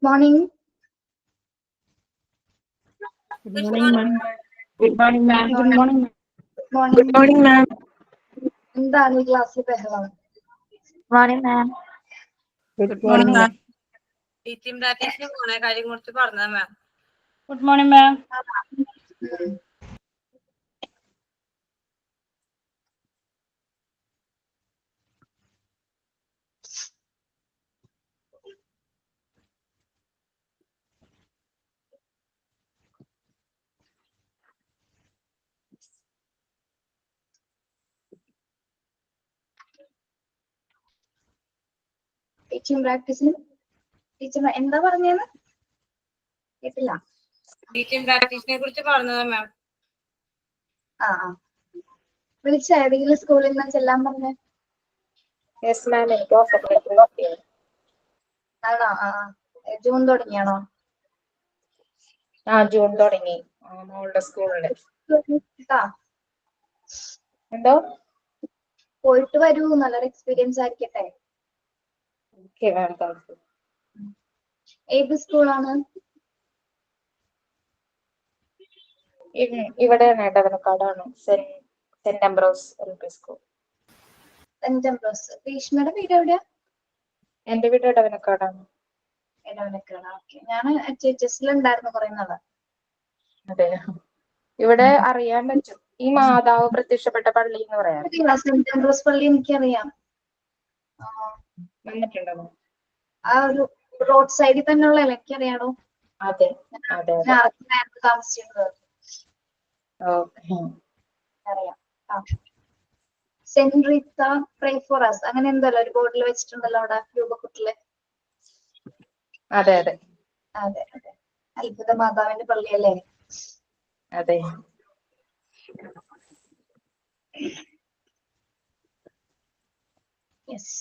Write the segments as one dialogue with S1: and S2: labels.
S1: Good morning.
S2: Good morning, ma'am.
S3: Good morning, ma'am.
S2: Good morning, ma'am.
S1: Good morning.
S3: Good morning, ma'am.
S1: എന്താണ് ഈ ക്ലാസ്സിൽ ബഹളം?
S3: Morning, ma'am.
S2: Good morning, ma'am.
S4: Teaching പ്രാക്ടീസിന് പോണ കാര്യം കുറിച്ച് പറഞ്ഞതാ ma'am.
S2: Good morning, ma'am.
S1: Teaching പ്രാക്ടീസിന് ടീച്ചർ എന്താ പറഞ്ഞേന്ന് കേട്ടില്ല.
S4: ടീച്ചിങ് പ്രാക്ടീസിനെ കുറിച്ച് പറഞ്ഞതാ മാം.
S1: വിളിച്ച ഏതെങ്കിലും സ്കൂളിൽ നിന്ന് ചെല്ലാൻ പറഞ്ഞേ?
S3: Yes, ma'am. എനിക്ക് ഓഫർ ലെറ്റർ കിട്ടി.
S1: ആണോ? ജൂൺ തുടങ്ങിയാണോ?
S3: ജൂൺ തുടങ്ങി മോളുടെ സ്കൂളില്.
S1: കേട്ടാ?
S3: എന്തോ?
S1: പോയിട്ട് വരൂ, നല്ലൊരു എക്സ്പീരിയൻസ് ആയിരിക്കട്ടെ.
S3: Okay ma'am, thank you.
S1: ഏത് സ്കൂളാണ്?
S3: ഇവിടെ ഇടവനക്കാടാണ്. Saint Ambrose LP school.
S1: Saint Ambrose. ഭീഷ്മയുടെ വീട് എവിടെയാ?
S3: എന്റെ വീട് ഇടവനക്കാടാണ്.
S1: ഇടവനക്കാട്. ഓക്കെ. ഞാൻ HHS-ലുണ്ടായിരുന്നു കുറെ നാള്.
S3: അതെ, ഇവിടെ അറിയാൻ പറ്റും. ഈ മാതാവ് പ്രത്യക്ഷപ്പെട്ട പള്ളി എന്ന് പറയാം.
S1: സെന്റ് അംബ്രോസ് പള്ളി എനിക്കറിയാം.
S3: വന്നിട്ടുണ്ടോ?
S1: ആ ഒരു റോഡ് സൈഡിൽ തന്നെ ഉള്ളതല്ലേ, എനിക്കറിയാണോ?
S3: അതെ അതെ അതെ.
S1: താമസിച്ചിരുന്നത്
S3: ഓക്കെ,
S1: അറിയാം. Saint Rita pray for us അങ്ങനെ എന്തല്ലോ ഒരു ബോർഡിൽ വെച്ചിട്ടുണ്ടല്ലോ അവിടെ രൂപക്കുട്ടില്.
S3: അതെ അതെ
S1: അതെ അതെ. അത്ഭുത മാതാവിന്റെ പള്ളിയല്ലേ?
S3: അതെ.
S1: യെസ്.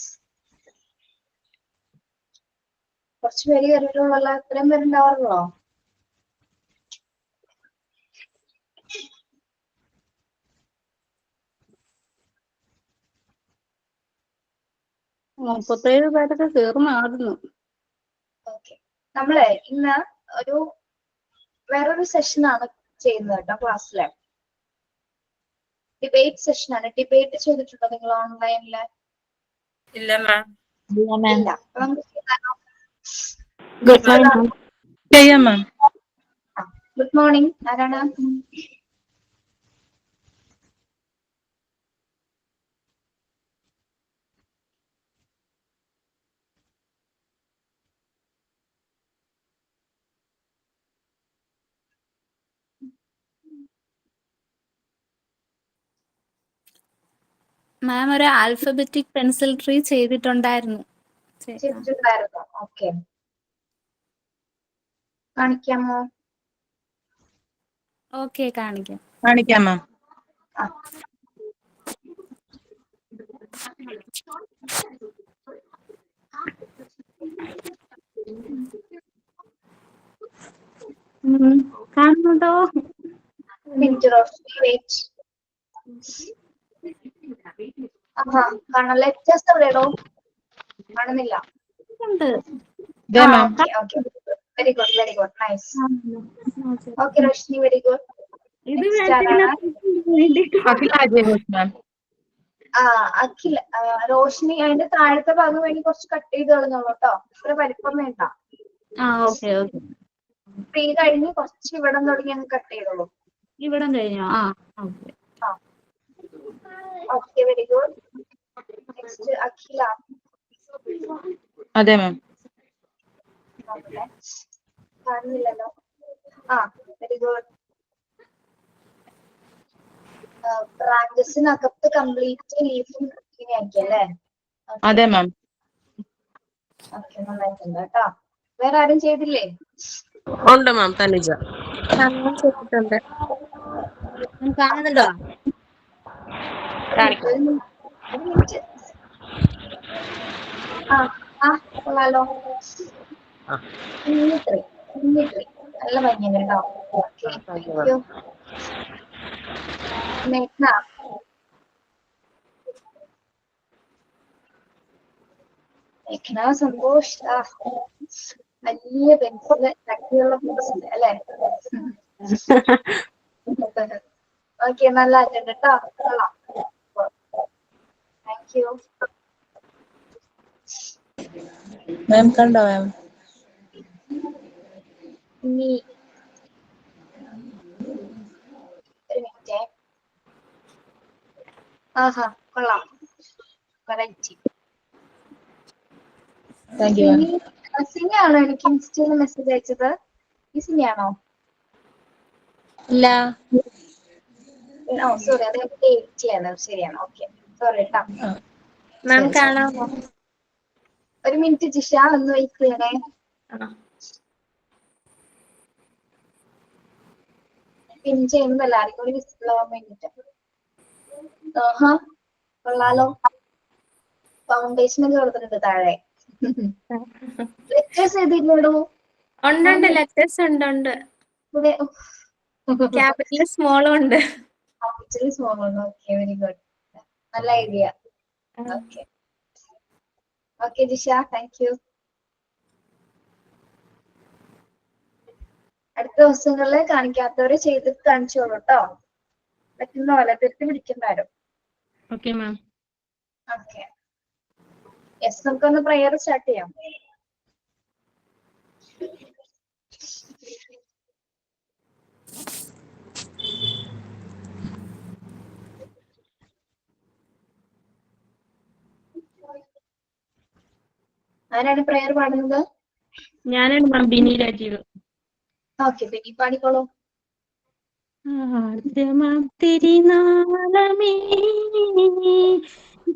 S1: കുറച്ച് പേര് കയറിയിട്ടുള്ള ഇത്രയും പേരുണ്ടാവാറുള്ളോ?
S2: മുപ്പത്തേഴ് പേരൊക്കെ കേറുന്നായിരുന്നു.
S1: ഓക്കെ. നമ്മള് ഇന്ന് ഒരു വേറൊരു സെഷനാണ് ചെയ്യുന്നത് കേട്ടോ ക്ലാസ്സിലെ. ഡിബേറ്റ് സെഷനാണ്. ഡിബേറ്റ് ചെയ്തിട്ടുണ്ടോ നിങ്ങൾ ഓൺലൈനില്?
S4: ഇല്ല മാം.
S1: ഇല്ല. അപ്പൊ നമുക്ക് ചെയ്താലോ?
S3: Good morning. ചെയ്യാം മാം.
S1: Good morning. ആരാണ്?
S5: മാം, ഒരു ആൽഫബറ്റിക് പെൻസിൽ ട്രീ ചെയ്തിട്ടുണ്ടായിരുന്നു.
S1: ചെയ്തിട്ടുണ്ടായിരുന്നോ? ഓക്കെ. കാണിക്കാമോ?
S5: ഓക്കെ, കാണിക്കാം.
S3: കാണിക്കാം മാം.
S5: കാണുന്നുണ്ടോ?
S1: കാണാം. ലെറ്റേഴ്സ് എവിടെയാണോ? കാണുന്നില്ല. Very good, very good, nice. Okay Roshini, very good.
S5: ഇത്
S1: അഖില. റോഷിനി അതിന്റെ താഴത്തെ ഭാഗം വേണ്ടി കുറച്ച് കട്ട് ചെയ്ത് കളഞ്ഞോളൂ കേട്ടോ. ഇത്ര വലിപ്പം വേണ്ട.
S5: Okay okay.
S1: ഫ്രീ കഴിഞ്ഞ് കുറച്ച് ഇവിടം തുടങ്ങി അങ്ങ് കട്ട് ചെയ്തോളൂ.
S5: ഇവിടം കഴിഞ്ഞോ? Okay.
S1: Okay, very good. Next Akhila.
S3: അതെ മാം.
S1: കാണുന്നില്ലല്ലോ. Very good. ബ്രാഞ്ചസിനകത്ത് കംപ്ലീറ്റ് ലീഫും ഇങ്ങനെയാക്കിയല്ലേ?
S3: അതെ മാം.
S1: ഓക്കെ, നന്നായിട്ടുണ്ട് കേട്ടോ. വേറെ ആരും ചെയ്തില്ലേ?
S6: ഉണ്ട് മാം. തനിജ ചെയ്തിട്ടുണ്ട്.
S5: കാണുന്നുണ്ടോ?
S1: ഒരു മിനിറ്റ്. കൊള്ളാലോ. കുഞ്ഞിത്രി നല്ല ഭംഗിയുണ്ട് കേട്ടോ. Okay, thank U. മേഘ്ന. മേഘ്ന, സന്തോഷ്. വലിയ പെൻസില് കട്ടിയുള്ള പെൻസില് അല്ലേ? ഓക്കെ, നല്ല അറ്റൻഡ് കേട്ടോ. കൊള്ളാം. Thank you.
S7: മാം കണ്ടോ മാം?
S1: ഇനി ഒരു മിനിറ്റ്. ആഹാ, കൊള്ളാം. വെറൈറ്റി.
S7: Thank you ma'am.
S1: സിനിയാണോ എനിക്ക് ഇൻസ്റ്റയിൽ മെസ്സേജ് അയച്ചത്? ഈ സിനിയാണോ?
S7: ഇല്ല
S1: ഓ സോറി, അത് എഡിറ്റ് ചെയ്യാൻ. ശരിയാണ്. ഓക്കെ, സോറി കേട്ടോ.
S6: മാം കാണാമോ?
S1: ഒരു മിനിറ്റ് ജിഷ, ഒന്ന് വെയിറ്റ് ചെയ്യണേ. പിൻ ചെയ്യുന്നതല്ല, ആർക്കും കൂടി വിസിബിൾ ആവാൻ വേണ്ടിട്ട്. ആഹാ, കൊള്ളാലോ. ഫൗണ്ടേഷൻ ഒക്കെ കൊടുത്തിട്ടുണ്ട് താഴെ. ലെറ്റേഴ്സ് എഴുതിയില്ലടോ?
S6: ഉണ്ട് ലെറ്റേഴ്സ് ഉണ്ട്.
S1: ഇവിടെ
S6: ക്യാപിറ്റൽ സ്മോളും ഉണ്ട്.
S1: ആക്ച്വലി സ്മോൾ ആണ്. Okay, very good. നല്ല idea. Okay okay Jisha, thank you. അടുത്ത ദിവസങ്ങളിൽ കാണിക്കാത്തവരെ ചെയ്തിട്ട് കാണിച്ചോളൂ കേട്ടോ. പറ്റുന്ന പോലെ തിരുത്തി പിടിക്കണ്ടാരും.
S2: Okay ma'am.
S1: ഓക്കെ, യെസ്, നമുക്കൊന്ന് പ്രയർ സ്റ്റാർട്ട് ചെയ്യാം. ആരാണ് പ്രയർ പാടുന്നത്?
S2: ഞാനാണ് മാം, ബിനി രാജീവ്.
S1: ഓക്കെ, പിന്നെ പാടിക്കോളൂ.
S2: ആർദ്രമാം തിരുനാളമേ,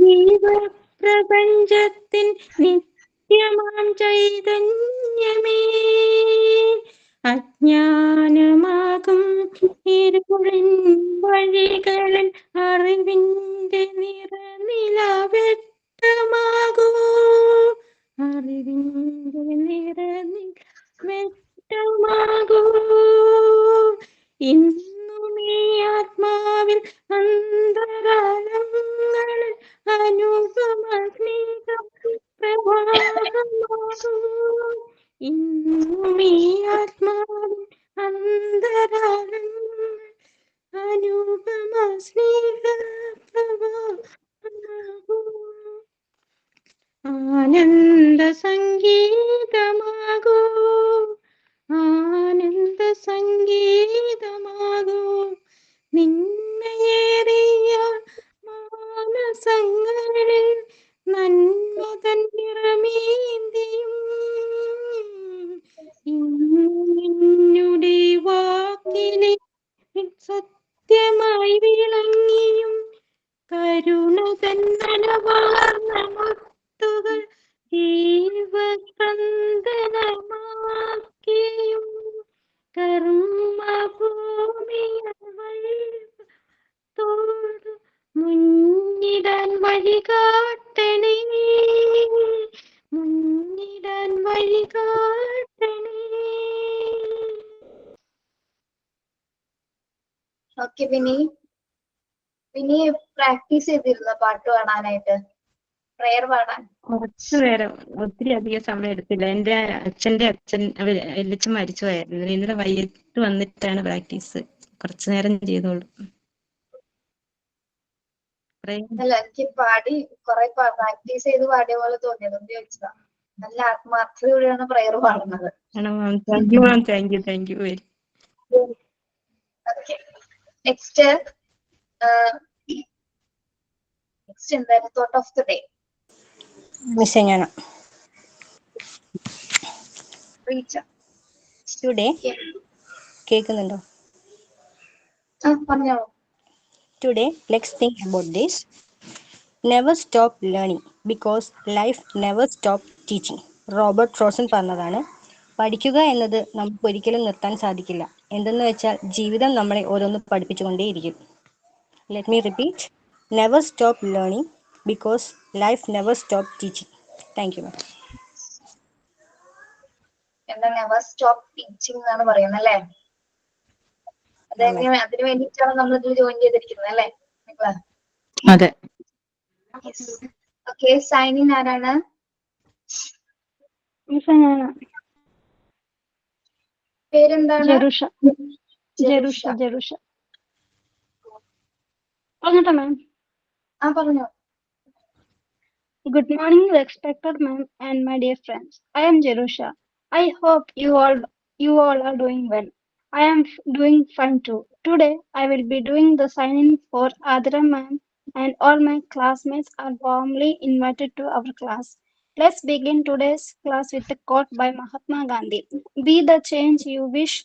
S2: ജീവപ്രപഞ്ചത്തിൻ നിത്യമാം ചൈതന്യമേ, അജ്ഞാനമാകും ഇരുളിൻ വഴികളിൽ അറിവിന്റെ നിറനിലവെട്ടമാകൂ, അറിവിന്റെ നിറനിലവെട്ടമാകൂ. ഇന്നും ഈ ആത്മാവിൽ അന്തരാളങ്ങളിൽ അനുപമ സ്നേഹം പ്രവാഹമാകൂ. ഇന്നും ഈ ആത്മാവിൽ അന്തരാളങ്ങളിൽ അനുപമ സ്നേഹ പ്രവാഹമാകൂ. ആനന്ദ സംഗീതമാകൂ, ആനന്ദ സംഗീതമാകൂ. നിന്നയേറിയ മാനസങ്ങളിൽ നന്മതൻ നിറമേന്തിയും, നിന്നുടെ വാക്കിലെ സത്യമായി വിളങ്ങിയും, കരുണ തന്നലവാർന്ന മുത്തുകൾ ജീവസ്പന്ദനമാക്കിയും, കർമ്മഭൂമിയോട് മുന്നിടാൻ വഴി കാട്ടണേ, മുന്നിടാൻ വഴി കാട്ടണേ.
S1: ഓക്കെ, പിന്നെ പ്രാക്ടീസ് ചെയ്തിരുന്നോ പാട്ട് പാടാനായിട്ട്, പ്രയർ പാടാൻ?
S2: കുറച്ചു നേരം, ഒത്തിരി അധികം സമയം എടുത്തില്ല. എന്റെ അച്ഛൻ വല്യച്ഛൻ മരിച്ചു പോയായിരുന്നു. ഇന്നലെ വൈകിട്ട് വന്നിട്ടാണ് പ്രാക്ടീസ്. കുറച്ചു നേരം ചെയ്തോളൂ.
S1: അല്ല, എനിക്ക് പാടി കുറെ പ്രാക്ടീസ് ചെയ്ത് പാടിയ പോലെ തോന്നിയത് കൊണ്ട് ചോദിച്ചതാ. നല്ല ആത്മാർത്ഥതയോടെയാണ് പ്രയർ പാടുന്നത്.
S2: Thank you ma'am, thank you very.
S1: Okay, next എന്തായാലും തോട്ട് ഓഫ് ദ ഡേ
S8: മിസ്സെങ്ങാണ്.
S1: റീച്ച
S8: ടുഡേ കേൾക്കുന്നുണ്ടോ?
S1: പറഞ്ഞോളൂ.
S8: Today, let's think about this. Never stop learning because life never stop teaching. Robert frozen പറഞ്ഞതാണ്. പഠിക്കുക എന്നത് നമുക്ക് ഒരിക്കലും നിർത്താൻ സാധിക്കില്ല. എന്തെന്ന് വെച്ചാൽ ജീവിതം നമ്മളെ ഓരോന്ന് പഠിപ്പിച്ചുകൊണ്ടേയിരിക്കും. Let me repeat. Never stop learning because life never stop teaching. Thank you, ma'am.
S1: എന്താ നെവർ സ്റ്റോപ്പ് ടീച്ചിങ് എന്നാണ് പറയുന്നത് അല്ലേ? അതിന് വേണ്ടിയിട്ടാണ് നമ്മൾ ഇതിൽ ജോയിൻ ചെയ്തിരിക്കുന്നത് അല്ലേ?
S2: അതെ.
S1: ഓക്കെ, സൈനിങ് ആരാണ്? പേരെന്താണ്?
S9: ജെറുഷ.
S1: ജെറുഷ.
S9: ജെറുഷ. പറഞ്ഞോട്ടെ മാം.
S1: പറഞ്ഞോ.
S9: Good morning, respected ma'am and my dear friends. I am Jerusha. I hope you all are doing well. I am doing fine too. Today I will be doing the sign-in for Adra ma'am, and all my classmates are warmly invited to our class. Let's begin today's class with a quote by Mahatma Gandhi. Be the change you wish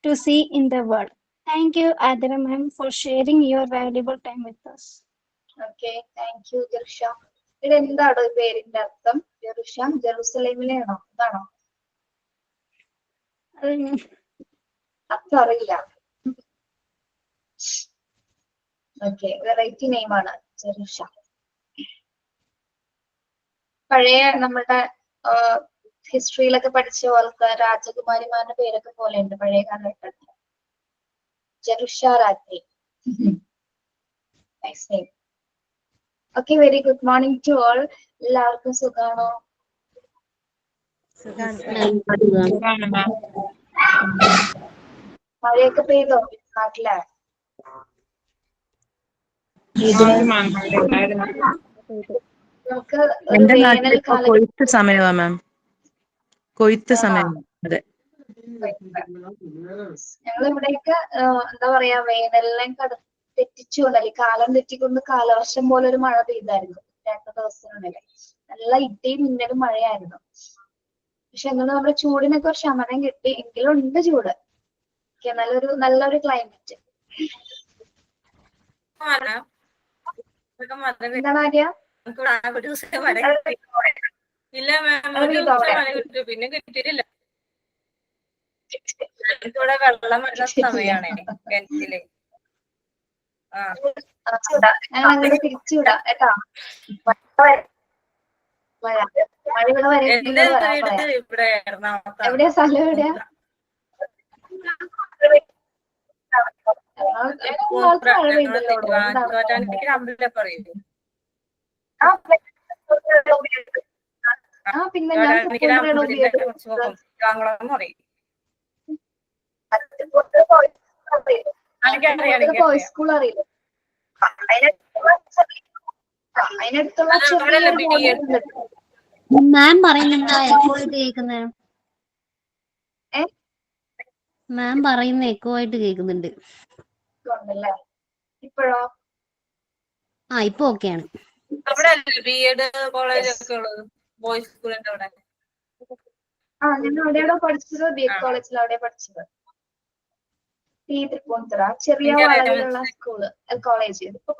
S9: to see in the world. Thank you, Adra ma'am, for sharing your valuable time with us.
S1: Okay, thank you Jerusha. ഇത് എന്താണോ ഈ പേരിന്റെ അർത്ഥം? ജെറുഷ ജെറുസലേമിലെയാണോ? ഇതാണോ? അർത്ഥം അറിയില്ല. Okay, variety നെയിമാണ് Jerusha. പഴയ നമ്മുടെ ഹിസ്റ്ററിയിലൊക്കെ പഠിച്ച പോലത്തെ രാജകുമാരിമാരുടെ പേരൊക്കെ പോലെ ഉണ്ട് പഴയ കാലഘട്ടത്തിൽ. ജെറുഷ രാത്രി. Nice name. Okay, very good morning to all. എല്ലാവർക്കും സുഖാണോ? മഴയൊക്കെ പെയ്തോ നാട്ടിലെ? നമുക്ക്
S7: എന്റെ നാട്ടിൽ ഇപ്പൊ കൊയ്ത്ത് സമയമാ മാം. കൊയ്ത്ത് സമയം. അതെ,
S1: ഞങ്ങൾ ഇവിടെയൊക്കെ എന്താ പറയാ, വേനലിനെ തെറ്റിച്ചുകൊണ്ട് അല്ലെങ്കിൽ കാലം തെറ്റിക്കൊണ്ട് കാലവർഷം പോലെ ഒരു മഴ പെയ്തായിരുന്നു 2 ദിവസത്തിനുള്ളിൽ. നല്ല ഇടിയും മിന്നലും മഴയായിരുന്നു. പക്ഷെ എന്നാലും നമ്മുടെ ചൂടിനൊക്കെ ഒരു ശമനം കിട്ടി. എങ്കിലും ഉണ്ട് ചൂട്. നല്ലൊരു ക്ലൈമറ്റ്. എന്താണ് ആര്യ?
S4: ഇല്ല മാം, ഒരു ദിവസം മഴ കിട്ടി, പിന്നെ കിട്ടിയിട്ടില്ല. ഇവിടെ വെള്ളം വരുന്ന സമയാണ് കിണറ്റില്.
S1: ഞങ്ങൾ അങ്ങനെ തിരിച്ചുവിടാം കേട്ടാ. മഴ ഇവിടെ വരെ.
S4: ഇവിടെ എറണാകുളത്ത്.
S1: എവിടെയാ സ്ഥലം? എവിടെയാ? പിന്നെ ബോയ്സ് സ്കൂൾ അറിയില്ല. അതിനടുത്തുള്ള
S10: മാം പറയുന്നെന്താ എക്കോ ആയിട്ട് കേൾക്കുന്നത്? മാം പറയുന്ന എക്കോ ആയിട്ട് കേൾക്കുന്നുണ്ട്.
S1: ഇപ്പോഴോ?
S10: ഇപ്പൊ ഓക്കെയാണ്.
S4: ബി.എഡ് കോളേജൊക്കെ ഉള്ളത് ബോയ്സ് സ്കൂളിന്റെ അവിടെ.
S1: ഞാൻ അവിടെയാണോ പഠിച്ചത്? ബി.എഡ് കോളേജിൽ അവിടെ പഠിച്ചത്. തൃപ്പൂണിത്തുറ ചെറിയ വളവിലുള്ള സ്കൂള് കോളേജ്. ഇപ്പൊ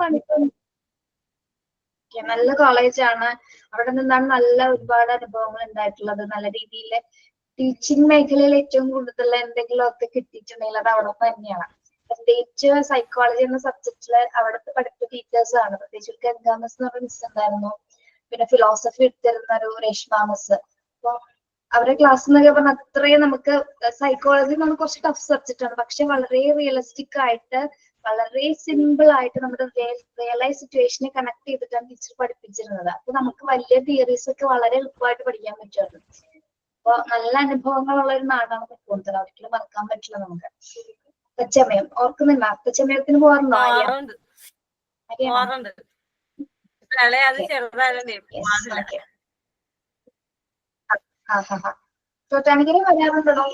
S1: നല്ല കോളേജാണ്. അവിടെ നിന്നാണ് നല്ല ഒരുപാട് അനുഭവങ്ങൾ ഉണ്ടായിട്ടുള്ളത്. നല്ല രീതിയിൽ ടീച്ചിങ് മേഖലയിൽ ഏറ്റവും കൂടുതൽ എന്തെങ്കിലും ഒക്കെ കിട്ടിയിട്ടുണ്ടെങ്കിൽ അത് അവിടെ തന്നെയാണ്. പ്രത്യേകിച്ച് സൈക്കോളജി എന്ന സബ്ജക്റ്റില് അവിടുത്തെ പഠിച്ച ടീച്ചേഴ്സ് ആണ്. പ്രത്യേകിച്ച് ഗംഗാമസ് എന്ന് പറഞ്ഞ മിസ് ഉണ്ടായിരുന്നു. പിന്നെ ഫിലോസഫി എടുത്തിരുന്ന ഒരു രേഷ്മ മിസ്. അപ്പൊ അവരുടെ ക്ലാസ് എന്നൊക്കെ പറഞ്ഞാൽ അത്രയും നമുക്ക് സൈക്കോളജി നമുക്ക് കുറച്ച് ടഫ് സബ്ജക്റ്റ് ആണ്. പക്ഷെ വളരെ റിയലിസ്റ്റിക് ആയിട്ട് വളരെ സിമ്പിൾ ആയിട്ട് നമ്മുടെ റിയൽ ലൈഫ് സിറ്റുവേഷനെ കണക്ട് ചെയ്തിട്ടാണ് ടീച്ചർ പഠിപ്പിച്ചിരുന്നത്. അപ്പൊ നമുക്ക് വലിയ തിയറീസ് ഒക്കെ വളരെ എളുപ്പമായിട്ട് പഠിക്കാൻ പറ്റുമായിരുന്നു. അപ്പൊ നല്ല അനുഭവങ്ങളുള്ള ഒരു നാടാണ് തൃപ്പൂണിത്തുറ. ഒരിക്കലും മറക്കാൻ പറ്റില്ല നമുക്ക്. അത്തച്ചമയം ഓർക്കുന്നില്ല? അത്തച്ചമയത്തിന് പോകാറുണ്ടോ? ചോറ്റാനിക്കര വരാറുണ്ടോ?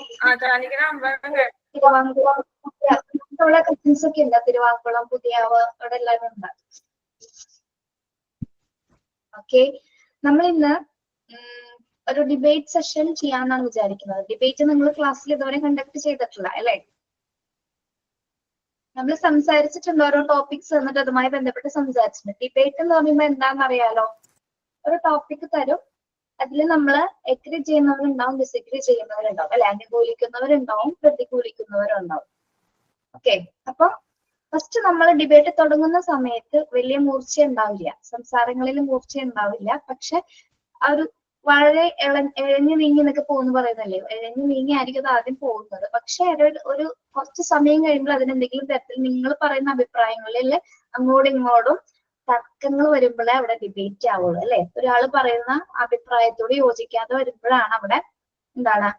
S1: തിരുവാങ്കുളം കസിൻസ് ഒക്കെ ഉണ്ട്. തിരുവാങ്കുളം, പുതിയാവ്, അവിടെ എല്ലാവരും ഉണ്ട്. ഓക്കെ, നമ്മൾ ഇന്ന് ഒരു ഡിബേറ്റ് സെഷൻ ചെയ്യാന്നാണ് വിചാരിക്കുന്നത്. ഡിബേറ്റ് നിങ്ങൾ ക്ലാസ്സിൽ ഇതുവരെ കണ്ടക്ട് ചെയ്തിട്ടില്ല അല്ലെ? നമ്മൾ സംസാരിച്ചിട്ടുണ്ട്, ഓരോ ടോപ്പിക്സ് എന്നിട്ട് അതുമായി ബന്ധപ്പെട്ട് സംസാരിച്ചിട്ടുണ്ട്. ഡിബേറ്റ് എന്ന് പറയുമ്പോൾ എന്താണെന്ന് അറിയാലോ? ഒരു ടോപ്പിക് തരും, അതിൽ നമ്മൾ എഗ്രി ചെയ്യുന്നവരുണ്ടാവും, ഡിസഗ്രി ചെയ്യുന്നവരുണ്ടാവും അല്ലെ? അനുകൂലിക്കുന്നവരുണ്ടാവും, പ്രതികൂലിക്കുന്നവരുണ്ടാവും. ഓക്കെ, അപ്പൊ ഫസ്റ്റ് നമ്മൾ ഡിബേറ്റ് തുടങ്ങുന്ന സമയത്ത് വലിയ മൂർച്ച ഉണ്ടാവില്ല, സംസാരങ്ങളിൽ മൂർച്ച ഉണ്ടാവില്ല. പക്ഷെ ആ ഒരു വളരെ ഇഴഞ്ഞു നീങ്ങി എന്നൊക്കെ പോകുന്നു പറയുന്നല്ലേ, ഇഴഞ്ഞു നീങ്ങി ആയിരിക്കും അത് ആദ്യം പോകുന്നത്. പക്ഷെ ഒരു കുറച്ച് സമയം കഴിയുമ്പോൾ അതിനെന്തെങ്കിലും തരത്തിൽ നിങ്ങൾ പറയുന്ന അഭിപ്രായങ്ങളിൽ അങ്ങോട്ടും ഇങ്ങോട്ടും തർക്കങ്ങൾ വരുമ്പോഴേ അവിടെ ഡിബേറ്റ് ആവുള്ളൂ അല്ലെ? ഒരാൾ പറയുന്ന അഭിപ്രായത്തോട് യോജിക്കാതെ വരുമ്പോഴാണ് അവിടെ എന്താണ്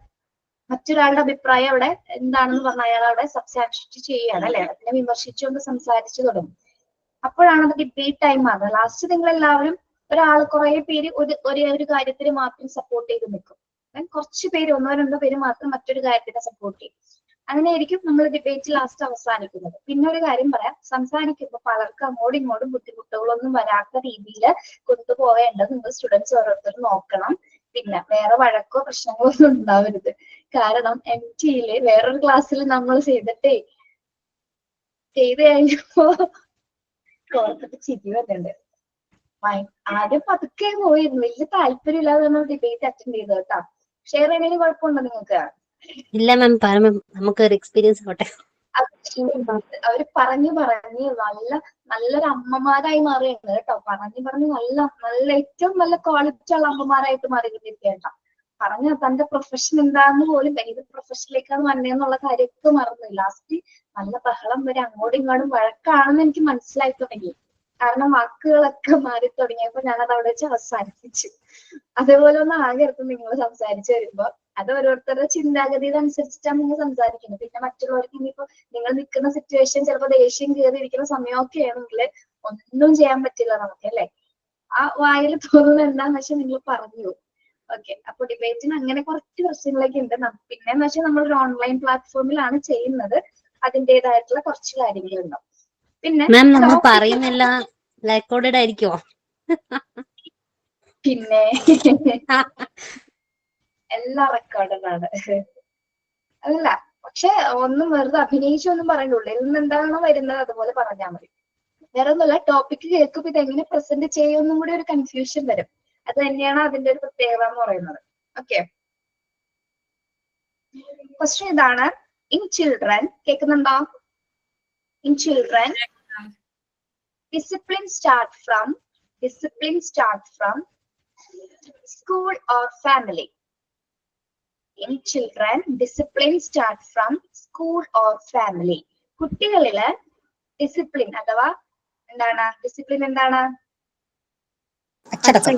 S1: മറ്റൊരാളുടെ അഭിപ്രായം അവിടെ എന്താണെന്ന് പറഞ്ഞ അയാൾ അവിടെ സബ്സ്റ്റാൻഷ്യേറ്റ് ചെയ്യുകയാണ് അല്ലെ, അതിനെ വിമർശിച്ചുകൊണ്ട് സംസാരിച്ചു തുടങ്ങും. അപ്പോഴാണ് അത് ഡിബേറ്റ് ടൈം ആകുന്നത്. ലാസ്റ്റ് നിങ്ങൾ എല്ലാവരും കുറെ പേര് ഒരേ ഒരു കാര്യത്തിന് മാത്രം സപ്പോർട്ട് ചെയ്ത് നിൽക്കും, കുറച്ച് പേര് 1-2 പേര് മാത്രം മറ്റൊരു കാര്യത്തിനെ സപ്പോർട്ട് ചെയ്യും. അങ്ങനെയായിരിക്കും നമ്മൾ ഡിബേറ്റ് ലാസ്റ്റ് അവസാനിക്കുന്നത്. പിന്നെ ഒരു കാര്യം പറയാം, സംസാരിക്കുമ്പോൾ പലർക്കും അങ്ങോട്ടും ഇങ്ങോട്ടും ബുദ്ധിമുട്ടുകളൊന്നും വരാത്ത രീതിയിൽ കൊണ്ടുപോകേണ്ടത് നിങ്ങൾ സ്റ്റുഡൻസ് ഓരോരുത്തരും നോക്കണം. പിന്നെ വേറെ വഴക്കോ പ്രശ്നങ്ങളോ ഒന്നും ഉണ്ടാവരുത്. കാരണം MTയില് വേറൊരു ക്ലാസ്സിൽ നമ്മൾ ചെയ്ത് കഴിഞ്ഞപ്പോ ഓർത്തിട്ട് ചിരി വരുന്നുണ്ട്. ആദ്യം പതുക്കെ പോയിരുന്നു, വലിയ താല്പര്യമില്ലാതെ നമ്മൾ ഡിബേറ്റ് അറ്റൻഡ് ചെയ്തത് കേട്ടോ. ഷെയർ ചെയ്യുന്നതിന് കുഴപ്പമുണ്ടോ നിങ്ങൾക്ക്?
S10: ഇല്ല മാം, നമുക്ക് ഒരു എക്സ്പീരിയൻസ് ആവട്ടെ.
S1: അവര് പറഞ്ഞു നല്ലൊരു അമ്മമാരായി മാറിയാണ് കേട്ടോ. പറഞ്ഞു നല്ല ഏറ്റവും നല്ല ക്വാളിറ്റി ഉള്ള അമ്മമാരായിട്ട് മാറിക്കൊണ്ടിരിക്കുക. പറഞ്ഞ തന്റെ പ്രൊഫഷൻ എന്താന്ന് പോലും ഏത് പ്രൊഫഷനിലേക്കാണ് വന്നേന്നുള്ള കാര്യമൊക്കെ മറന്നു. ലാസ്റ്റ് നല്ല ബഹളം വരെ അങ്ങോട്ടും ഇങ്ങോട്ടും വഴക്കാണെന്ന് എനിക്ക് മനസ്സിലായി തുടങ്ങി. കാരണം വാക്കുകളൊക്കെ മാറി തുടങ്ങിയപ്പോ ഞാനത് അവിടെ വെച്ച് അവസാനിപ്പിച്ചു. അതേപോലെ ഒന്ന് ആകെ എടുത്ത് നിങ്ങൾ സംസാരിച്ചു വരുമ്പോ അത് ഓരോരുത്തരുടെ ചിന്താഗതിയുടെ അനുസരിച്ചിട്ടാണ് നിങ്ങൾ സംസാരിക്കുന്നത്. പിന്നെ മറ്റുള്ളവർക്ക് ഇനിയിപ്പോ നിങ്ങൾ നിൽക്കുന്ന സിറ്റുവേഷൻ ചിലപ്പോൾ ദേഷ്യം കയറിയിരിക്കുന്ന സമയമൊക്കെ ആണെങ്കിൽ ഒന്നും ചെയ്യാൻ പറ്റില്ല നമുക്ക് അല്ലെ. ആ വായിൽ തോന്നുന്നത് എന്താന്ന് വെച്ചാൽ നിങ്ങൾ പറഞ്ഞു. ഓക്കെ, അപ്പൊ ഡിബേറ്റിന് അങ്ങനെ കുറച്ച് പ്രശ്നങ്ങളൊക്കെ ഉണ്ട്. പിന്നെന്ന് വെച്ചാൽ നമ്മളൊരു ഓൺലൈൻ പ്ലാറ്റ്ഫോമിലാണ് ചെയ്യുന്നത്, അതിൻ്റെതായിട്ടുള്ള കുറച്ച് കാര്യങ്ങളുണ്ടാവും. പിന്നെ
S10: മാം, നമ്മൾ പറയുന്നില്ല റെക്കോർഡഡ് ആയിരിക്കുമോ?
S1: പിന്നെ എല്ലാം റെക്കോർഡഡ് ആണ്. അല്ല, പക്ഷെ ഒന്നും വെറുതെ അഭിനയിച്ചൊന്നും പറയണ്ടുള്ളൂ. ഇതിൽ നിന്ന് എന്താണോ വരുന്നത് അതുപോലെ പറഞ്ഞാൽ മതി. വേറെ ഒന്നുമില്ല, ടോപ്പിക് കേൾക്കുമ്പോൾ ഇതെങ്ങനെ പ്രസന്റ് ചെയ്യുമെന്നും കൂടി ഒരു കൺഫ്യൂഷൻ വരും. അത് തന്നെയാണ് അതിന്റെ ഒരു പ്രത്യേകത എന്ന് പറയുന്നത്. ഓക്കെ, ക്വസ്റ്റ്യൻ ഇതാണ്. ഇൻ ചിൽഡ്രൻ, കേൾക്കുന്നുണ്ടോ? In children discipline start from school or family. In children, discipline start from school or family. കുട്ടികളില് ഡിസിപ്ലിൻ അഥവാ എന്താണ് ഡിസിപ്ലിൻ? എന്താണ്? അച്ചടക്കം.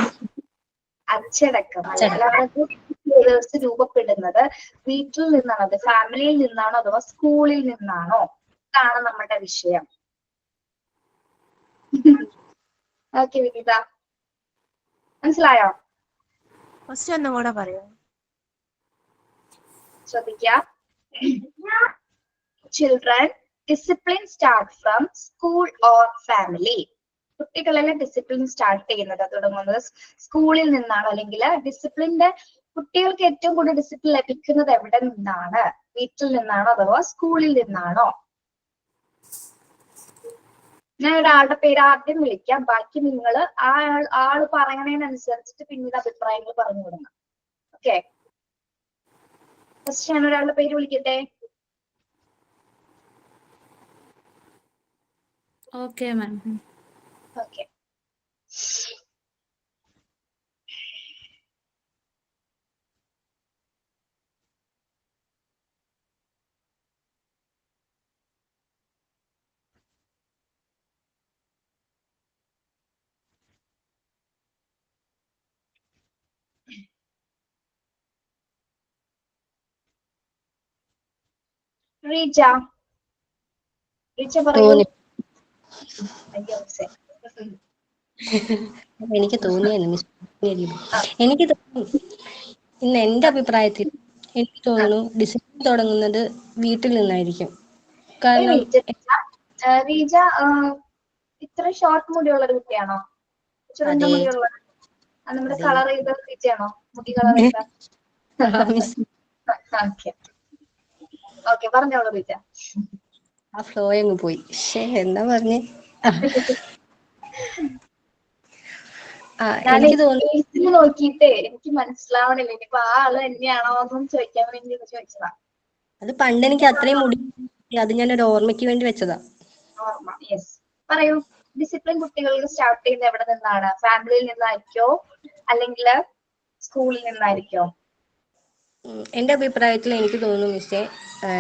S1: രൂപപ്പെടുന്നത് വീട്ടിൽ നിന്നാണോ, അത് ഫാമിലിയിൽ നിന്നാണോ അഥവാ സ്കൂളിൽ നിന്നാണോ? ഇതാണ് നമ്മുടെ വിഷയം. ഓക്കെ വിനീത, മനസ്സിലായോ?
S3: ക്വസ്റ്റ്യൻ ഒന്നും കൂടെ പറയോ?
S1: ശ്രദ്ധിക്കുക. Children discipline start from school or family. കുട്ടികളിലെ ഡിസിപ്ലിൻ സ്റ്റാർട്ട് ചെയ്യുന്നത് തുടങ്ങുന്നത് സ്കൂളിൽ നിന്നാണ്, അല്ലെങ്കിൽ ഡിസിപ്ലിന്റെ കുട്ടികൾക്ക് ഏറ്റവും കൂടുതൽ ഡിസിപ്ലിൻ ലഭിക്കുന്നത് എവിടെ നിന്നാണ്? വീട്ടിൽ നിന്നാണോ അഥവാ സ്കൂളിൽ നിന്നാണോ? ഞാൻ ഒരാളുടെ പേര് ആദ്യം വിളിക്കാം, ബാക്കി നിങ്ങൾ ആള് പറയണതിനനുസരിച്ചിട്ട് പിന്നീട് അഭിപ്രായങ്ങൾ പറഞ്ഞു കൊടുക്കണം. ഓക്കെ, ഫസ്റ്റ് ഞാൻ ഒരാളുടെ പേര് വിളിക്കട്ടെ.
S5: Okay ma'am.
S1: ഓക്കെ, റീജ പറയൂ.
S8: എനിക്ക് തോന്നിയായിരുന്നു എനിക്ക് തോന്നുന്നു ഇന്ന് എന്റെ അഭിപ്രായത്തിൽ എനിക്ക് തോന്നുന്നു ഡിസിപ്ലിൻ തുടങ്ങുന്നത് വീട്ടിൽ നിന്നായിരിക്കും. കാരണം
S1: റീജ ഇത്ര ഷോർട്ട് മുടിയുള്ള ഒരു കുട്ടിയാണോ? ചുരുണ്ട മുടിയുള്ള? നമ്മുടെ കളർ ചെയ്ത റീജയാണോ? മുടി കളർ ചെയ്ത? ഓക്കെ, പറഞ്ഞോളൂ റീജ.
S8: ആ ഫ്ലോ അങ്ങ് പോയി. എന്താ പറഞ്ഞേ? എനിക്ക് തോന്നുന്നു
S1: നോക്കിയിട്ടേ എനിക്ക് മനസ്സിലാവണില്ല. ഇനിയിപ്പോ ആ ആള് തന്നെയാണോ എന്നും ചോദിക്കാൻ വേണ്ടി ചോദിച്ചതാ.
S8: അത് പണ്ട് എനിക്ക് അത്രയും മുടി, അത് ഞാനൊരു ഓർമ്മയ്ക്ക് വേണ്ടി വെച്ചതാ.
S1: ഓർമ്മ, യെസ്. പറയൂ, ഡിസിപ്ലിൻ കുട്ടികൾക്ക് സ്റ്റാർട്ട് ചെയ്യുന്നത് എവിടെ നിന്നാണ്? ഫാമിലിയിൽ നിന്നായിരിക്കോ അല്ലെങ്കിൽ സ്കൂളിൽ നിന്നായിരിക്കോ?
S8: എന്റെ അഭിപ്രായത്തിൽ എനിക്ക് തോന്നുന്നു മിസ്സേ,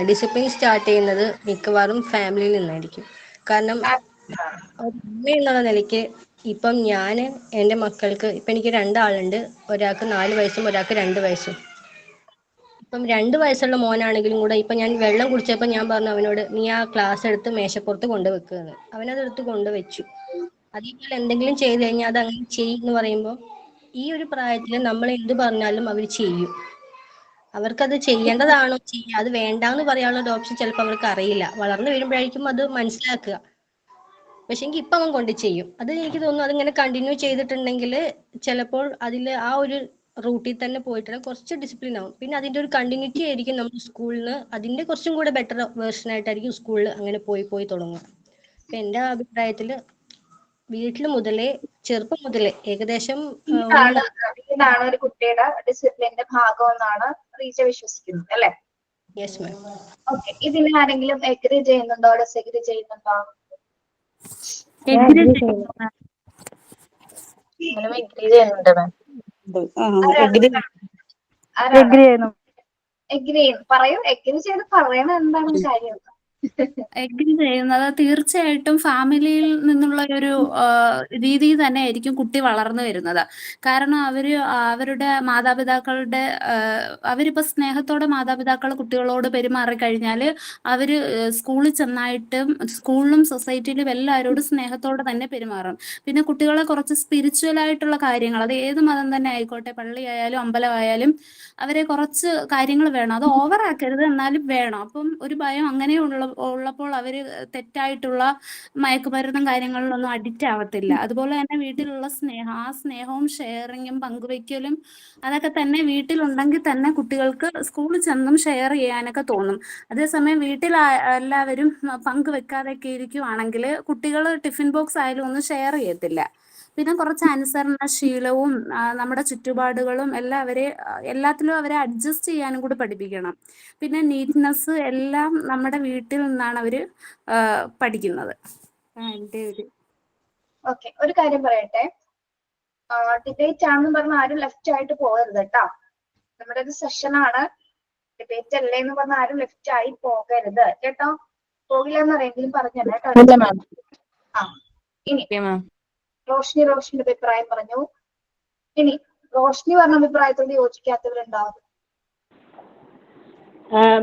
S8: ഡിസിപ്ലിൻ സ്റ്റാർട്ട് ചെയ്യുന്നത് മിക്കവാറും ഫാമിലിയിൽ നിന്നായിരിക്കും. കാരണം അമ്മ എന്നുള്ള നിലയ്ക്ക് ഇപ്പം ഞാൻ എൻ്റെ മക്കൾക്ക്, ഇപ്പം എനിക്ക് 2 ആളുണ്ട്. ഒരാൾക്ക് 4 വയസ്സും ഒരാൾക്ക് 2 വയസ്സും. ഇപ്പം 2 വയസ്സുള്ള മോനാണെങ്കിലും കൂടെ ഇപ്പം ഞാൻ വെള്ളം കുടിച്ചപ്പോൾ ഞാൻ പറഞ്ഞു അവനോട് നീ ആ ഗ്ലാസ് എടുത്ത് മേശപ്പുറത്ത് കൊണ്ടുവെക്കുകയെന്ന്. അവനത് എടുത്ത് കൊണ്ടുവച്ചു. അതേപോലെ എന്തെങ്കിലും ചെയ്ത് കഴിഞ്ഞാൽ അത് അങ്ങനെ എന്ന് പറയുമ്പോൾ ഈ ഒരു പ്രായത്തിൽ നമ്മൾ എന്ത് പറഞ്ഞാലും അവർ ചെയ്യും. അവർക്കത് ചെയ്യേണ്ടതാണോ ചെയ്യുക, അത് വേണ്ടാന്ന് പറയാനുള്ള ഒരു ഓപ്ഷൻ ചിലപ്പോൾ അവർക്ക് അറിയില്ല. വളർന്നു വരുമ്പോഴായിരിക്കും അത് മനസ്സിലാക്കുക. പക്ഷെങ്കിൽ ഇപ്പം അവൻ കൊണ്ട് ചെയ്യും. അത് എനിക്ക് തോന്നുന്നു അതിങ്ങനെ കണ്ടിന്യൂ ചെയ്തിട്ടുണ്ടെങ്കിൽ ചിലപ്പോൾ അതിൽ ആ ഒരു റൂട്ടിൽ തന്നെ പോയിട്ടുണ്ടെങ്കിൽ കുറച്ച് ഡിസിപ്ലിൻ ആവും. പിന്നെ അതിന്റെ ഒരു കണ്ടിന്യൂറ്റി ആയിരിക്കും നമ്മൾ സ്കൂളിൽ അതിന്റെ കുറച്ചും കൂടെ ബെറ്റർ വേർഷൻ ആയിട്ടായിരിക്കും സ്കൂളിൽ അങ്ങനെ പോയി തുടങ്ങുക. അപ്പൊ എന്റെ അഭിപ്രായത്തിൽ വീട്ടിൽ മുതലേ ചെറുപ്പം മുതലേ ഏകദേശം
S1: ഇതാണ് ഒരു കുട്ടിയുടെ ഡിസിപ്ലിന്റെ ഭാഗം എന്നാണ് റീച്ച വിശ്വസിക്കുന്നത് അല്ലെ?
S8: Yes ma'am.
S1: ഓക്കെ, ഇതിന് ആരെങ്കിലും എഗ്രി ചെയ്യുന്നുണ്ടോ, ഡിസഗ്രി ചെയ്യുന്നുണ്ടോ?
S5: എഗ്രി ചെയ്യുന്നു മാം.
S3: എഗ്രി ചെയ്യുന്നുണ്ട് മാം.
S1: എഗ്രി പറയൂ, എഗ്രി ചെയ്ത് പറയണ എന്താണ് കാര്യം?
S5: എഗ്രി ചെയ്യുന്നത് തീർച്ചയായിട്ടും ഫാമിലിയിൽ നിന്നുള്ള ഒരു രീതി തന്നെ ആയിരിക്കും കുട്ടി വളർന്നു വരുന്നത്. കാരണം അവരുടെ മാതാപിതാക്കളുടെ അവരിപ്പോ സ്നേഹത്തോടെ മാതാപിതാക്കൾ കുട്ടികളോട് പെരുമാറി കഴിഞ്ഞാൽ അവര് സ്കൂളിൽ ചെന്നായിട്ടും സ്കൂളിലും സൊസൈറ്റിയിലും എല്ലാവരോടും സ്നേഹത്തോടെ തന്നെ പെരുമാറും. പിന്നെ കുട്ടികളെ കുറച്ച് സ്പിരിച്വൽ ആയിട്ടുള്ള കാര്യങ്ങൾ, അത് ഏത് മതം തന്നെ ആയിക്കോട്ടെ, പള്ളിയായാലും അമ്പലമായാലും, അവരെ കുറച്ച് കാര്യങ്ങൾ വേണം. അത് ഓവർ ആക്കരുത്, എന്നാലും വേണം. അപ്പം ഒരു ഭയം അങ്ങനെ ഉള്ളപ്പോൾ അവര് തെറ്റായിട്ടുള്ള മയക്കുമരുന്നും കാര്യങ്ങളിലൊന്നും അഡിക്റ്റ് ആവത്തില്ല. അതുപോലെ തന്നെ വീട്ടിലുള്ള സ്നേഹം, ആ സ്നേഹവും ഷെയറിങ്ങും പങ്കുവെക്കലും അതൊക്കെ തന്നെ വീട്ടിലുണ്ടെങ്കിൽ തന്നെ കുട്ടികൾക്ക് സ്കൂളിൽ ചെന്നും ഷെയർ ചെയ്യാനൊക്കെ തോന്നും. അതേസമയം വീട്ടിൽ എല്ലാവരും പങ്കുവെക്കാതൊക്കെ ഇരിക്കുവാണെങ്കിൽ കുട്ടികൾ ടിഫിൻ ബോക്സ് ആയാലും ഒന്നും ഷെയർ ചെയ്യത്തില്ല. പിന്നെ കുറച്ച് അനുസരണശീലവും നമ്മുടെ ചുറ്റുപാടുകളും എല്ലാത്തിലും അവരെ അഡ്ജസ്റ്റ് ചെയ്യാനും കൂടി പഠിപ്പിക്കണം. പിന്നെ നീറ്റ്നെസ് എല്ലാം നമ്മുടെ വീട്ടിൽ നിന്നാണ് അവര് പഠിക്കുന്നത്. എൻ്റെ ഒരു
S1: ഓക്കെ, ഒരു കാര്യം പറയട്ടെ. ഡിബേറ്റ് ആണെന്ന് പറഞ്ഞ ആരും ലെഫ്റ്റ് ആയിട്ട് പോകരുത് കേട്ടോ. നമ്മുടെ ഒരു സെഷനാണ്, ഡിബേറ്റ് അല്ലേ എന്ന് പറഞ്ഞ ആരും ലെഫ്റ്റ് ആയി പോകരുത് കേട്ടോ. പോകില്ല എന്ന് അറിയെങ്കിലും പറഞ്ഞല്ലേ കേട്ടോ. ആ, ഇനി റോഷ്നിയുടെ അഭിപ്രായം പറഞ്ഞു. ഇനി റോഷ്നി പറഞ്ഞ അഭിപ്രായത്തോട് യോജിക്കാത്തവരുണ്ടാവും?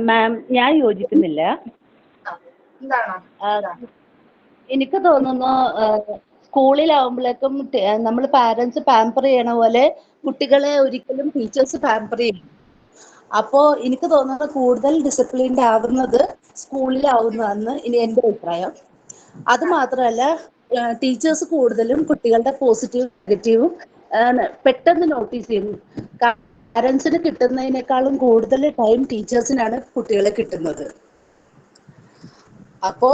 S11: മാം, ഞാൻ യോജിക്കുന്നില്ല. എനിക്ക് തോന്നുന്നു സ്കൂളിലാവുമ്പോഴേക്കും നമ്മൾ പാരന്റ്സ് പാമ്പർ ചെയ്യണ പോലെ കുട്ടികളെ ഒരിക്കലും ടീച്ചേഴ്സ് പാമ്പർ ചെയ്യും. അപ്പോ എനിക്ക് തോന്നുന്നത് കൂടുതൽ ഡിസിപ്ലിൻഡ് ആവുന്നത് സ്കൂളിലാവുന്നതെന്ന് ഇനി എൻ്റെ അഭിപ്രായം. അത് മാത്രമല്ല, ടീച്ചേഴ്സ് കൂടുതലും കുട്ടികളുടെ പോസിറ്റീവും നെഗറ്റീവും പെട്ടെന്ന് നോട്ടീസ് ചെയ്യും. പാരന്റ്സിന് കിട്ടുന്നതിനേക്കാളും കൂടുതൽ ടൈം ടീച്ചേഴ്സിനാണ് കുട്ടികളെ കിട്ടുന്നത്. അപ്പോ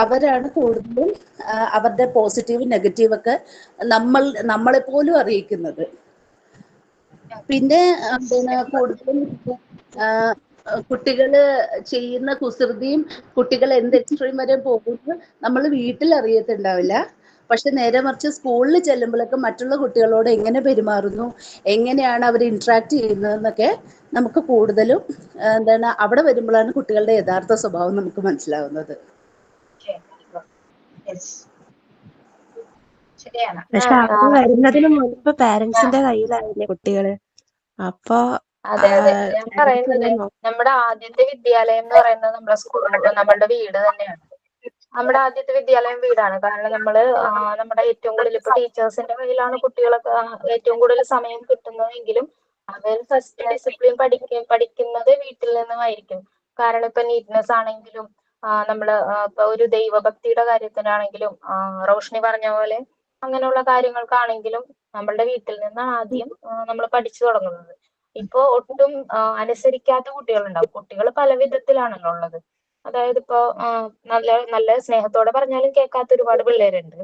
S11: അവരാണ് കൂടുതലും അവരുടെ പോസിറ്റീവ് നെഗറ്റീവ് ഒക്കെ നമ്മളെ പോലും അറിയിക്കുന്നത്. പിന്നെ കൂടുതലും കുട്ടികള് ചെയ്യുന്ന കുസൃതിയും കുട്ടികൾ എന്ത് എക്സ്ട്രീം വരെ പോകുന്നു നമ്മൾ വീട്ടിൽ അറിയത്തുണ്ടാവില്ല. പക്ഷെ നേരെ മറിച്ച് സ്കൂളിൽ ചെല്ലുമ്പോഴൊക്കെ മറ്റുള്ള കുട്ടികളോട് എങ്ങനെ പെരുമാറുന്നു, എങ്ങനെയാണ് അവർ ഇന്ററാക്ട് ചെയ്യുന്നതെന്നൊക്കെ നമുക്ക് കൂടുതലും അവിടെ വരുമ്പോഴാണ് കുട്ടികളുടെ യഥാർത്ഥ സ്വഭാവം നമുക്ക് മനസ്സിലാവുന്നത്.
S2: പക്ഷെ അവിടെ വരുന്നതിന് മുൻപ് പാരന്റ്സിന്റെ കയ്യിലാവില്ലേ കുട്ടികള്? അപ്പൊ
S3: അതെ അതെ, ഞാൻ പറയുന്നത് നമ്മുടെ ആദ്യത്തെ വിദ്യാലയം എന്ന് പറയുന്നത് നമ്മളുടെ വീട് തന്നെയാണ്. നമ്മുടെ ആദ്യത്തെ വിദ്യാലയം വീടാണ്. കാരണം നമ്മുടെ ഏറ്റവും കൂടുതൽ ഇപ്പൊ ടീച്ചേഴ്സിന്റെ കയ്യിലാണ് കുട്ടികളൊക്കെ ഏറ്റവും കൂടുതൽ സമയം കിട്ടുന്നതെങ്കിലും അവർ ഫസ്റ്റ് ഡിസിപ്ലിൻ പഠിക്കുന്നത് വീട്ടിൽ നിന്നുമായിരിക്കും. കാരണം ഇപ്പൊ നീറ്റ്നെസ് ആണെങ്കിലും ഇപ്പൊ ഒരു ദൈവഭക്തിയുടെ കാര്യത്തിനാണെങ്കിലും റോഷ്നി പറഞ്ഞ പോലെ അങ്ങനെയുള്ള കാര്യങ്ങൾക്കാണെങ്കിലും നമ്മളുടെ വീട്ടിൽ നിന്നാണ് ആദ്യം നമ്മൾ പഠിച്ചു തുടങ്ങുന്നത്. ഇപ്പൊ ഒട്ടും അനുസരിക്കാത്ത കുട്ടികളുണ്ടാവും. കുട്ടികൾ പല വിധത്തിലാണല്ലോ ഉള്ളത്. അതായത് ഇപ്പൊ നല്ല സ്നേഹത്തോടെ പറഞ്ഞാലും കേൾക്കാത്ത ഒരുപാട് പിള്ളേരുണ്ട്.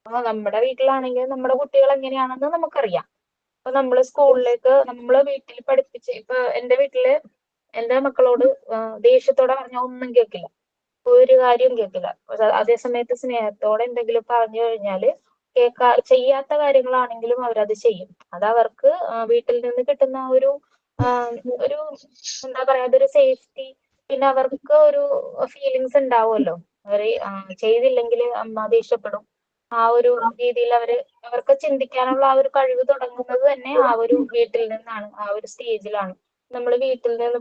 S3: അപ്പൊ നമ്മുടെ വീട്ടിലാണെങ്കിൽ നമ്മുടെ കുട്ടികൾ എങ്ങനെയാണെന്ന് നമുക്കറിയാം. അപ്പൊ നമ്മള് സ്കൂളിലേക്ക് നമ്മള് വീട്ടിൽ പഠിപ്പിച്ച് ഇപ്പൊ എന്റെ വീട്ടില് എന്റെ മക്കളോട് ദേഷ്യത്തോടെ പറഞ്ഞാൽ ഒന്നും കേൾക്കില്ല, ഒരു കാര്യവും കേൾക്കില്ല. അതേസമയത്ത് സ്നേഹത്തോടെ എന്തെങ്കിലും പറഞ്ഞു കഴിഞ്ഞാല് ചെയ്യാത്ത കാര്യങ്ങളാണെങ്കിലും അവരത് ചെയ്യും. അത് അവർക്ക് വീട്ടിൽ നിന്ന് കിട്ടുന്ന ഒരു എന്താ പറയാ, അതൊരു സേഫ്റ്റി, പിന്നെ അവർക്ക് ഒരു ഫീലിങ്സ് ഉണ്ടാവുമല്ലോ. അവര് ചെയ്തില്ലെങ്കിൽ അമ്മ ദേഷ്യപ്പെടും. ആ ഒരു രീതിയിൽ അവർക്ക് ചിന്തിക്കാനുള്ള ആ ഒരു കഴിവ് തുടങ്ങുന്നത് തന്നെ ആ ഒരു വീട്ടിൽ നിന്നാണ്, ആ ഒരു സ്റ്റേജിലാണ്. നമ്മൾ വീട്ടിൽ നിന്ന്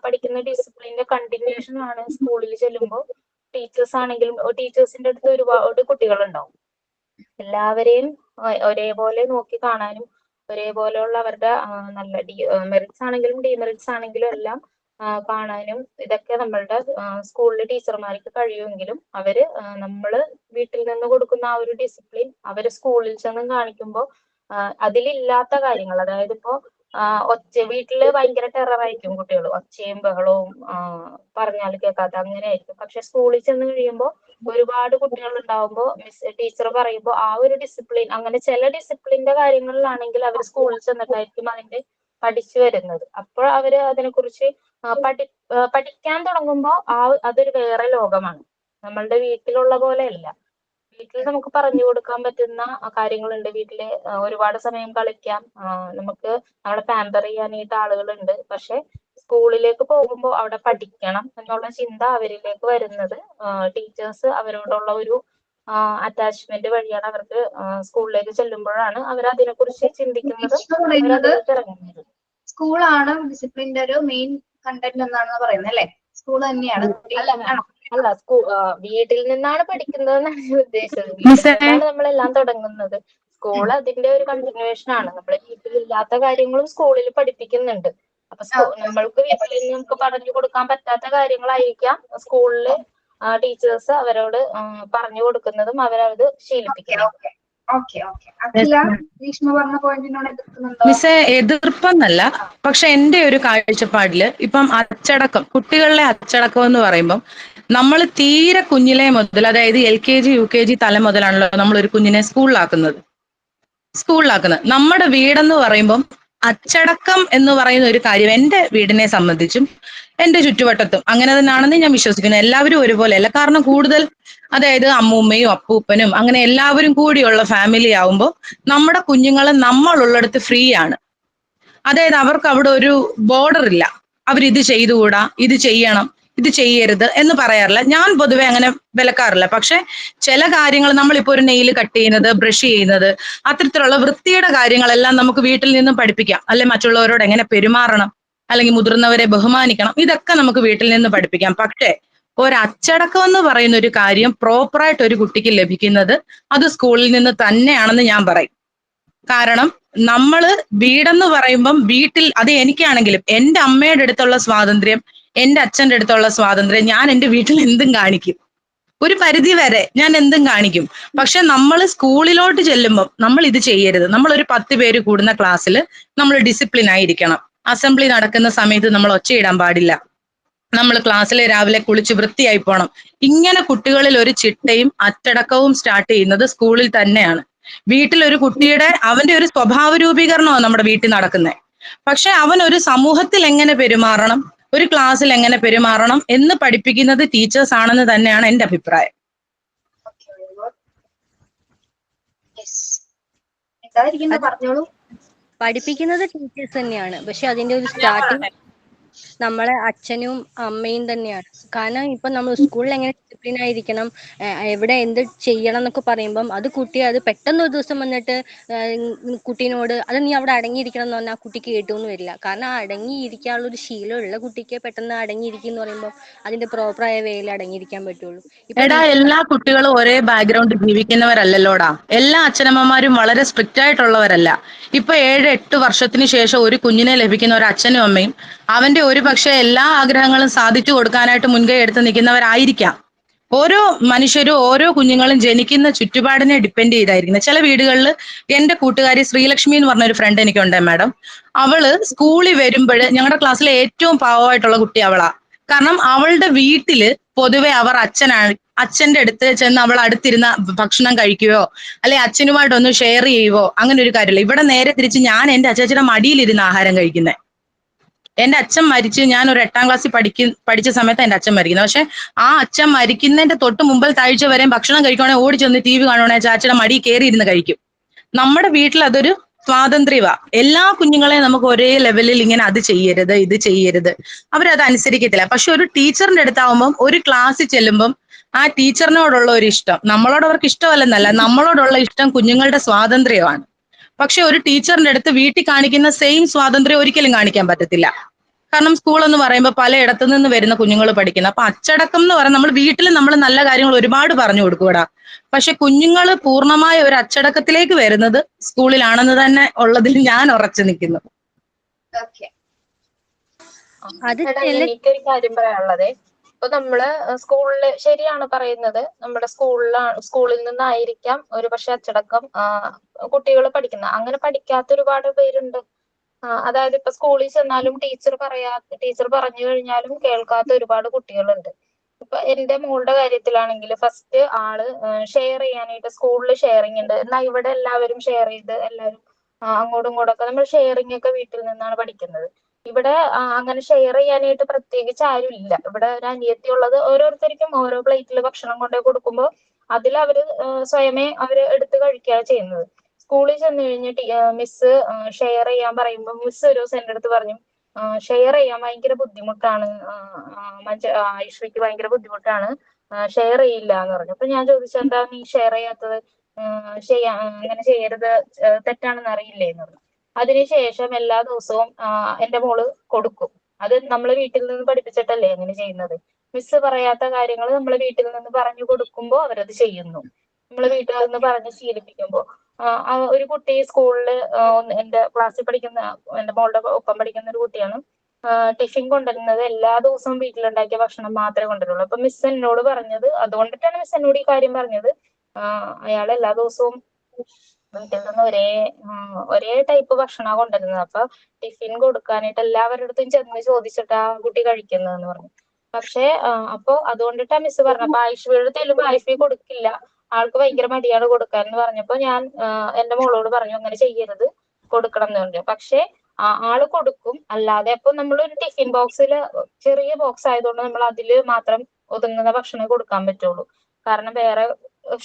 S3: പഠിക്കുന്ന ഡിസിപ്ലിന്റെ കണ്ടിന്യൂഷൻ ആണ് സ്കൂളിൽ ചെല്ലുമ്പോൾ. ടീച്ചേഴ്സ് ആണെങ്കിലും ടീച്ചേഴ്സിന്റെ അടുത്ത് ഒരുപാട് കുട്ടികളുണ്ടാവും. എല്ലാവരെയും ഒരേപോലെ നോക്കി കാണാനും ഒരേപോലെയുള്ള അവരുടെ നല്ല മെറിറ്റ്സ് ആണെങ്കിലും ഡിമെറിറ്റ്സ് ആണെങ്കിലും എല്ലാം കാണാനും ഇതൊക്കെ നമ്മളുടെ സ്കൂളിലെ ടീച്ചർമാർക്ക് കഴിയുമെങ്കിലും അവര് നമ്മള് വീട്ടിൽ നിന്ന് കൊടുക്കുന്ന ആ ഒരു ഡിസിപ്ലിൻ അവര് സ്കൂളിൽ ചെന്ന് കാണിക്കുമ്പോൾ അതിലില്ലാത്ത കാര്യങ്ങൾ, അതായത് ഇപ്പോ വീട്ടില് ഭയങ്കര ടെററായിരിക്കും കുട്ടികൾ, ഒച്ചയും ബഹളവും പറഞ്ഞാൽ കേൾക്കാത്ത അങ്ങനെ ആയിരിക്കും. പക്ഷെ സ്കൂളിൽ ചെന്ന് കഴിയുമ്പോൾ ഒരുപാട് കുട്ടികൾ ഉണ്ടാവുമ്പോൾ ടീച്ചർ പറയുമ്പോൾ ആ ഒരു ഡിസിപ്ലിൻ, അങ്ങനെ ചില ഡിസിപ്ലിന്റെ കാര്യങ്ങളിലാണെങ്കിൽ അവർ സ്കൂളിൽ ചെന്നിട്ടായിരിക്കും അതിന്റെ പഠിച്ചു വരുന്നത്. അപ്പോൾ അവര് അതിനെക്കുറിച്ച് പഠിക്കാൻ തുടങ്ങുമ്പോൾ അതൊരു വേറെ ലോകമാണ്. നമ്മളുടെ വീട്ടിലുള്ള പോലെയല്ല. വീട്ടിൽ നമുക്ക് പറഞ്ഞു കൊടുക്കാൻ പറ്റുന്ന കാര്യങ്ങളുണ്ട്. വീട്ടില് ഒരുപാട് സമയം കളിക്കാം, നമുക്ക് നമ്മളെ പാമ്പർ ചെയ്യാനായിട്ട് ആളുകളുണ്ട്. പക്ഷെ സ്കൂളിലേക്ക് പോകുമ്പോൾ അവിടെ പഠിക്കണം എന്നുള്ള ചിന്ത അവരിലേക്ക് വരുന്നത് ടീച്ചേഴ്സ് അവരോടുള്ള ഒരു അറ്റാച്ച്മെന്റ് വഴിയാണ്. അവർക്ക് സ്കൂളിലേക്ക് ചെല്ലുമ്പോഴാണ് അവർ അതിനെക്കുറിച്ച് ചിന്തിക്കുന്നത്, അവരതിലേക്ക് ഇറങ്ങുന്നത്.
S1: സ്കൂളാണ് ഡിസിപ്ലിന്റെ ഒരു മെയിൻ കണ്ടന്റ് എന്നാണ് പറയുന്നത് അല്ലെ? സ്കൂൾ തന്നെയാണ്.
S3: അല്ല, വീട്ടിൽ നിന്നാണ് പഠിക്കുന്നതെന്നാണ് ഞാൻ ഉദ്ദേശിച്ചത്. വീട്ടിൽ നിന്നാണ് നമ്മളെല്ലാം തുടങ്ങുന്നത്. സ്കൂൾ അതിന്റെ ഒരു കണ്ടിന്യൂവേഷൻ ആണ്. നമ്മളെ വീട്ടിലില്ലാത്ത കാര്യങ്ങളും സ്കൂളിൽ പഠിപ്പിക്കുന്നുണ്ട്. അപ്പൊ നമ്മൾക്ക് വീട്ടിൽ നിന്ന് നമുക്ക് പറഞ്ഞു കൊടുക്കാൻ പറ്റാത്ത കാര്യങ്ങളായിരിക്കാം സ്കൂളില് ടീച്ചേഴ്സ് അവരോട് പറഞ്ഞു കൊടുക്കുന്നതും അവരത് ശീലിപ്പിക്കുന്നത്.
S7: മിസ്സേ, എതിർപ്പെന്നല്ല, പക്ഷെ എന്റെ ഒരു കാഴ്ചപ്പാടില് ഇപ്പം അച്ചടക്കം, കുട്ടികളിലെ അച്ചടക്കം എന്ന് പറയുമ്പം നമ്മൾ തീരെ കുഞ്ഞിലെ മുതൽ, അതായത് LKG UKG തലം മുതലാണല്ലോ നമ്മൾ ഒരു കുഞ്ഞിനെ സ്കൂളിലാക്കുന്നത്. നമ്മുടെ വീടെന്ന് പറയുമ്പം അച്ചടക്കം എന്ന് പറയുന്ന ഒരു കാര്യം എന്റെ വീടിനെ സംബന്ധിച്ചും എന്റെ ചുറ്റുവട്ടത്തും അങ്ങനെ തന്നെയാണെന്ന് ഞാൻ വിശ്വസിക്കുന്നു. എല്ലാവരും ഒരുപോലെ അല്ല. കാരണം കൂടുതൽ, അതായത് അമ്മൂമ്മയും അപ്പൂപ്പനും അങ്ങനെ എല്ലാവരും കൂടിയുള്ള ഫാമിലി ആവുമ്പോൾ നമ്മുടെ കുഞ്ഞുങ്ങൾ നമ്മളുള്ളിടത്ത് ഫ്രീ ആണ്. അതായത് അവർക്ക് അവിടെ ഒരു ബോർഡർ ഇല്ല. അവരിത് ചെയ്തുകൂടാ, ഇത് ചെയ്യണം, ഇത് ചെയ്യരുത് എന്ന് പറയാറില്ല. ഞാൻ പൊതുവെ അങ്ങനെ വിലക്കാറില്ല. പക്ഷെ ചില കാര്യങ്ങൾ, നമ്മളിപ്പോ ഒരു നെയിൽ കട്ട് ചെയ്യുന്നത്, ബ്രഷ് ചെയ്യുന്നത്, അത്തരത്തിലുള്ള വൃത്തിയുടെ കാര്യങ്ങളെല്ലാം നമുക്ക് വീട്ടിൽ നിന്നും പഠിപ്പിക്കാം. അല്ലെ മറ്റുള്ളവരോട് എങ്ങനെ പെരുമാറണം, അല്ലെങ്കിൽ മുതിർന്നവരെ ബഹുമാനിക്കണം, ഇതൊക്കെ നമുക്ക് വീട്ടിൽ നിന്ന് പഠിപ്പിക്കാം. പക്ഷേ ഒരച്ചടക്കം എന്ന് പറയുന്ന ഒരു കാര്യം പ്രോപ്പറായിട്ട് ഒരു കുട്ടിക്ക് ലഭിക്കുന്നത് അത് സ്കൂളിൽ നിന്ന് തന്നെയാണെന്ന് ഞാൻ പറയും. കാരണം നമ്മള് വീടെന്ന് പറയുമ്പം വീട്ടിൽ, അത് എനിക്കാണെങ്കിലും എന്റെ അമ്മയുടെ അടുത്തുള്ള സ്വാതന്ത്ര്യം, എന്റെ അച്ഛന്റെ അടുത്തുള്ള സ്വാതന്ത്ര്യം ഞാൻ എന്റെ വീട്ടിൽ എന്തും കാണിക്കും. ഒരു പരിധി വരെ ഞാൻ എന്തും കാണിക്കും. പക്ഷെ നമ്മൾ സ്കൂളിലോട്ട് ചെല്ലുമ്പോൾ നമ്മൾ ഇത് ചെയ്യരുത്. നമ്മളൊരു 10 പേര് കൂടുന്ന ക്ലാസ്സിൽ നമ്മൾ ഡിസിപ്ലിൻ ആയിരിക്കണം. അസംബ്ലി നടക്കുന്ന സമയത്ത് നമ്മൾ ഒച്ചയിടാൻ പാടില്ല. നമ്മൾ ക്ലാസ്സിൽ രാവിലെ കുളിച്ച് വൃത്തിയായി പോകണം. ഇങ്ങനെ കുട്ടികളിൽ ഒരു ചിട്ടയും അച്ചടക്കവും സ്റ്റാർട്ട് ചെയ്യുന്നത് സ്കൂളിൽ തന്നെയാണ്. വീട്ടിൽ ഒരു കുട്ടിയുടെ അവന്റെ ഒരു സ്വഭാവ രൂപീകരണമാണ് നമ്മുടെ വീട്ടിൽ നടക്കുന്നത്. പക്ഷെ അവൻ ഒരു സമൂഹത്തിൽ എങ്ങനെ പെരുമാറണം, ഒരു ക്ലാസ്സിൽ എങ്ങനെ പെരുമാറണം എന്ന് പഠിപ്പിക്കുന്നത് ടീച്ചേഴ്സ് ആണെന്ന് തന്നെയാണ് എന്റെ അഭിപ്രായം.
S8: പഠിപ്പിക്കുന്നത് ടീച്ചേഴ്സ് തന്നെയാണ്. പക്ഷെ അതിന്റെ ഒരു സ്റ്റാർട്ടിങ് നമ്മളെ അച്ഛനും അമ്മയും തന്നെയാണ്. കാരണം ഇപ്പൊ നമ്മൾ സ്കൂളിൽ എങ്ങനെ ഡിസിപ്ലിൻ ആയിരിക്കണം, എവിടെ എന്ത് ചെയ്യണം എന്നൊക്കെ പറയുമ്പം അത് കുട്ടിയെ, അത് പെട്ടെന്ന് ഒരു ദിവസം വന്നിട്ട് കുട്ടീനോട് അത് നീ അവിടെ അടങ്ങിയിരിക്കണം എന്ന് പറഞ്ഞാൽ ആ കുട്ടിക്ക് കേട്ടൊന്നും വരില്ല. കാരണം ആ അടങ്ങിയിരിക്കാനുള്ള ഒരു ശീലമുള്ള കുട്ടിക്ക് പെട്ടെന്ന് അടങ്ങിയിരിക്കും എന്ന് പറയുമ്പോൾ അതിന്റെ പ്രോപ്പറായ വേയിൽ അടങ്ങിയിരിക്കാൻ പറ്റുള്ളൂ.
S7: എടാ, എല്ലാ കുട്ടികളും ഒരേ ബാക്ക്ഗ്രൗണ്ടിൽ ജീവിക്കുന്നവരല്ലല്ലോടാ. എല്ലാ അച്ഛനമ്മമാരും വളരെ സ്ട്രിക്റ്റ് ആയിട്ടുള്ളവരല്ല. ഇപ്പൊ 7-8 വർഷത്തിന് ശേഷം ഒരു കുഞ്ഞിനെ ലഭിക്കുന്ന ഒരു അച്ഛനും അമ്മയും അവന്റെ ഒരു പക്ഷേ എല്ലാ ആഗ്രഹങ്ങളും സാധിച്ചു കൊടുക്കാനായിട്ട് മുൻകൈ എടുത്ത് നിൽക്കുന്നവരായിരിക്കാം. ഓരോ മനുഷ്യരും ഓരോ കുഞ്ഞുങ്ങളും ജനിക്കുന്ന ചുറ്റുപാടിനെ ഡിപ്പെൻഡ് ചെയ്തായിരിക്കുന്നത്. ചില വീടുകളിൽ, എന്റെ കൂട്ടുകാരി ശ്രീലക്ഷ്മി എന്ന് പറഞ്ഞൊരു ഫ്രണ്ട് എനിക്കുണ്ട് മാഡം. അവള് സ്കൂളിൽ വരുമ്പോൾ ഞങ്ങളുടെ ക്ലാസ്സിലെ ഏറ്റവും പാവമായിട്ടുള്ള കുട്ടി അവളാ. കാരണം അവളുടെ വീട്ടില് പൊതുവെ അവർ അച്ഛന്റെ അടുത്ത് ചെന്ന് അവൾ അടുത്തിരുന്ന ഭക്ഷണം കഴിക്കുകയോ അല്ലെ അച്ഛനുമായിട്ടൊന്ന് ഷെയർ ചെയ്യുവോ അങ്ങനെ ഒരു കാര്യമില്ല. ഇവിടെ നേരെ തിരിച്ച് ഞാൻ എന്റെ അച്ഛയുടെ മടിയിലിരുന്ന് ആഹാരം കഴിക്കുന്നത്. എന്റെ അച്ഛൻ മരിച്ച് ഞാൻ ഒരു 8ാം ക്ലാസ്സിൽ പഠിച്ച സമയത്ത് എന്റെ അച്ഛൻ മരിക്കുന്നത്. പക്ഷെ ആ അച്ഛൻ മരിക്കുന്നതിന്റെ തൊട്ട് മുമ്പിൽ താഴ്ച വരെയും ഭക്ഷണം കഴിക്കുവാണെങ്കിൽ ഓടി ചെന്ന് TV കാണുവാണെങ്കിൽ ചാച്ചയുടെ മടി കയറി ഇരുന്ന് കഴിക്കും. നമ്മുടെ വീട്ടിൽ അതൊരു സ്വാതന്ത്ര്യവാ. എല്ലാ കുഞ്ഞുങ്ങളെയും നമുക്ക് ഒരേ ലെവലിൽ ഇങ്ങനെ അത് ചെയ്യരുത്, ഇത് ചെയ്യരുത്, അവരത് അനുസരിക്കത്തില്ല. പക്ഷെ ഒരു ടീച്ചറിന്റെ അടുത്താവുമ്പം, ഒരു ക്ലാസ്സിൽ ചെല്ലുമ്പം ആ ടീച്ചറിനോടുള്ള ഒരു ഇഷ്ടം, നമ്മളോട് അവർക്ക് ഇഷ്ടമല്ലെന്നല്ല, നമ്മളോടുള്ള ഇഷ്ടം കുഞ്ഞുങ്ങളുടെ സ്വാതന്ത്ര്യമാണ്. പക്ഷെ ഒരു ടീച്ചറിന്റെ അടുത്ത് വീട്ടിൽ കാണിക്കുന്ന സെയിം സ്വാതന്ത്ര്യം ഒരിക്കലും കാണിക്കാൻ പറ്റത്തില്ല. കാരണം സ്കൂൾ എന്ന് പറയുമ്പോൾ പലയിടത്തു നിന്ന് വരുന്ന കുഞ്ഞുങ്ങൾ പഠിക്കുന്നത്. അപ്പൊ അച്ചടക്കം എന്ന് പറയുന്നത് നമ്മൾ വീട്ടിൽ നമ്മൾ നല്ല കാര്യങ്ങൾ ഒരുപാട് പറഞ്ഞു കൊടുക്കൂടാ. പക്ഷെ കുഞ്ഞുങ്ങൾ പൂർണ്ണമായ ഒരു അച്ചടക്കത്തിലേക്ക് വരുന്നത് സ്കൂളിലാണെന്ന് തന്നെ ഉള്ളതിൽ ഞാൻ ഉറച്ചു നിൽക്കുന്നു.
S3: എനിക്കൊരു കാര്യം പറയാനുള്ളത്, ഇപ്പൊ നമ്മള് സ്കൂളില് ശരിയാണ് പറയുന്നത്, നമ്മുടെ സ്കൂളിൽ നിന്നായിരിക്കാം ഒരു പക്ഷെ അച്ചടക്കം കുട്ടികൾ പഠിക്കുന്നത്. അങ്ങനെ പഠിക്കാത്ത ഒരുപാട് പേരുണ്ട്. അതായത് ഇപ്പൊ സ്കൂളിൽ ചെന്നാലും ടീച്ചർ പറഞ്ഞു കഴിഞ്ഞാലും കേൾക്കാത്ത ഒരുപാട് കുട്ടികളുണ്ട്. ഇപ്പൊ എന്റെ മോളുടെ കാര്യത്തിലാണെങ്കിൽ ഫസ്റ്റ് ആള് ഷെയർ ചെയ്യാനായിട്ട് സ്കൂളിൽ ഷെയറിംഗ് ഉണ്ട്. എന്നാൽ ഇവിടെ എല്ലാവരും ഷെയർ ചെയ്ത് എല്ലാവരും അങ്ങോട്ടും ഇങ്ങോട്ടൊക്കെ നമ്മൾ ഷെയറിംഗ് ഒക്കെ വീട്ടിൽ നിന്നാണ് പഠിക്കുന്നത്. ഇവിടെ അങ്ങനെ ഷെയർ ചെയ്യാനായിട്ട് പ്രത്യേകിച്ച് ആരും ഇല്ല. ഇവിടെ ഒരു അനിയത്തി ഉള്ളത് ഓരോരുത്തർക്കും ഓരോ പ്ലേറ്റിൽ ഭക്ഷണം കൊണ്ടുപോയി കൊടുക്കുമ്പോൾ അതിൽ അവര് സ്വയമേ അവര് എടുത്ത് കഴിക്കുകയാണ് ചെയ്യുന്നത്. സ്കൂളിൽ ചെന്ന് കഴിഞ്ഞിട്ട് മിസ് ഷെയർ ചെയ്യാൻ പറയുമ്പോൾ മിസ് ഒരു ദിവസം എൻ്റെ അടുത്ത് പറഞ്ഞു, ഷെയർ ചെയ്യാൻ ഭയങ്കര ബുദ്ധിമുട്ടാണ്, ഐശ്വര്യക്ക് ഭയങ്കര ബുദ്ധിമുട്ടാണ്, ഷെയർ ചെയ്യില്ല എന്ന് പറഞ്ഞു. അപ്പൊ ഞാൻ ചോദിച്ചു, എന്താ നീ ഷെയർ ചെയ്യാത്തത്, അങ്ങനെ ചെയ്യരുത്, തെറ്റാണെന്ന് അറിയില്ലേ എന്ന് പറഞ്ഞു. അതിനുശേഷം എല്ലാ ദിവസവും എന്റെ മോള് കൊടുക്കും. അത് നമ്മൾ വീട്ടിൽ നിന്ന് പഠിപ്പിച്ചിട്ടല്ലേ അങ്ങനെ ചെയ്യുന്നത്. മിസ് പറയാത്ത കാര്യങ്ങൾ നമ്മൾ വീട്ടിൽ നിന്ന് പറഞ്ഞു കൊടുക്കുമ്പോൾ അവരത് ചെയ്യുന്നു. നമ്മൾ വീട്ടിൽ നിന്ന് പറഞ്ഞ് ശീലിപ്പിക്കുമ്പോൾ ഒരു കുട്ടി സ്കൂളില് എന്റെ ക്ലാസ്സിൽ പഠിക്കുന്ന എന്റെ മോളുടെ ഒപ്പം പഠിക്കുന്ന ഒരു കുട്ടിയാണ് ടിഫിൻ കൊണ്ടുവരുന്നത് എല്ലാ ദിവസവും വീട്ടിലുണ്ടാക്കിയ ഭക്ഷണം മാത്രമേ കൊണ്ടുവരുള്ളൂ. അപ്പൊ മിസ് എന്നോട് പറഞ്ഞത്, അതുകൊണ്ടിട്ടാണ് മിസ് എന്നോട് ഈ കാര്യം പറഞ്ഞത്, അയാൾ എല്ലാ ദിവസവും വീട്ടിൽ നിന്ന് ഒരേ ടൈപ്പ് ഭക്ഷണമാണ് കൊണ്ടുവരുന്നത്. അപ്പൊ ടിഫിൻ കൊടുക്കാനായിട്ട് എല്ലാവരുടെ അടുത്തും ചെന്ന് ചോദിച്ചിട്ടാ കുട്ടി കഴിക്കുന്നതെന്ന് പറഞ്ഞു. പക്ഷെ അപ്പൊ അതുകൊണ്ടിട്ടാ മിസ് പറഞ്ഞു. അപ്പൊ ആയിഷയുടെ ചെല്ലുമ്പോ ആയിഷ കൊടുക്കില്ല, ആൾക്ക് ഭയങ്കര മടിയാണ് കൊടുക്കാൻ എന്ന് പറഞ്ഞപ്പോ ഞാൻ എന്റെ മോളോട് പറഞ്ഞു അങ്ങനെ ചെയ്യരുത്, കൊടുക്കണം എന്ന് പറഞ്ഞു. പക്ഷെ ആള് കൊടുക്കും. അല്ലാതെ അപ്പൊ നമ്മൾ ഒരു ടിഫിൻ ബോക്സിൽ ചെറിയ ബോക്സ് ആയതുകൊണ്ട് നമ്മൾ അതില് മാത്രം ഒതുങ്ങുന്ന ഭക്ഷണം കൊടുക്കാൻ പറ്റുള്ളൂ. കാരണം വേറെ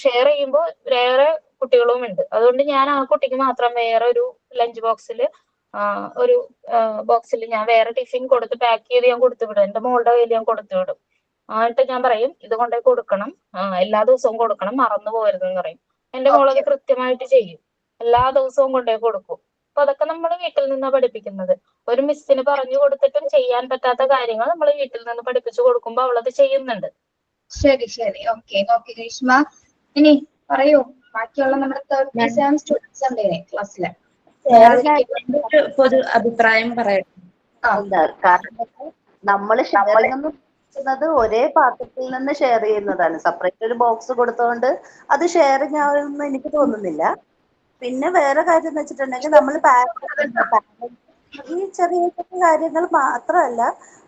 S3: ഷെയർ ചെയ്യുമ്പോൾ വേറെ കുട്ടികളും ഉണ്ട്. അതുകൊണ്ട് ഞാൻ ആ കുട്ടിക്ക് മാത്രം വേറെ ഒരു ലഞ്ച് ബോക്സിൽ ഒരു ബോക്സിൽ ഞാൻ വേറെ ടിഫിൻ കൊടുത്ത് പാക്ക് ചെയ്ത് ഞാൻ കൊടുത്തു വിടും. എന്റെ മോളുടെ കയ്യിൽ ഞാൻ കൊടുത്തു വിടും. എന്നിട്ട് ഞാൻ പറയും ഇത് കൊണ്ടുപോയി കൊടുക്കണം, എല്ലാ ദിവസവും കൊടുക്കണം, മറന്നു പോകരുതെന്ന് പറയും. എന്റെ മോളത് കൃത്യമായിട്ട് ചെയ്യും, എല്ലാ ദിവസവും കൊണ്ടുപോയി കൊടുക്കും. അപ്പൊ അതൊക്കെ നമ്മൾ വീട്ടിൽ നിന്നാണ് പഠിപ്പിക്കുന്നത്. ഒരു മിസ്സിന് പറഞ്ഞു കൊടുത്തിട്ടും ചെയ്യാൻ പറ്റാത്ത കാര്യങ്ങൾ നമ്മൾ വീട്ടിൽ നിന്ന് പഠിപ്പിച്ചു കൊടുക്കുമ്പോൾ അവളത് ചെയ്യുന്നുണ്ട്.
S1: ശരി ശരി, ഓക്കെ ഓക്കെ രേഷ്മ. ഇനി പറയൂ, ബാക്കിയുള്ള നമ്മുടെ 37 സ്റ്റുഡൻസ് ഉണ്ട് ക്ലാസ്സില്.
S11: പൊതു അഭിപ്രായം പറയട്ടെ. കാരണം നമ്മൾ ഷെയറിംഗ് ഒരേ പാത്രത്തിൽ നിന്ന് ഷെയർ ചെയ്യുന്നതാണ്. സെപ്പറേറ്റ് ഒരു ബോക്സ് കൊടുത്തുകൊണ്ട് അത് ഷെയറിംഗ് ആവുമെന്ന് എനിക്ക് തോന്നുന്നില്ല. പിന്നെ വേറെ കാര്യം എന്ന് വെച്ചിട്ടുണ്ടെങ്കിൽ നമ്മൾ ഈ ചെറിയ ചെറിയ കാര്യങ്ങൾ മാത്രമല്ല,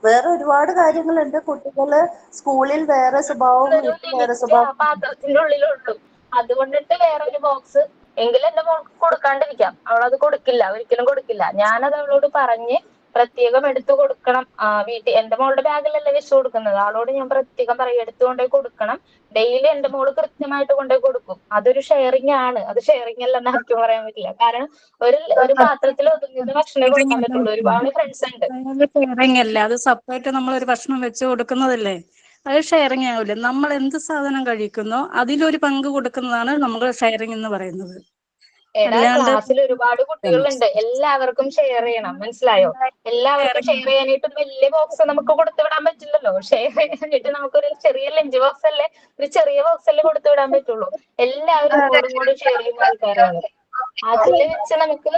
S11: വേറെ ഒരുപാട് കാര്യങ്ങളുണ്ട്. കുട്ടികള് സ്കൂളിൽ വേറെ സ്വഭാവം, വീട്ടിൽ വേറെ സ്വഭാവം.
S3: പാത്രത്തിന്റെ ഉള്ളിലുള്ളൂ, അതുകൊണ്ടിട്ട് വേറെ ഒരു ബോക്സ് എങ്കിലും എന്റെ മോൾക്ക് കൊടുക്കാണ്ടിരിക്കാം. അവളത് കൊടുക്കില്ല, ഒരിക്കലും കൊടുക്കില്ല. ഞാനത് അവളോട് പറഞ്ഞ് പ്രത്യേകം എടുത്തു കൊടുക്കണം. വീട്ടിൽ എന്റെ മോളുടെ ബാഗിലല്ലേ വെച്ച് കൊടുക്കുന്നത്, ആളോട് ഞാൻ പ്രത്യേകം പറയും എടുത്തു കൊണ്ടുപോയി കൊടുക്കണം. ഡെയിലി എന്റെ മോള് കൃത്യമായിട്ട് കൊണ്ടുപോയി കൊടുക്കും. അതൊരു ഷെയറിംഗ് ആണ്, അത് ഷെയറിംഗ് അല്ലെന്ന് ആർക്കും പറയാൻ പറ്റില്ല. കാരണം ഒരു പാത്രത്തിൽ ഒതുങ്ങുന്ന ഭക്ഷണം കൊടുക്കാൻ പറ്റുള്ളൂ. ഒരുപാട് ഫ്രണ്ട്സ് ഉണ്ട്.
S12: ഷെയറിംഗ് അല്ല, അത് സെപ്പറേറ്റ് നമ്മൾ ഒരു ഭക്ഷണം വെച്ച് കൊടുക്കുന്നതല്ലേ, അത് ഷെയറിംഗ് ആവില്ല. നമ്മൾ എന്ത് സാധനം കഴിക്കുന്നോ അതിലൊരു പങ്ക് കൊടുക്കുന്നതാണ് നമ്മൾ ഷെയറിംഗ് എന്ന് പറയുന്നത്.
S3: ക്ലാസ്സിൽ ഒരുപാട് കുട്ടികളുണ്ട്, എല്ലാവർക്കും ഷെയർ ചെയ്യണം, മനസ്സിലായോ? എല്ലാവർക്കും ഷെയർ ചെയ്യാനായിട്ട് വലിയ ബോക്സ് നമുക്ക് കൊടുത്തു വിടാൻ പറ്റില്ലല്ലോ. ഷെയർ ചെയ്യാനായിട്ട് നമുക്കൊരു ചെറിയ ലഞ്ച് ബോക്സ് അല്ലേ, ഒരു ചെറിയ ബോക്സ് അല്ലേ കൊടുത്തു വിടാൻ പറ്റുള്ളൂ. എല്ലാവരും അങ്ങോട്ടും കൂടി ഷെയർ ചെയ്യുന്ന ആൾക്കാരാണ്. അതിൽ വെച്ച് നമുക്ക്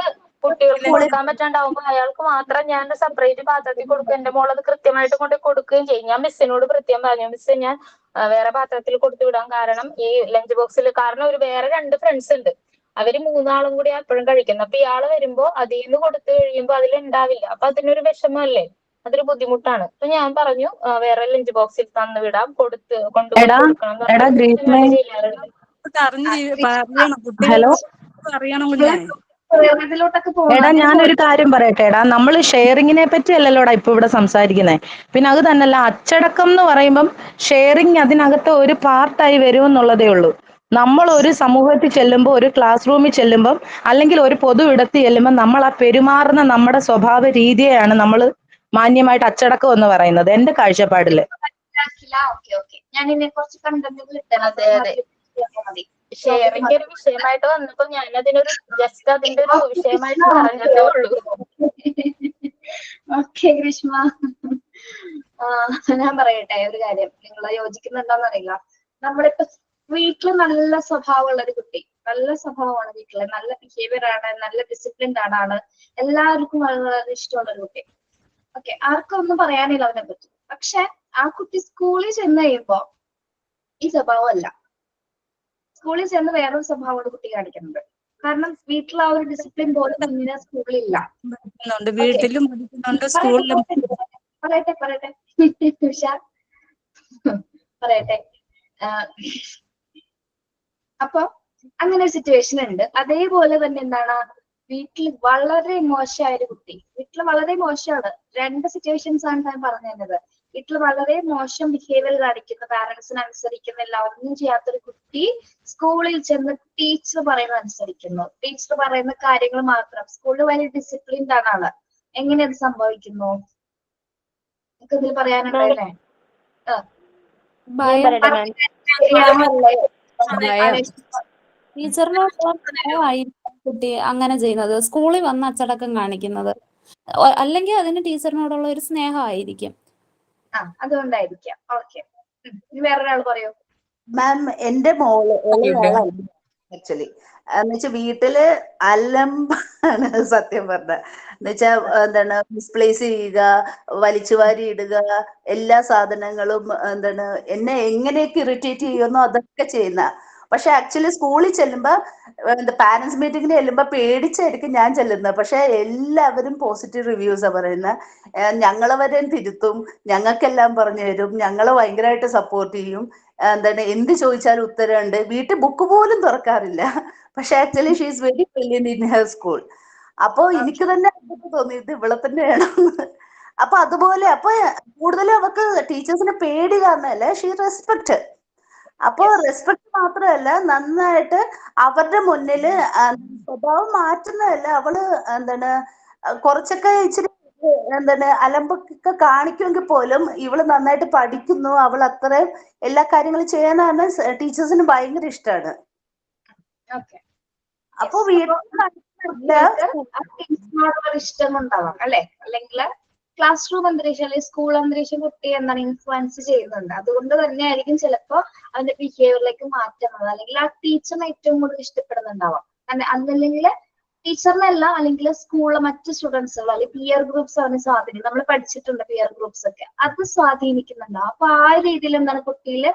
S3: കുട്ടികൾക്ക് കൊടുക്കാൻ പറ്റാണ്ടാവുമ്പോ അയാൾക്ക് മാത്രം ഞാൻ സെപ്പറേറ്റ് പാത്രത്തിൽ കൊടുക്കും. എന്റെ മോളത് കൃത്യമായിട്ട് കൊണ്ട് കൊടുക്കുകയും ചെയ്യും. ഞാൻ മിസ്സിനോട് പ്രത്യേകം പറഞ്ഞു, മിസ് ഞാൻ വേറെ പാത്രത്തിൽ കൊടുത്തു വിടാൻ കാരണം ഈ ലഞ്ച് ബോക്സിൽ, കാരണം ഒരു വേറെ 2 ഫ്രണ്ട്സ് ഉണ്ട്, അവര് 3 കൂടി എപ്പോഴും കഴിക്കുന്നത്. അപ്പൊ ഇയാള് വരുമ്പോ അതിൽ നിന്ന് കൊടുത്തു കഴിയുമ്പോ അതിലുണ്ടാവില്ല. അപ്പൊ അതിനൊരു വിഷമല്ലേ, അതൊരു ബുദ്ധിമുട്ടാണ്. അപ്പൊ ഞാൻ പറഞ്ഞു വേറെ ലഞ്ച് ബോക്സിൽ തന്നു വിടാം, കൊണ്ടുപോയി കൊടുക്കണം.
S7: എടാ ഞാനൊരു കാര്യം പറയട്ടെ എടാ, നമ്മൾ ഷെയറിങ്ങിനെ പറ്റി അല്ലല്ലോടാ ഇപ്പൊ ഇവിടെ സംസാരിക്കുന്നേ. പിന്നെ അത് തന്നെയല്ല, അച്ചടക്കം എന്ന് പറയുമ്പം ഷെയറിങ് അതിനകത്ത് ഒരു പാർട്ടായി വരുമെന്നുള്ളതേ ഉള്ളൂ. നമ്മൾ ഒരു സമൂഹത്തിൽ ചെല്ലുമ്പോൾ, ഒരു ക്ലാസ് റൂമിൽ ചെല്ലുമ്പം, അല്ലെങ്കിൽ ഒരു പൊതു ഇടത്ത് ചെല്ലുമ്പോൾ നമ്മൾ ആ പെരുമാറുന്ന നമ്മുടെ സ്വഭാവ രീതിയെയാണ് നമ്മൾ മാന്യമായിട്ട് അച്ചടക്കം എന്ന് പറയുന്നത്, എന്റെ കാഴ്ചപ്പാടില്.
S1: ഞാൻ ഇതിനെ കുറച്ച് കണ്ടന്റുകൾ ഇട്ടത്
S3: ഷെയറിംഗ് ഒരു വിഷയമായിട്ട് വന്നപ്പോ ഞാൻ അതിനൊരു ജസ്റ്റ് അതിന്റെ ഒരു വിഷയമായിട്ട് പറഞ്ഞതേ ഉള്ളൂ.
S1: ഓക്കെ ഗ്രീഷ്മ. ഞാൻ പറയട്ടെ ഒരു കാര്യം, നിങ്ങൾ യോജിക്കുന്നുണ്ടോന്ന് അറിയില്ല. നമ്മളിപ്പോ വീട്ടില് നല്ല സ്വഭാവമുള്ള ഒരു കുട്ടി, നല്ല സ്വഭാവമാണ് വീട്ടില്, നല്ല ബിഹേവിയർ ആണ്, നല്ല ഡിസിപ്ലിൻഡ് ആണ്, എല്ലാവർക്കും വളരെ ഇഷ്ടമുള്ള ഒരു കുട്ടി. ഓക്കെ, ആർക്കും ഒന്നും പറയാനില്ല അവനെ പറ്റി. പക്ഷെ ആ കുട്ടി സ്കൂളിൽ ചെന്ന് കഴിയുമ്പോ ഈ സ്വഭാവമല്ല, സ്കൂളിൽ ചെന്ന് വേറൊരു സ്വഭാവമാണ് കുട്ടി കാണിക്കുന്നത്. കാരണം വീട്ടിൽ ആ ഒരു ഡിസിപ്ലിൻ പോലും കുഞ്ഞിന് സ്കൂളിലില്ല.
S12: വീട്ടിലും പഠിക്കുന്നുണ്ട്, സ്കൂളിലും.
S1: പറയട്ടെ ഉഷ, പറയട്ടെ. അപ്പൊ അങ്ങനെ ഒരു സിറ്റുവേഷൻ ഉണ്ട്. അതേപോലെ തന്നെ എന്താണ്, വീട്ടിൽ വളരെ മോശമായ ഒരു കുട്ടി, വീട്ടിൽ വളരെ മോശമാണ്. രണ്ട് സിറ്റുവേഷൻസ് ആണ് ഞാൻ പറഞ്ഞു തന്നത്. വീട്ടിൽ വളരെ മോശം ബിഹേവിയർ കാണിക്കുന്ന, പാരന്റ്സിന് അനുസരിക്കുന്നില്ല, ഒന്നും ചെയ്യാത്തൊരു കുട്ടി സ്കൂളിൽ ചെന്ന് ടീച്ചർ പറയുന്നത് അനുസരിക്കുന്നു, ടീച്ചർ പറയുന്ന കാര്യങ്ങൾ മാത്രം. സ്കൂളിൽ വലിയ ഡിസിപ്ലിൻഡ് ആണ് ആള്. എങ്ങനെ അത് സംഭവിക്കുന്നു? നിങ്ങൾക്ക് ഇതിൽ പറയാനുണ്ടല്ലേ?
S5: ടീച്ചറിനോടായിരിക്കും കുട്ടി അങ്ങനെ ചെയ്യുന്നത്, സ്കൂളിൽ വന്ന് അച്ചടക്കം കാണിക്കുന്നത്, അല്ലെങ്കിൽ അതിന് ടീച്ചറിനോടുള്ള ഒരു സ്നേഹമായിരിക്കും.
S1: അതുകൊണ്ടായിരിക്കാം. ഓക്കെ, വേറൊരാൾ പറയൂ.
S11: മാം, എന്റെ മോള് ആക്ച്വലി എന്നുവെച്ചാൽ വീട്ടില് അലമ്പാണ് സത്യം പറഞ്ഞ. എന്നുവെച്ചാ എന്താണ്, മിസ്പ്ലേസ് ചെയ്യുക, വലിച്ചുവാരി ഇടുക, എല്ലാ സാധനങ്ങളും എന്താണ് എന്നെ എങ്ങനെയൊക്കെ ഇറിറ്റേറ്റ് ചെയ്യുന്നോ അതൊക്കെ ചെയ്യുന്ന. പക്ഷെ ആക്ച്വലി സ്കൂളിൽ ചെല്ലുമ്പോ, പാരന്റ്സ് മീറ്റിങ്ങിന് ചെല്ലുമ്പോ പേടിച്ചായിരിക്കും ഞാൻ ചെല്ലുന്നത്. പക്ഷെ എല്ലാവരും പോസിറ്റീവ് റിവ്യൂസാ പറയുന്നത്. ഞങ്ങളെ വരെ തിരുത്തും, ഞങ്ങൾക്കെല്ലാം പറഞ്ഞു തരും, ഞങ്ങളെ ഭയങ്കരമായിട്ട് സപ്പോർട്ട് ചെയ്യും. എന്താണ് എന്ത് ചോദിച്ചാലും ഉത്തരമുണ്ട്. വീട്ടിൽ ബുക്ക് പോലും തുറക്കാറില്ല. പക്ഷെ actually she is very brilliant in her school. അപ്പൊ എനിക്ക് തന്നെ തോന്നി ഇത് ഇവളെ തന്നെയാണ്. അപ്പൊ അതുപോലെ അപ്പൊ കൂടുതലും അവർക്ക് ടീച്ചേഴ്സിന് പേടി കാരണമല്ല, ഷീ റെസ്പെക്ട്. അപ്പൊ റെസ്പെക്ട് മാത്രമല്ല, നന്നായിട്ട് അവരുടെ മുന്നിൽ സ്വഭാവം മാറ്റുന്നതല്ല, അവള് എന്താണ് കുറച്ചൊക്കെ ഇച്ചിരി എന്താണ് അലമ്പൊക്കെ കാണിക്കുമെങ്കിൽ പോലും ഇവള് നന്നായിട്ട് പഠിക്കുന്നു. അവൾ അത്രയും എല്ലാ കാര്യങ്ങളും ചെയ്യാനാണ് ടീച്ചേഴ്സിന് ഭയങ്കര ഇഷ്ടമാണ്. അപ്പൊ
S1: ടീച്ചറിനോടുള്ള ഇഷ്ടം ഉണ്ടാവാം അല്ലെ, അല്ലെങ്കിൽ ക്ലാസ് റൂം അന്തരീക്ഷം അല്ലെങ്കിൽ സ്കൂൾ അന്തരീക്ഷം കുട്ടിയെ എന്താണ് ഇൻഫ്ലുവൻസ് ചെയ്യുന്നുണ്ട്. അതുകൊണ്ട് തന്നെ ആയിരിക്കും ചിലപ്പോ അവന്റെ ബിഹേവിയറിലേക്ക് മാറ്റം വന്നത്, അല്ലെങ്കിൽ ആ ടീച്ചറിനെ ഏറ്റവും കൂടുതൽ ഇഷ്ടപ്പെടുന്നുണ്ടാവാം. അതല്ലെങ്കിൽ ടീച്ചറിനല്ല, അല്ലെങ്കിൽ സ്കൂളിലെ മറ്റ് സ്റ്റുഡൻസുകൾ അല്ലെങ്കിൽ പിയർ ഗ്രൂപ്പ്സ് അവനെ സ്വാധീനിക്കും. നമ്മൾ പഠിച്ചിട്ടുണ്ട് പിയർ ഗ്രൂപ്പ്സ് ഒക്കെ, അത് സ്വാധീനിക്കുന്നുണ്ടാവും. അപ്പൊ ആ രീതിയിൽ എന്താണ് കുട്ടിയില്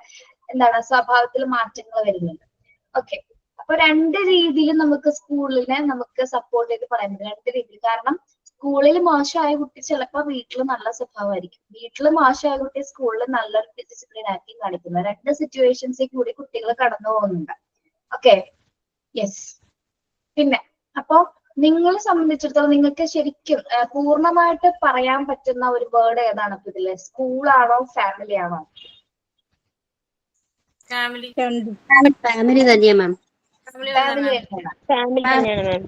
S1: എന്താണ് സ്വഭാവത്തിൽ മാറ്റങ്ങൾ വരുന്നുണ്ട്. ഓക്കെ, അപ്പൊ രണ്ട് രീതിയിൽ നമുക്ക് സ്കൂളിനെ നമുക്ക് സപ്പോർട്ട് ചെയ്ത് പറയാൻ പറ്റും, രണ്ട് രീതിയിൽ. കാരണം സ്കൂളിൽ മോശമായ കുട്ടി ചിലപ്പോൾ വീട്ടിൽ നല്ല സ്വഭാവമായിരിക്കും, വീട്ടിൽ മോശമായ കുട്ടി സ്കൂളിൽ നല്ലൊരു ഡിസിപ്ലിൻ ആക്കി കാണിക്കുന്ന രണ്ട് സിറ്റുവേഷൻസിൽ കൂടി കുട്ടികൾ കടന്നു പോകുന്നുണ്ട്. Okay, yes. പിന്നെ അപ്പൊ നിങ്ങളെ സംബന്ധിച്ചിടത്തോളം നിങ്ങൾക്ക് ശരിക്കും പൂർണ്ണമായിട്ട് പറയാൻ പറ്റുന്ന ഒരു വേർഡ് ഏതാണ് ഇപ്പൊ ഇതില്? സ്കൂളാണോ ഫാമിലി ആണോ?
S4: ഫാമിലി
S10: തന്നെയാ മാം.
S1: ഫാമിലി തന്നെയാണ്.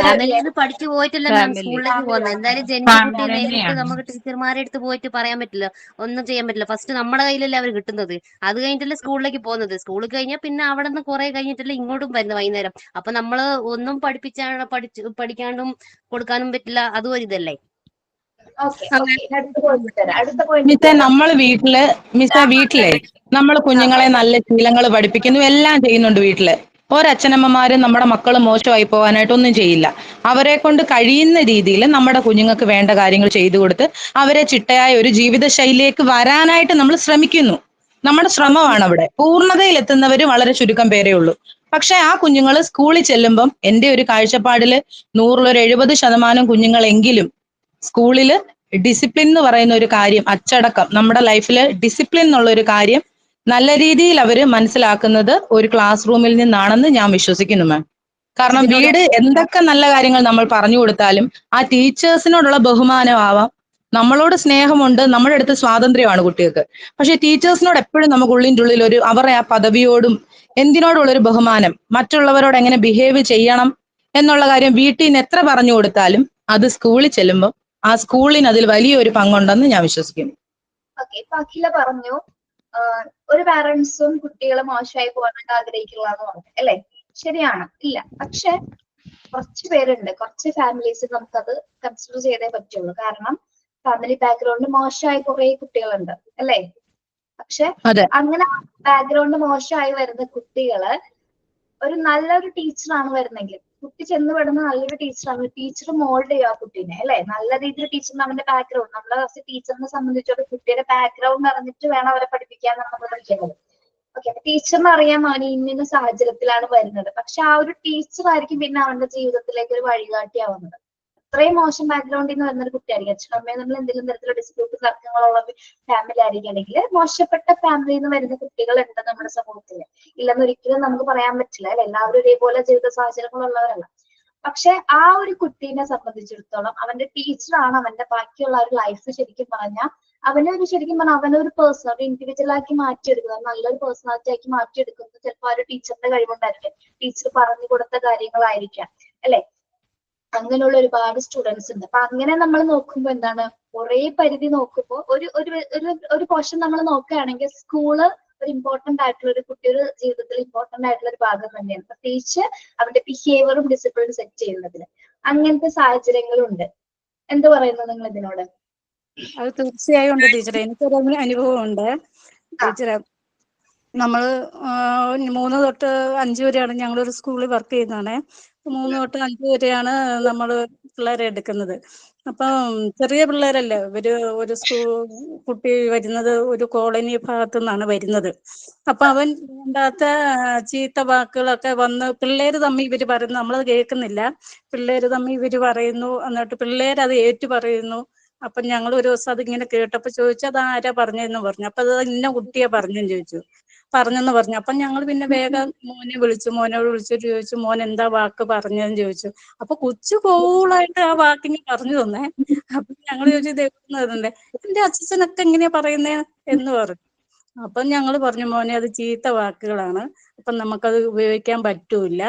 S10: ഫാമിലിയിൽ പഠിച്ചു പോയിട്ടില്ല മാം സ്കൂളിലേക്ക് പോകുന്നത്. എന്തായാലും ജനിച്ച കുട്ടി നേരിട്ട് നമുക്ക് ടീച്ചർമാരെ അടുത്ത് പോയിട്ട് പറയാൻ പറ്റില്ല, ഒന്നും ചെയ്യാൻ പറ്റില്ല. ഫസ്റ്റ് നമ്മുടെ കയ്യിലല്ലേ അവർ കിട്ടുന്നത്, അത് കഴിഞ്ഞിട്ടല്ലേ സ്കൂളിലേക്ക് പോകുന്നത്. സ്കൂളിൽ കഴിഞ്ഞാൽ പിന്നെ അവിടെ നിന്ന് കുറെ കഴിഞ്ഞിട്ടല്ലേ ഇങ്ങോട്ടും വരുന്നത് വൈകുന്നേരം. അപ്പൊ നമ്മള് ഒന്നും പഠിക്കാണ്ടും കൊടുക്കാനും പറ്റില്ല, അതും ഒരു ഇതല്ലേ.
S7: നമ്മള് വീട്ടിലെ നമ്മൾ കുഞ്ഞുങ്ങളെ നല്ല ശീലങ്ങൾ പഠിപ്പിക്കുന്നു, എല്ലാം ചെയ്യുന്നുണ്ട് വീട്ടില്. ഒരച്ഛനമ്മമാരും നമ്മുടെ മക്കൾ മോശമായി പോകാനായിട്ടൊന്നും ചെയ്യില്ല. അവരെ കൊണ്ട് കഴിയുന്ന രീതിയിൽ നമ്മുടെ കുഞ്ഞുങ്ങൾക്ക് വേണ്ട കാര്യങ്ങൾ ചെയ്തു കൊടുത്ത് അവരെ ചിട്ടയായ ഒരു ജീവിത ശൈലിയിലേക്ക് വരാനായിട്ട് നമ്മൾ ശ്രമിക്കുന്നു. നമ്മുടെ ശ്രമമാണ് അവിടെ. പൂർണ്ണതയിൽ എത്തുന്നവര് വളരെ ചുരുക്കം പേരേ ഉള്ളൂ. പക്ഷെ ആ കുഞ്ഞുങ്ങൾ സ്കൂളിൽ ചെല്ലുമ്പം എന്റെ ഒരു കാഴ്ചപ്പാടില് 100-ൽ 70% കുഞ്ഞുങ്ങളെങ്കിലും സ്കൂളില് ഡിസിപ്ലിൻ എന്ന് പറയുന്ന ഒരു കാര്യം, അച്ചടക്കം, നമ്മുടെ ലൈഫില് ഡിസിപ്ലിൻ എന്നുള്ള ഒരു കാര്യം നല്ല രീതിയിൽ അവര് മനസ്സിലാക്കുന്നത് ഒരു ക്ലാസ് റൂമിൽ നിന്നാണെന്ന് ഞാൻ വിശ്വസിക്കുന്നു മാം. കാരണം വീട് എന്തൊക്കെ നല്ല കാര്യങ്ങൾ നമ്മൾ പറഞ്ഞു കൊടുത്താലും ആ ടീച്ചേഴ്സിനോടുള്ള ബഹുമാനമാവാം, നമ്മളോട് സ്നേഹമുണ്ട്, നമ്മുടെ അടുത്ത് സ്വാതന്ത്ര്യമാണ് കുട്ടികൾക്ക്. പക്ഷെ ടീച്ചേഴ്സിനോട് എപ്പോഴും നമുക്ക് ഉള്ളിൻ്റെ ഉള്ളിൽ ഒരു അവരുടെ ആ പദവിയോടും എന്തിനോടുള്ളൊരു ബഹുമാനം, മറ്റുള്ളവരോട് എങ്ങനെ ബിഹേവ് ചെയ്യണം എന്നുള്ള കാര്യം വീട്ടിൽ നിന്ന് എത്ര പറഞ്ഞു കൊടുത്താലും അത് സ്കൂളിൽ ചെല്ലുമ്പോൾ ആ സ്കൂളിന് അതിൽ വലിയൊരു പങ്കുണ്ടെന്ന് ഞാൻ വിശ്വസിക്കുന്നു.
S1: ഓക്കെ, ഇപ്പൊ അഖില പറഞ്ഞു ഒരു പാരന്റ്സും കുട്ടികളെ മോശമായി പോകാനായിട്ട് ആഗ്രഹിക്കുന്നതാന്ന് പറഞ്ഞു അല്ലെ? ശരിയാണ്, ഇല്ല. പക്ഷെ കുറച്ച് പേരുണ്ട്, കുറച്ച് ഫാമിലീസ് നമുക്കത് കൺസിഡർ ചെയ്തേ പറ്റുള്ളൂ. കാരണം ഫാമിലി ബാക്ക്ഗ്രൗണ്ട് മോശമായ കുറെ കുട്ടികളുണ്ട് അല്ലേ? പക്ഷെ അങ്ങനെ ബാക്ക്ഗ്രൗണ്ട് മോശമായി വരുന്ന കുട്ടികള് ഒരു നല്ലൊരു ടീച്ചറാണ് വരുന്നെങ്കിൽ, കുട്ടി ചെന്ന് വിടുന്ന നല്ലൊരു ടീച്ചറാണ്, ടീച്ചർ മോൾഡ് ചെയ്യും ആ കുട്ടീനെ അല്ലെ, നല്ല രീതിയിൽ ടീച്ചറിന് അവന്റെ ബാക്ക്ഗ്രൗണ്ട്, നമ്മളെ ടീച്ചറിനെ സംബന്ധിച്ചൊരു കുട്ടിയുടെ ബാക്ക്ഗ്രൗണ്ട് അറിഞ്ഞിട്ട് വേണം അവരെ പഠിപ്പിക്കാൻ നമ്മൾ പഠിക്കുന്നത്. ഓക്കെ, അപ്പൊ ടീച്ചറിന് അറിയാം അവൻ ഇന്ന സാഹചര്യത്തിലാണ് വരുന്നത്, പക്ഷെ ആ ഒരു ടീച്ചർ ആയിരിക്കും പിന്നെ അവന്റെ ജീവിതത്തിലേക്ക് ഒരു വഴികാട്ടിയാവുന്നത്. അത്രയും മോശം ബാക്ക്ഗ്രൗണ്ടിൽ നിന്ന് വരുന്ന ഒരു കുട്ടിയായിരിക്കും, അച്ഛനമ്മയെ നമ്മൾ എന്തെങ്കിലും തരത്തിലുള്ള ഡിസ്പ്യൂട്ട് തർക്കങ്ങളുള്ള ഫാമിലി ആയിരിക്കുകയാണെങ്കിൽ, മോശപ്പെട്ട ഫാമിലിയിൽ നിന്ന് വരുന്ന കുട്ടികളുണ്ട് നമ്മുടെ സമൂഹത്തിൽ, ഇല്ലെന്ന് ഒരിക്കലും നമുക്ക് പറയാൻ പറ്റില്ല അല്ലെ, എല്ലാവരും ഒരേപോലെ ജീവിത സാഹചര്യങ്ങളുള്ളവരല്ല. പക്ഷെ ആ ഒരു കുട്ടീനെ സംബന്ധിച്ചിടത്തോളം അവന്റെ ടീച്ചറാണ് അവന്റെ ബാക്കിയുള്ള ഒരു ലൈഫ് ശരിക്കും പറഞ്ഞാൽ അവനൊരു പേഴ്സൺ, ഒരു ഇൻഡിവിജ്വൽ ആക്കി മാറ്റിയെടുക്കുന്നത്, നല്ലൊരു പേഴ്സണാലിറ്റി ആക്കി മാറ്റിയെടുക്കുന്നത് ചിലപ്പോൾ ആ ഒരു ടീച്ചറിന്റെ കഴിവുണ്ടായിരിക്കും, ടീച്ചർ പറഞ്ഞു കൊടുത്ത കാര്യങ്ങളായിരിക്കാം അല്ലെ. അങ്ങനെയുള്ള ഒരുപാട് സ്റ്റുഡൻസ് ഉണ്ട്. അപ്പൊ അങ്ങനെ നമ്മൾ നോക്കുമ്പോൾ എന്താണ്, കുറെ പരിധി നോക്കുമ്പോൾ ഒരു പോർഷൻ നമ്മൾ നോക്കുകയാണെങ്കിൽ സ്കൂള് ഒരു ഇമ്പോർട്ടന്റ് ആയിട്ടുള്ള ഒരു കുട്ടിയുടെ ജീവിതത്തിൽ ഇമ്പോർട്ടന്റ് ആയിട്ടുള്ള ഒരു ഭാഗം തന്നെയാണ്, പ്രത്യേകിച്ച് അവരുടെ ബിഹേവിയറും ഡിസിപ്ലിനും സെറ്റ് ചെയ്യുന്നതിന്. അങ്ങനത്തെ സാഹചര്യങ്ങളുണ്ട്. എന്ത് പറയുന്നു നിങ്ങൾ ഇതിനോട്?
S12: അത് തീർച്ചയായും ഉണ്ട് ടീച്ചറെ. എനിക്കൊരു അനുഭവം ഉണ്ട് ടീച്ചറെ. നമ്മള് 3 തൊട്ട് 5 വരെയാണ് ഞങ്ങളൊരു സ്കൂളിൽ വർക്ക് ചെയ്യുന്നതാണ്. 3 തൊട്ട് 5 വരെയാണ് നമ്മള് പിള്ളേരെ എടുക്കുന്നത്. അപ്പം ചെറിയ പിള്ളേരല്ലേ ഇവര്. ഒരു കുട്ടി വരുന്നത് ഒരു കോളനി ഭാഗത്തു നിന്നാണ് വരുന്നത്. അപ്പൊ അവൻ വേണ്ടാത്ത ചീത്ത വാക്കുകളൊക്കെ വന്ന് പിള്ളേര് തമ്മിൽ ഇവര് പറയുന്നു, നമ്മളത് കേൾക്കുന്നില്ല. പിള്ളേര് തമ്മിൽ ഇവര് പറയുന്നു, എന്നിട്ട് പിള്ളേരത് ഏറ്റു പറയുന്നു. അപ്പൊ ഞങ്ങൾ ഒരു ദിവസം അതിങ്ങനെ കേട്ടപ്പോ ചോദിച്ചു, അത് ആരാ പറഞ്ഞെന്ന് പറഞ്ഞു. അപ്പൊ അത് ഇന്ന കുട്ടിയെ പറഞ്ഞെന്ന് പറഞ്ഞു. അപ്പൊ ഞങ്ങൾ പിന്നെ വേഗം മോനോട് വിളിച്ചിട്ട് ചോദിച്ചു, മോൻ എന്താ വാക്ക് പറഞ്ഞതെന്ന് ചോദിച്ചു. അപ്പൊ കൊച്ചു കൂളായിട്ട് ആ വാക്കിനെ പറഞ്ഞു തന്നേ. അപ്പൊ ഞങ്ങൾ ചോദിച്ചു, ഇതെന്താ എന്റെ അച്ഛനൊക്കെ എങ്ങനെയാ പറയുന്നേ എന്ന് പറഞ്ഞു. അപ്പൊ ഞങ്ങൾ പറഞ്ഞു, മോനെ അത് ചീത്ത വാക്കുകളാണ്, അപ്പൊ നമുക്കത് ഉപയോഗിക്കാൻ പറ്റൂല.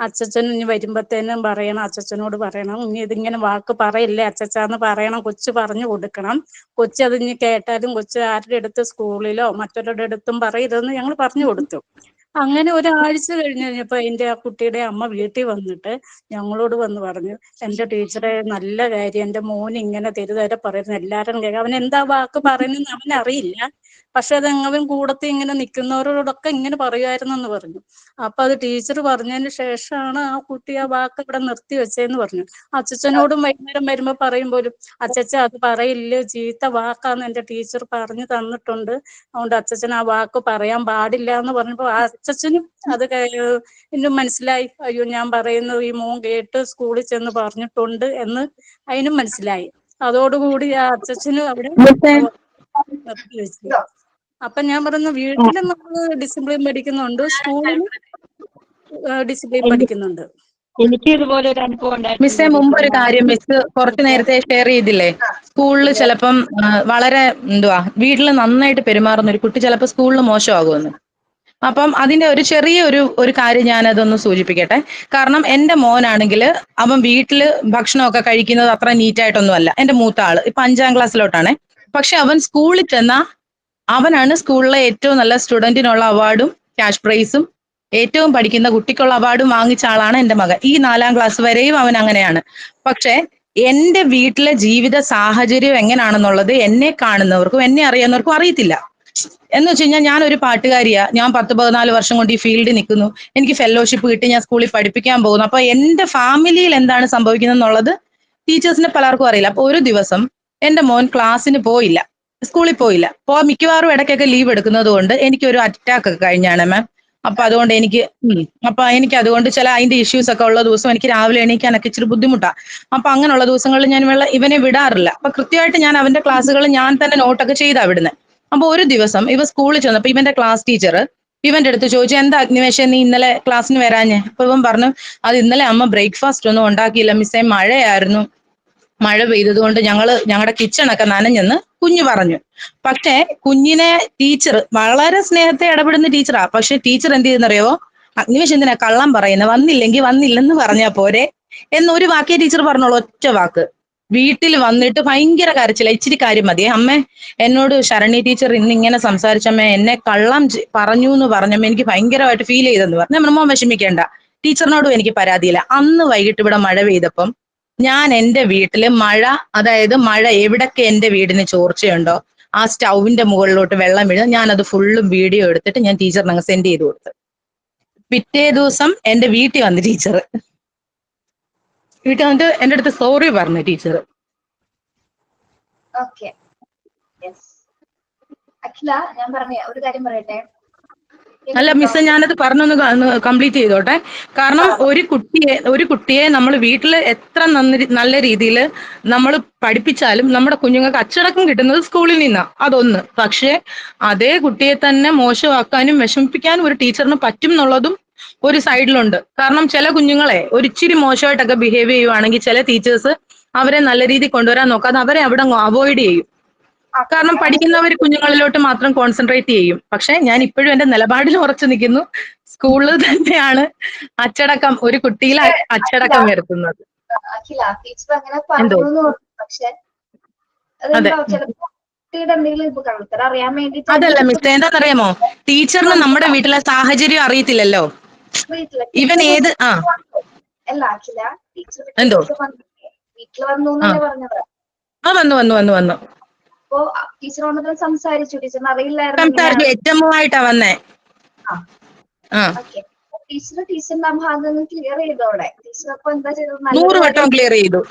S12: അച്ഛൻ ഇനി വരുമ്പത്തേനും പറയണം, അച്ഛനോട് പറയണം, ഇനി ഇതിങ്ങനെ വാക്ക് പറയില്ലേ അച്ഛാന്ന് പറയണം, കൊച്ചു പറഞ്ഞു കൊടുക്കണം. കൊച്ചു അത് ഇനി കേട്ടാലും കൊച്ചു ആരുടെ അടുത്ത് സ്കൂളിലോ മറ്റൊരുടെ അടുത്തും പറയരുതെന്ന് ഞങ്ങൾ പറഞ്ഞു കൊടുത്തു. അങ്ങനെ ഒരാഴ്ച കഴിഞ്ഞപ്പോ ആ കുട്ടിയുടെ അമ്മ വീട്ടിൽ വന്നിട്ട് ഞങ്ങളോട് വന്ന് പറഞ്ഞു, എന്റെ ടീച്ചറെ നല്ല കാര്യം, എന്റെ മോൻ ഇങ്ങനെ തെരുതരെ പറയുന്നു, എല്ലാരും കേൾക്കാം, അവൻ എന്താ വാക്ക് പറയുന്നെന്ന് അവനറിയില്ല, പക്ഷെ അത് അവൻ കൂടത്തിൽ ഇങ്ങനെ നിൽക്കുന്നവരോടൊക്കെ ഇങ്ങനെ പറയുമായിരുന്നു എന്ന് പറഞ്ഞു. അപ്പൊ അത് ടീച്ചർ പറഞ്ഞതിന് ശേഷമാണ് ആ കുട്ടി ആ വാക്ക് ഇവിടെ നിർത്തി വെച്ചതെന്ന് പറഞ്ഞു. അച്ഛനോടും വൈകുന്നേരം വരുമ്പോ പറയും പോലും, അച്ഛച്ച അത് പറയില്ല, ചീത്ത വാക്കാന്ന് എന്റെ ടീച്ചർ പറഞ്ഞു തന്നിട്ടുണ്ട്, അതുകൊണ്ട് അച്ഛൻ ആ വാക്ക് പറയാൻ പാടില്ല എന്ന് പറഞ്ഞപ്പോ ആ അച്ഛനും അത് ഇന്നും മനസ്സിലായി, അയ്യോ ഞാൻ പറയുന്നത് ഈ മോൻ കേട്ട് സ്കൂളിൽ ചെന്ന് പറഞ്ഞിട്ടുണ്ട് എന്ന് അതിനും മനസ്സിലായി. അതോടുകൂടി ആ അച്ഛനും അവിടെ നിർത്തി വെച്ചു. അപ്പൊ ഞാൻ പറഞ്ഞു, വീട്ടിലും നമ്മൾ ഡിസിപ്ലിൻ പഠിക്കുന്നുണ്ട്, സ്കൂളിലും ഡിസിപ്ലിൻ പഠിക്കുന്നുണ്ട്.
S2: എനിക്ക് ഇതുപോലെ ഒരു അനുഭവം
S7: മിസ്സേ, മുമ്പ് ഒരു കാര്യം മിസ് കുറച്ചു നേരത്തെ ഷെയർ ചെയ്തില്ലേ, സ്കൂളിൽ ചിലപ്പം വളരെ വീട്ടിൽ നന്നായിട്ട് പെരുമാറുന്ന ഒരു കുട്ടി ചിലപ്പോൾ സ്കൂളിൽ മോശമാകുമെന്ന്. അപ്പം അതിന്റെ ഒരു ചെറിയ ഒരു കാര്യം ഞാൻ അതൊന്ന് സൂചിപ്പിക്കട്ടെ. കാരണം എന്റെ മോനാണെങ്കിൽ അവൻ വീട്ടില് ഭക്ഷണമൊക്കെ കഴിക്കുന്നത് അത്ര നീറ്റായിട്ടൊന്നും അല്ല. എന്റെ മൂത്ത ആള് ഇപ്പൊ 5ാം ക്ലാസ്സിലോട്ടാണ്. പക്ഷെ അവൻ സ്കൂളിൽ ചെന്ന അവനാണ് സ്കൂളിലെ ഏറ്റവും നല്ല സ്റ്റുഡന്റിനുള്ള അവാർഡും ക്യാഷ് പ്രൈസും ഏറ്റവും പഠിക്കുന്ന കുട്ടിക്കുള്ള അവാർഡും വാങ്ങിച്ച ആളാണ് എന്റെ മകൻ. ഈ 4ാം ക്ലാസ് വരെയും അവൻ അങ്ങനെയാണ്. പക്ഷെ എന്റെ വീട്ടിലെ ജീവിത സാഹചര്യം എങ്ങനെയാണെന്നുള്ളത് എന്നെ കാണുന്നവർക്കും എന്നെ അറിയാവുന്നവർക്കും അറിയത്തില്ല. എന്ന് വെച്ച് കഴിഞ്ഞാൽ ഞാൻ ഒരു പാട്ടുകാരിയാ, ഞാൻ 10-14 വർഷം കൊണ്ട് ഈ ഫീൽഡിൽ നിൽക്കുന്നു, എനിക്ക് ഫെലോഷിപ്പ് കിട്ടി, ഞാൻ സ്കൂളിൽ പഠിപ്പിക്കാൻ പോകുന്നു. അപ്പൊ എന്റെ ഫാമിലിയിൽ എന്താണ് സംഭവിക്കുന്നത് എന്നുള്ളത് ടീച്ചേഴ്സിന് പലർക്കും അറിയില്ല. അപ്പൊ ഒരു ദിവസം എന്റെ മോൻ ക്ലാസ്സിന് പോയില്ല, സ്കൂളിൽ പോയില്ല. മിക്കവാറും ഇടയ്ക്കൊക്കെ ലീവ് എടുക്കുന്നത് കൊണ്ട് എനിക്കൊരു അറ്റാക്ക് ഒക്കെ കഴിഞ്ഞാണ് മാം. അപ്പൊ അതുകൊണ്ട് എനിക്ക് അതുകൊണ്ട് ചില അതിന്റെ ഇഷ്യൂസ് ഒക്കെ ഉള്ള ദിവസം എനിക്ക് രാവിലെ എണീക്കാനൊക്കെ ഇച്ചിരി ബുദ്ധിമുട്ടാണ്. അപ്പൊ അങ്ങനെയുള്ള ദിവസങ്ങളിൽ ഞാൻ ഇവനെ വിടാറില്ല. അപ്പൊ കൃത്യമായിട്ട് ഞാൻ അവന്റെ ക്ലാസ്സുകൾ ഞാൻ തന്നെ നോട്ടൊക്കെ ചെയ്താ വിടുന്നത്. അപ്പൊ ഒരു ദിവസം ഇവ സ്കൂളിൽ ചെന്നപ്പോ ഇവന്റെ ക്ലാസ് ടീച്ചർ ഇവന്റെ അടുത്ത് ചോദിച്ചു, എന്താ അഗ്നിവേശൻ നീ ഇന്നലെ ക്ലാസ്സിന് വരാഞ്ഞേ? അപ്പൊ ഇവൻ പറഞ്ഞു, അത് ഇന്നലെ അമ്മ ബ്രേക്ക്ഫാസ്റ്റ് ഒന്നും ഉണ്ടാക്കിയില്ല മിസ്സേ, മഴയായിരുന്നു, മഴ പെയ്തതുകൊണ്ട് ഞങ്ങളുടെ കിച്ചണൊക്കെ നനഞ്ഞെന്ന് കുഞ്ഞു പറഞ്ഞു. പക്ഷെ കുഞ്ഞിനെ ടീച്ചർ വളരെ സ്നേഹത്തെ ഇടപെടുന്ന ടീച്ചറാ. പക്ഷെ ടീച്ചർ എന്ത് ചെയ്തെന്നറിയോ, അഗ്നിവേശ് എന്തിനാ കള്ളം പറയുന്നത്, വന്നില്ലെങ്കിൽ വന്നില്ലെന്ന് പറഞ്ഞാ പോരെ എന്നൊരു വാക്കേ ടീച്ചർ പറഞ്ഞോളൂ, ഒറ്റ വാക്ക്. വീട്ടിൽ വന്നിട്ട് ഭയങ്കര കരച്ചില. ഇച്ചിരി കാര്യം മതിയെ അമ്മേ, എന്നോട് ശരണി ടീച്ചർ ഇന്ന് ഇങ്ങനെ സംസാരിച്ചമ്മേ, എന്നെ കള്ളം പറഞ്ഞു എന്ന് പറഞ്ഞമ്മ, എനിക്ക് ഭയങ്കരമായിട്ട് ഫീൽ ചെയ്തെന്ന് പറഞ്ഞു. മോൻ വിഷമിക്കേണ്ട, ടീച്ചറിനോടും എനിക്ക് പരാതിയില്ല. അന്ന് വൈകിട്ട് ഇവിടെ മഴ പെയ്തപ്പം ഞാൻ എന്റെ വീട്ടില് അതായത് മഴ എവിടൊക്കെ എന്റെ വീടിന് ചോർച്ചയുണ്ടോ ആ സ്റ്റൗവിന്റെ മുകളിലോട്ട് വെള്ളം വീഴും, ഞാനത് ഫുള്ളും വീഡിയോ എടുത്തിട്ട് ഞാൻ ടീച്ചറിന് അങ്ങ് സെൻഡ് ചെയ്ത് കൊടുത്തു. പിറ്റേ ദിവസം എന്റെ വീട്ടിൽ വന്ന് ടീച്ചർ വന്നിട്ട് എന്റെ അടുത്ത് സോറി പറഞ്ഞു ടീച്ചർ.
S1: ഓക്കെ, അഖില ഞാൻ പറഞ്ഞ ഒരു കാര്യം പറയട്ടെ.
S7: അല്ല മിസ്സേ, ഞാനത് പറഞ്ഞൊന്ന് കംപ്ലീറ്റ് ചെയ്തോട്ടെ. കാരണം ഒരു കുട്ടിയെ നമ്മൾ വീട്ടിൽ എത്ര നല്ല രീതിയിൽ നമ്മൾ പഠിപ്പിച്ചാലും നമ്മുടെ കുഞ്ഞുങ്ങൾക്ക് അച്ചടക്കം കിട്ടുന്നത് സ്കൂളിൽ നിന്നാണ്, അതൊന്ന്. പക്ഷേ അതേ കുട്ടിയെ തന്നെ മോശമാക്കാനും വിഷമിപ്പിക്കാനും ഒരു ടീച്ചറിന് പറ്റും എന്നുള്ളതും ഒരു സൈഡിലുണ്ട്. കാരണം ചില കുഞ്ഞുങ്ങളെ ഒരിച്ചിരി മോശമായിട്ടൊക്കെ ബിഹേവ് ചെയ്യുവാണെങ്കിൽ ചില ടീച്ചേഴ്സ് അവരെ നല്ല രീതിയിൽ കൊണ്ടുവരാൻ നോക്കാതെ അവരെ അവിടെ അവോയ്ഡ് ചെയ്യും. കാരണം പഠിക്കുന്നവർ കുഞ്ഞുങ്ങളിലോട്ട് മാത്രം കോൺസെൻട്രേറ്റ് ചെയ്യും. പക്ഷെ ഞാൻ ഇപ്പോഴും എന്റെ നിലപാടിൽ ഉറച്ചു നിൽക്കുന്നു. സ്കൂളിൽ തന്നെയാണ് അച്ചടക്കം, ഒരു കുട്ടിയിൽ അച്ചടക്കം വരുത്തുന്നത്.
S1: അഖില ടീച്ചർ അങ്ങനെ പറഞ്ഞു, പക്ഷെ അറിയാൻ വേണ്ടിട്ട്
S7: അതല്ല മിസ്, എന്താണെന്നറിയാമോ, ടീച്ചറിന് നമ്മുടെ വീട്ടിലെ സാഹചര്യം അറിയത്തില്ലല്ലോ. ഇവൻ ഏത്
S1: അല്ല അഖില, ടീച്ചർ
S7: എന്തോ
S1: വീട്ടിൽ വന്നു എന്നല്ലേ പറഞ്ഞത്?
S7: വന്നു.
S1: അപ്പോ ടീച്ചർ വന്നിട്ട് സംസാരിച്ചു, ടീച്ചറിന് അറിയില്ലായിരുന്നു.
S7: സംസാരിച്ചു, ഏറ്റവുമായിട്ടാ വന്നേ.
S1: ടീച്ചറിന്റെ ആ ഭാഗം ക്ലിയർ ചെയ്തോടെ? ടീച്ചർ അപ്പൊ എന്താ ചെയ്തത്?
S7: 100 വട്ടം ക്ലിയർ ചെയ്തു.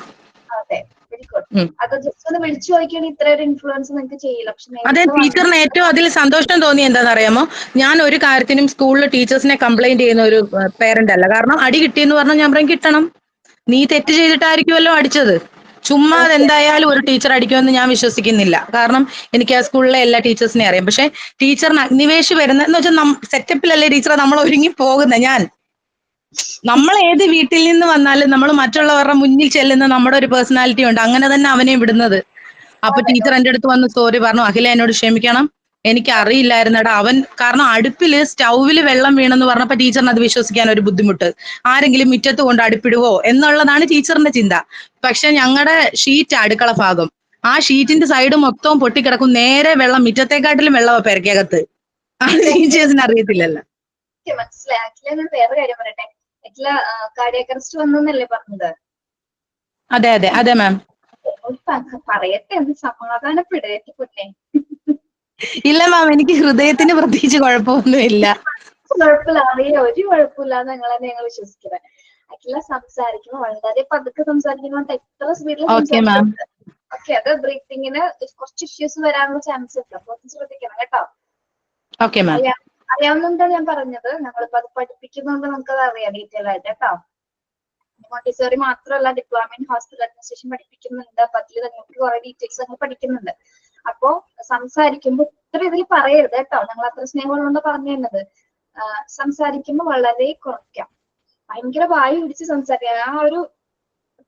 S1: അതെ, വെരി ഗുഡ്. അത് ജസ്റ്റ് ഒന്ന് വിളിച്ചു ചോദിക്കുകയാണെങ്കിൽ ഇത്ര ഒരു ഇൻഫ്ലുവൻസ് നിങ്ങൾക്ക് ചെയ്യില്ല.
S7: അതെ, ടീച്ചറിന് ഏറ്റവും അതിൽ സന്തോഷം തോന്നി എന്താണെന്നറിയാമോ, ഞാൻ ഒരു കാര്യത്തിനും സ്കൂളിൽ ടീച്ചേഴ്സിനെ കംപ്ലൈന്റ് ചെയ്യുന്ന ഒരു പേരന്റ് അല്ല. കാരണം അടി കിട്ടിയെന്ന് പറഞ്ഞാൽ ഞാൻ പറയും കിട്ടണം, നീ തെറ്റ് ചെയ്തിട്ടായിരിക്കുമല്ലോ അടിച്ചത്. ചുമ്മാ എന്തായാലും ഒരു ടീച്ചർ അടിക്കുമെന്ന് ഞാൻ വിശ്വസിക്കുന്നില്ല. കാരണം എനിക്ക് ആ സ്കൂളിലെ എല്ലാ ടീച്ചേഴ്സിനെ അറിയാം. പക്ഷെ ടീച്ചറിന് അഗ്നിവേശ് വരുന്നതെന്ന് വെച്ചാൽ സെറ്റപ്പിലല്ലേ ടീച്ചറെ നമ്മൾ ഒരുങ്ങി പോകുന്നത്. നമ്മൾ ഏത് വീട്ടിൽ നിന്ന് വന്നാലും നമ്മൾ മറ്റുള്ളവരുടെ മുന്നിൽ ചെല്ലുന്ന നമ്മുടെ ഒരു പേഴ്സണാലിറ്റി ഉണ്ട്, അങ്ങനെ തന്നെ അവനെ വിടുന്നത്. അപ്പൊ ടീച്ചർ എന്റെ അടുത്ത് വന്ന് സോറി പറഞ്ഞു, അഖില എന്നോട് ക്ഷമിക്കണം, എനിക്ക് അറിയില്ലായിരുന്നടാ അവൻ. കാരണം അടുപ്പില് സ്റ്റൗവില് വെള്ളം വീണെന്ന് പറഞ്ഞപ്പോ ടീച്ചറിന് അത് വിശ്വസിക്കാൻ ഒരു ബുദ്ധിമുട്ട്. ആരെങ്കിലും മുറ്റത്ത് കൊണ്ട് അടുപ്പിടുവോ എന്നുള്ളതാണ് ടീച്ചറിന്റെ ചിന്ത. പക്ഷെ ഞങ്ങളുടെ ഷീറ്റ് അടുക്കള ഭാഗം, ആ ഷീറ്റിന്റെ സൈഡ് മൊത്തവും പൊട്ടിക്കിടക്കും. നേരെ വെള്ളം മുറ്റത്തെക്കാട്ടിലും വെള്ളമാ പെരക്കകത്ത്. അത് ടീച്ചേഴ്സിന് അറിയത്തില്ലല്ലോ.
S1: മനസ്സിലായി. അഖില ഞാൻ വേറെ കാര്യം പറയട്ടെ. അഖില കാർഡിയാക് അറസ്റ്റ് വന്നല്ലേ പറഞ്ഞത്?
S7: അതെ മാം.
S1: പറയട്ടെ, ഒന്ന് സമാധാനപ്പെടേറ്റ് കുഞ്ഞെ.
S7: ഇല്ല മാം, എനിക്ക് ഹൃദയത്തിന് പ്രത്യേകിച്ച് കുഴപ്പമൊന്നുമില്ല.
S1: കുഴപ്പമില്ല, അറിയില്ല, ഒരു കുഴപ്പമില്ലാന്ന് ഞങ്ങൾ വിശ്വസിക്കുന്നത്. അഖില സംസാരിക്കുമ്പോൾ വളരെ പതുക്കെ സംസാരിക്കുന്നുണ്ട്, എത്ര സ്പീഡിൽ സംസാരിക്കുന്നത്. ഓക്കെ, അത് ബ്രീത്തിങ്ങിന് കുറച്ച് ഇഷ്യൂസ് വരാനുള്ള ചാൻസ് ഉണ്ട്, അപ്പൊ ശ്രദ്ധിക്കണം കേട്ടോ. അറിയാവുന്നതാണ് ഞാൻ പറഞ്ഞത്. നമ്മളിപ്പോ അത് പഠിപ്പിക്കുന്നുണ്ട്, നമുക്കത് അറിയാം ഡീറ്റെയിൽ ആയിട്ട് കേട്ടോ. മോണ്ടിസോറി മാത്രമല്ല, ഡിപ്ലോമ ഹോസ്പിറ്റൽ അഡ്മിനിസ്ട്രേഷൻ പഠിപ്പിക്കുന്നുണ്ട്. അപ്പൊ അതിൽ നിങ്ങൾക്ക് കുറെ ഡീറ്റെയിൽസ് നമ്മൾ പഠിക്കുന്നുണ്ട്. അപ്പോ സംസാരിക്കുമ്പോൾ ഇത്ര ഇതിൽ പറയരുത് കേട്ടോ. ഞങ്ങൾ അത്ര സ്നേഹമുള്ളതുകൊണ്ട് പറഞ്ഞു തന്നത്. സംസാരിക്കുമ്പോൾ വളരെ കുറയ്ക്കാം. ഭയങ്കര വായു പിടിച്ച് സംസാരിക്കുക. ആ ഒരു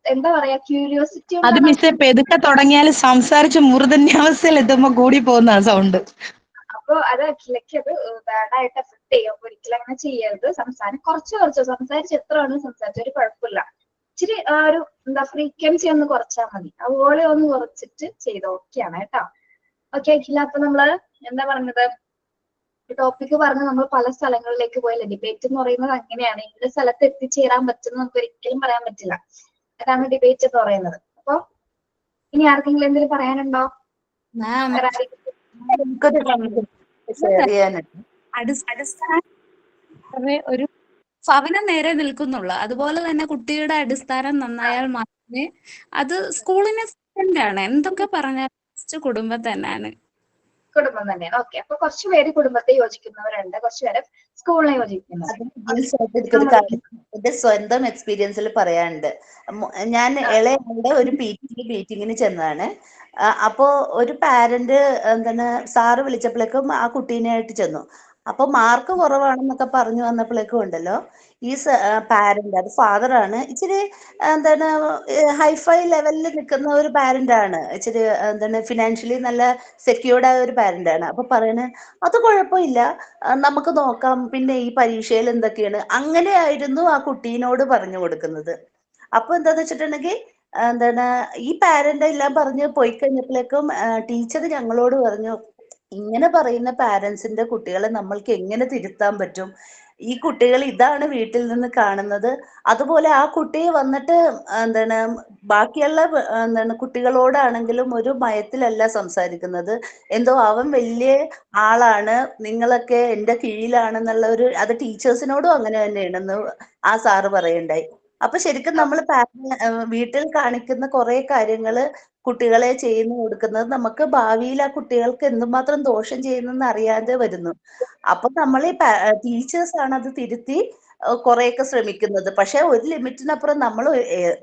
S1: എന്താ പറയാ, ക്യൂരിയോസിറ്റി.
S7: അത് മിസ്സേ, പെതുക്കെ തുടങ്ങിയാൽ സംസാരിച്ച് മൂർധന്യാവസ്ഥയിൽ എത്തുമ്പോ കൂടി പോകുന്ന സൗണ്ട്.
S1: അപ്പൊ അത് അഖിലയ്ക്ക് അത് ബാഡായിട്ട് എഫക്ട് ചെയ്യും. അപ്പൊ ഒരിക്കലും അങ്ങനെ ചെയ്യരുത്. സംസാരം കുറച്ച് സംസാരിച്ച് എത്ര വേണമെങ്കിലും സംസാരിച്ച ഒരു കുഴപ്പമില്ല. ഇച്ചിരി ഒരു എന്താ ഫ്രീക്വൻസി ഒന്ന് കുറച്ചാൽ മതി. അതുപോലെ ഒന്ന് കുറച്ചിട്ട് ചെയ്ത് ഓക്കെയാണ് കേട്ടോ. ഓക്കെ അഖില, അപ്പൊ നമ്മള് എന്താ പറഞ്ഞത്, ടോപ്പിക് പറഞ്ഞ് നമ്മൾ പല സ്ഥലങ്ങളിലേക്ക് പോയല്ലേ. ഡിബേറ്റ് എന്ന് പറയുന്നത് അങ്ങനെയാണ്, ഇന്ന സ്ഥലത്ത് എത്തിച്ചേരാൻ പറ്റുന്ന നമുക്ക് ഒരിക്കലും പറയാൻ പറ്റില്ല. അതാണ് ഡിബേറ്റ് എന്ന് പറയുന്നത്. അപ്പൊ ഇനി ആർക്കെങ്കിലും എന്തെങ്കിലും പറയാനുണ്ടോ?
S5: ഒരു ഭവനം നേരെ നിൽക്കുന്നുള്ളൂ. അതുപോലെ തന്നെ കുട്ടിയുടെ അടിസ്ഥാനം നന്നായാൽ മാത്രമേ അത് സ്കൂളിനെ ആണ്. എന്തൊക്കെ പറഞ്ഞാൽ കുടുംബം തന്നെയാണ്.
S1: കുടുംബം തന്നെയാണ്. ഓക്കെ, അപ്പൊ കുറച്ചുപേര് കുടുംബത്തെ യോജിക്കുന്നവരുണ്ട്, കുറച്ചുപേര് സ്കൂളിനെ യോജിക്കുന്നവരുണ്ട്.
S11: എന്റെ സ്വന്തം എക്സ്പീരിയൻസിൽ പറയാനുണ്ട്. ഞാൻ ഇളയാളുടെ ഒരു മീറ്റിങ്ങിന് ചെന്നതാണ്. അപ്പോ ഒരു പാരന്റ് സാറ് വിളിച്ചപ്പോഴേക്കും ആ കുട്ടീനായിട്ട് ചെന്നു. അപ്പൊ മാർക്ക് കുറവാണെന്നൊക്കെ പറഞ്ഞു വന്നപ്പോഴേക്കും ഉണ്ടല്ലോ, ഈ പാരന്റ്, അത് ഫാദറാണ്, ഇച്ചിരി ഹൈഫൈ ലെവലിൽ നിൽക്കുന്ന ഒരു പാരന്റ് ആണ്. ഇച്ചിരി ഫിനാൻഷ്യലി നല്ല സെക്യൂർഡ് ആയ ഒരു പാരന്റ് ആണ്. അപ്പൊ പറയണേ, അത് കുഴപ്പമില്ല, നമുക്ക് നോക്കാം, പിന്നെ ഈ പരീക്ഷയിൽ എന്തൊക്കെയാണ്, അങ്ങനെയായിരുന്നു ആ കുട്ടീനോട് പറഞ്ഞു കൊടുക്കുന്നത്. അപ്പൊ എന്താന്ന് വെച്ചിട്ടുണ്ടെങ്കിൽ ഈ പാരന്റ് എല്ലാം പറഞ്ഞ് പോയി കഴിഞ്ഞപ്പോഴേക്കും ടീച്ചർ ഞങ്ങളോട് പറഞ്ഞു, ഇങ്ങനെ പറയുന്ന പാരന്റ്സിന്റെ കുട്ടികളെ നമ്മൾക്ക് എങ്ങനെ തിരുത്താൻ പറ്റും, ഈ കുട്ടികൾ ഇതാണ് വീട്ടിൽ നിന്ന് കാണുന്നത്. അതുപോലെ ആ കുട്ടി വന്നിട്ട് എന്താണ് ബാക്കിയുള്ള കുട്ടികളോടാണെങ്കിലും ഒരു മയത്തിലല്ല സംസാരിക്കുന്നത്. എന്തോ അവൻ വലിയ ആളാണ്, നിങ്ങളൊക്കെ എൻ്റെ കീഴിലാണെന്നുള്ള അത് ടീച്ചേഴ്സിനോടും അങ്ങനെ തന്നെയാണെന്ന് ആ സാറ് പറയണ്ടായി. അപ്പൊ ശരിക്കും നമ്മൾ വീട്ടിൽ കാണിക്കുന്ന കുറെ കാര്യങ്ങള് കുട്ടികളെ ചെയ്യുന്നു കൊടുക്കുന്നത് നമുക്ക് ഭാവിയിൽ ആ കുട്ടികൾക്ക് എന്തുമാത്രം ദോഷം ചെയ്യുന്നെന്ന് അറിയാതെ വരുന്നു. അപ്പൊ നമ്മൾ ഈ ടീച്ചേഴ്സ് ആണ് അത് തിരുത്തി കുറെയൊക്കെ ശ്രമിക്കുന്നത്. പക്ഷെ ഒരു ലിമിറ്റിനപ്പുറം നമ്മൾ